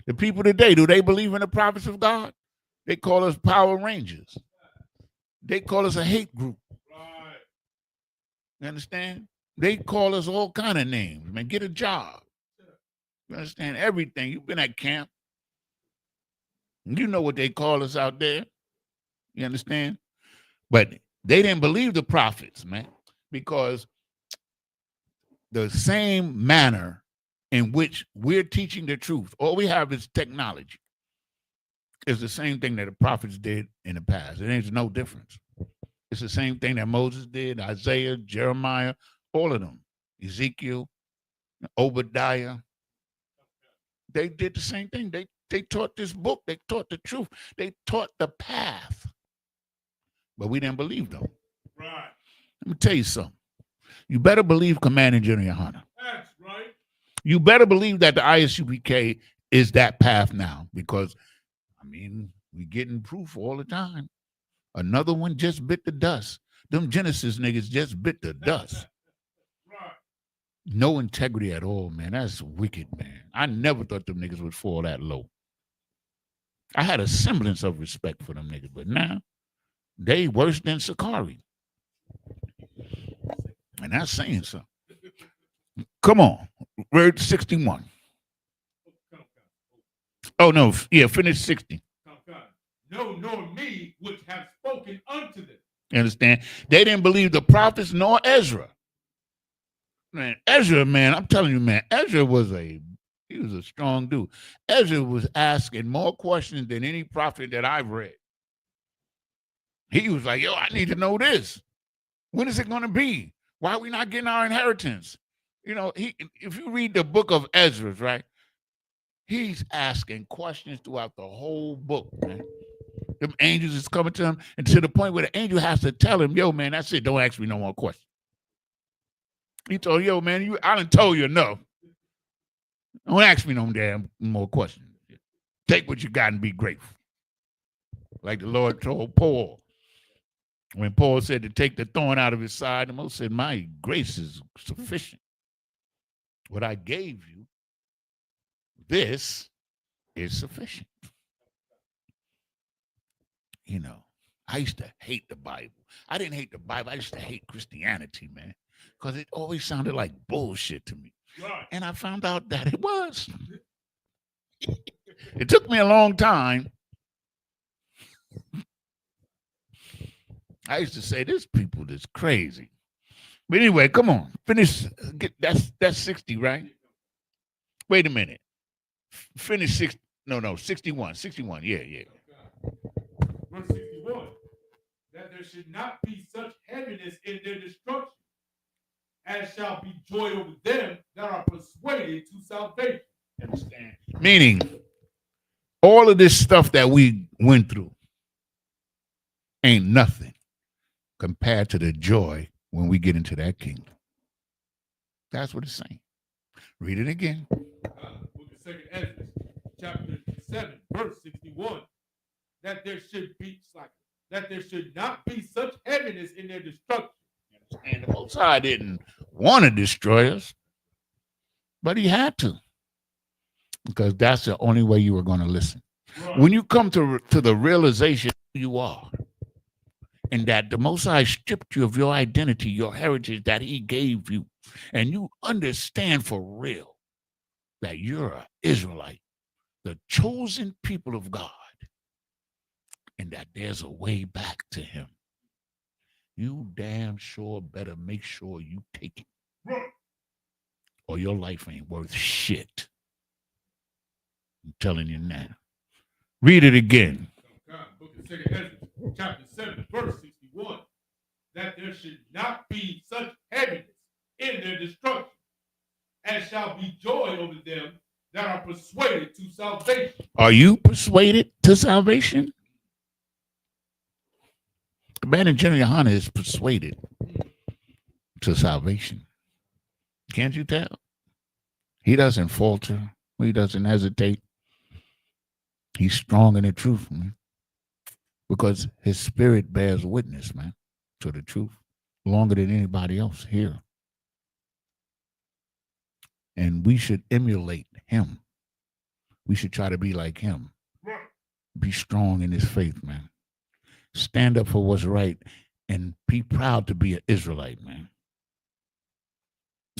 The people today, do they believe in the prophets of God? They call us Power Rangers. They call us a hate group. Right. You understand? They call us all kind of names. Man, get a job. You understand? Everything. You've been at camp. You know what they call us out there. You understand? But they didn't believe the prophets, man, because the same manner in which we're teaching the truth, all we have is technology. It's the same thing that the prophets did in the past. It ain't no difference. It's the same thing that Moses did, Isaiah, Jeremiah, all of them, Ezekiel, Obadiah. They did the same thing. They taught this book. They taught the truth. They taught the path. But we didn't believe them. Right. Let me tell you something. You better believe Commander General Hunter. That's right. You better believe that the Isupk is that path now, because, I mean, we're getting proof all the time. Another one just bit the dust. Them Genesis niggas just bit the dust. Right. No integrity at all, man. That's wicked, man. I never thought them niggas would fall that low. I had a semblance of respect for them niggas, but now, They worse than Sakari. And that's saying something. Come on. Word 61. Oh, no. Yeah, finish 60. No, nor me, which have spoken unto them. You understand? They didn't believe the prophets nor Ezra. Man, Ezra, man, I'm telling you, man, Ezra was he was a strong dude. Ezra was asking more questions than any prophet that I've read. He was like, yo, I need to know this. When is it going to be? Why are we not getting our inheritance? You know, if you read the book of Ezra, right, he's asking questions throughout the whole book, man. Them angels is coming to him, and to the point where the angel has to tell him, yo, man, that's it. Don't ask me no more questions. He told, yo, man, I done told you enough. Don't ask me no damn more questions. Take what you got and be grateful. Like the Lord told Paul. When Paul said to take the thorn out of his side, the Most said, my grace is sufficient. What I gave you, this is sufficient. You know, I used to hate the Bible. I didn't hate the Bible. I used to hate Christianity, man, because it always sounded like bullshit to me. Right. And I found out that it was. It took me a long time. I used to say, this people is crazy. But anyway, come on. Finish. That's 60, right? Wait a minute. Finish 60. No, 61. 61. Yeah. Verse 61. That there should not be such heaviness in their destruction, as shall be joy over them that are persuaded to salvation. Understand? Meaning, all of this stuff that we went through ain't nothing compared to the joy when we get into that kingdom. That's what it's saying. Read it again. Book of 2nd Ezra, chapter 7, verse 61. That there should not be such heaviness in their destruction. And the Most High didn't want to destroy us, but he had to, because that's the only way you were going to listen. Right. When you come to the realization who you are, and that the Most High stripped you of your identity, your heritage that he gave you, and you understand for real that you're an Israelite, the chosen people of God, and that there's a way back to him, you damn sure better make sure you take it. Right. Or your life ain't worth shit. I'm telling you now. Read it again. Book of 2nd Ezra, chapter 7, verse 61. That there should not be such heaviness in their destruction, as shall be joy over them that are persuaded to salvation. Are you persuaded to salvation? The man in General Yohana is persuaded to salvation. Can't you tell? He doesn't falter. He doesn't hesitate. He's strong in the truth, man. Because his spirit bears witness, man, to the truth longer than anybody else here. And we should emulate him. We should try to be like him. Be strong in his faith, man. Stand up for what's right and be proud to be an Israelite, man.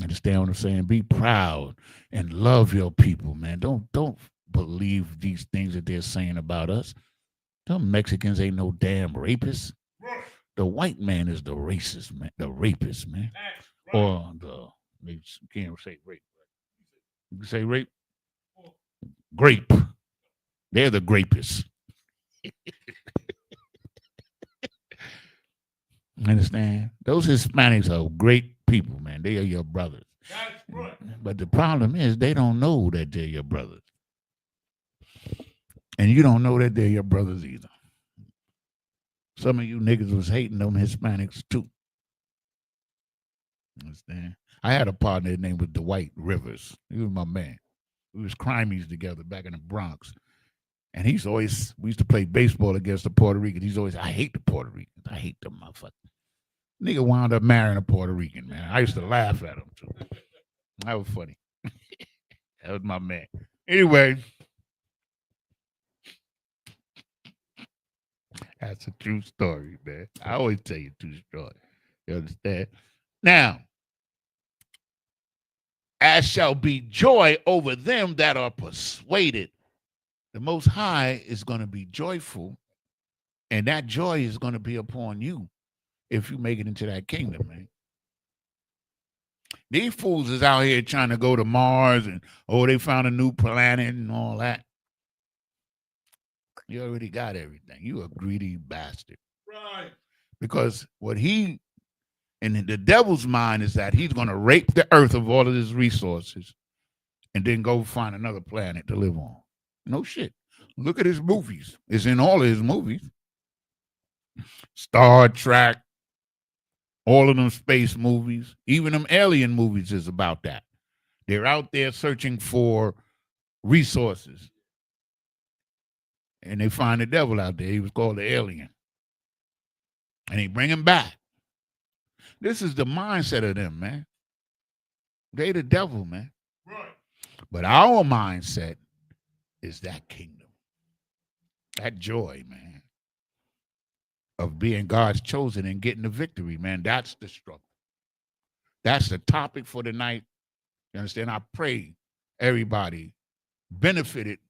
Understand what I'm saying? Be proud and love your people, man. Don't believe these things that they're saying about us. Them Mexicans ain't no damn rapists. The white man is the racist, man. The rapist, man. Or you can't say rape. You can say rape? Grape. They're the grapists. Understand? Those Hispanics are great people, man. They are your brothers. But the problem is they don't know that they're your brothers. And you don't know that they're your brothers either. Some of you niggas was hating them Hispanics too. Understand? I had a partner, his name was Dwight Rivers. He was my man. We was crimies together back in the Bronx. And we used to play baseball against the Puerto Ricans. I hate the Puerto Ricans. I hate them motherfuckers. Nigga wound up marrying a Puerto Rican, man. I used to laugh at him too. That was funny. That was my man. Anyway. That's a true story, man. I always tell you true story. You understand? Now, as shall be joy over them that are persuaded. The Most High is going to be joyful, and that joy is going to be upon you if you make it into that kingdom, man. These fools is out here trying to go to Mars and, oh, they found a new planet and all that. You already got everything. You a greedy bastard. Right. Because what he, in the devil's mind, is that he's going to rape the earth of all of his resources and then go find another planet to live on. No shit. Look at his movies. It's in all of his movies. Star Trek, all of them space movies, even them alien movies is about that. They're out there searching for resources. And they find the devil out there. He was called the alien. And they bring him back. This is the mindset of them, man. They the devil, man. Right. But our mindset is that kingdom. That joy, man, of being God's chosen and getting the victory, man. That's the struggle. That's the topic for tonight. You understand? I pray everybody benefited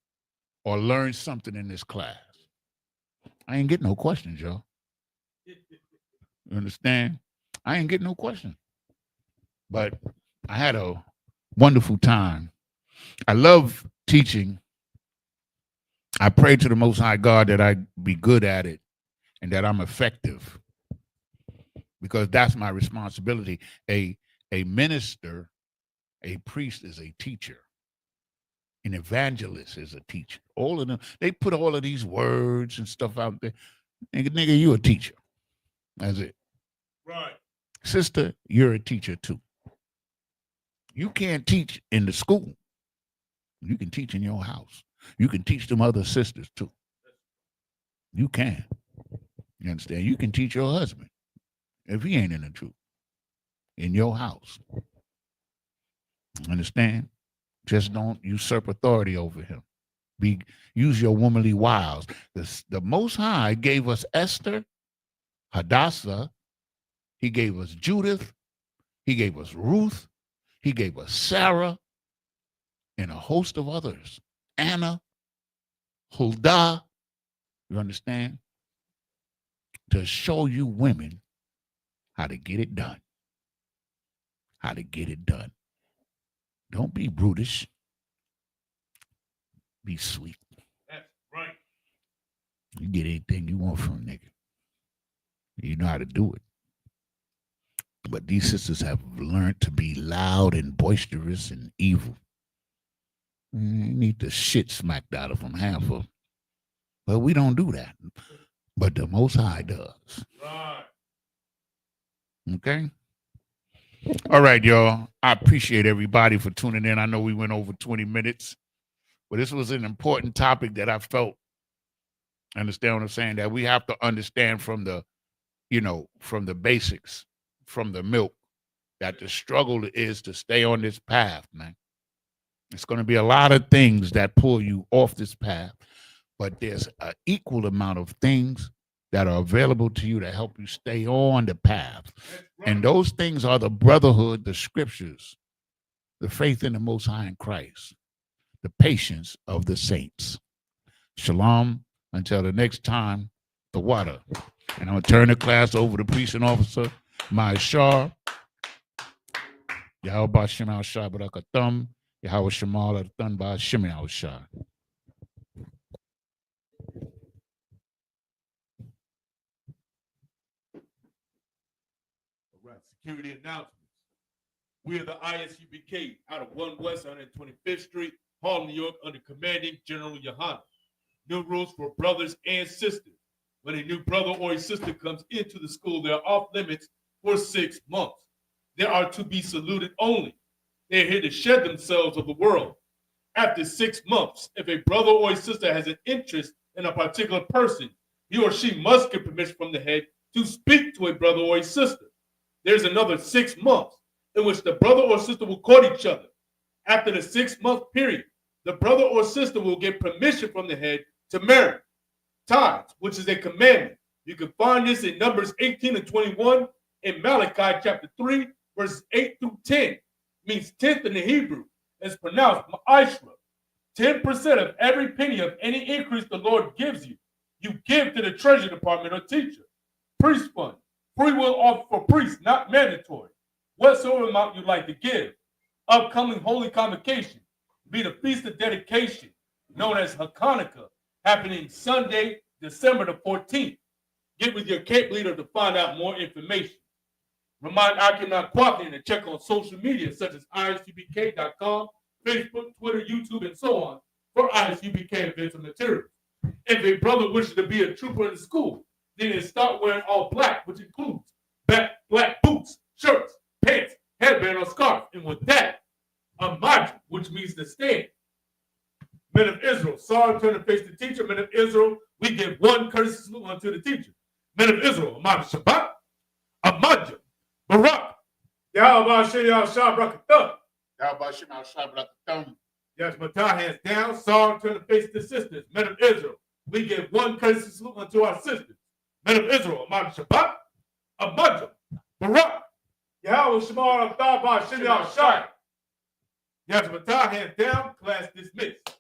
or learned something in this class. I ain't getting no questions, y'all. You understand? I ain't getting no questions. But I had a wonderful time. I love teaching. I pray to the Most High God that I be good at it and that I'm effective, because that's my responsibility. A minister, a priest is a teacher. An evangelist is a teacher. All of them, they put all of these words and stuff out there. Nigga, you a teacher. That's it. Right. Sister, you're a teacher too. You can't teach in the school. You can teach in your house. You can teach them other sisters too. You can. You understand? You can teach your husband if he ain't in the truth in your house. Understand? Just don't usurp authority over him. Use your womanly wiles. The Most High gave us Esther, Hadassah. He gave us Judith. He gave us Ruth. He gave us Sarah and a host of others. Anna, Huldah. You understand? To show you women how to get it done. How to get it done. Don't be brutish. Be sweet. That's right. You get anything you want from a nigga. You know how to do it. But these sisters have learned to be loud and boisterous and evil. You need the shit smacked out of them, half of them. But we don't do that. But the Most High does. Right. Okay? All right, y'all. I appreciate everybody for tuning in. I know we went over 20 minutes, but this was an important topic that I felt, understand what I'm saying, that we have to understand from the, from the basics, from the milk, that the struggle is to stay on this path, man. It's going to be a lot of things that pull you off this path, but there's an equal amount of things that are available to you to help you stay on the path. And those things are the brotherhood, the scriptures, the faith in the Most High in Christ, the patience of the saints. Shalom. Until the next time, the water. And I'm going to turn the class over to Precinct Officer Maishar. Yahweh Bashem al-Shah Barakathum. Yahweh Shemal al-Thun Bashem al-Shah. Security announcements. We are the ISUPK out of 1 West 125th Street, Harlem, New York, under commanding General Yohana. New rules for brothers and sisters. When a new brother or a sister comes into the school, they are off limits for 6 months. They are to be saluted only. They are here to shed themselves of the world. After 6 months, if a brother or a sister has an interest in a particular person, he or she must get permission from the head to speak to a brother or a sister. There's another 6 months in which the brother or sister will court each other. After the 6-month period, the brother or sister will get permission from the head to marry. Tithes, which is a commandment, You can find this in Numbers 18 and 21, in Malachi chapter 3, verses 8 through 10. Means 10th in the Hebrew. It's pronounced ma'ishra. 10% of every penny of any increase the Lord gives you, you give to the treasury department or teacher. Priest fund. Free will offer for priests, not mandatory. Whatsoever amount you'd like to give. Upcoming holy convocation. Be the feast of dedication, known as Hanukkah, happening Sunday, December the 14th. Get with your camp leader to find out more information. Remind Akim Kwakni to check on social media such as isupk.com, Facebook, Twitter, YouTube, and so on for ISUPK events and materials. If a brother wishes to be a trooper in the school, then start wearing all black, which includes black boots, shirts, pants, headband, or scarf. And with that, a module, which means to stand. Men of Israel, Saul turn to face the teacher. Men of Israel, we give one courtesy salute unto the teacher. Men of Israel, Ahmad Shabbat, Ahmad Barak, Yahweh Hashem Yahshua Brakatah. Yes, Matah hands down. Saul turn to face the sisters. Men of Israel, we give one courtesy salute unto our sisters. Men of Israel, Ahmad Shabbat, Ahmad Barak, Yahweh Shema Hashem Yahshua. Yes, Matah hands down. Class dismissed.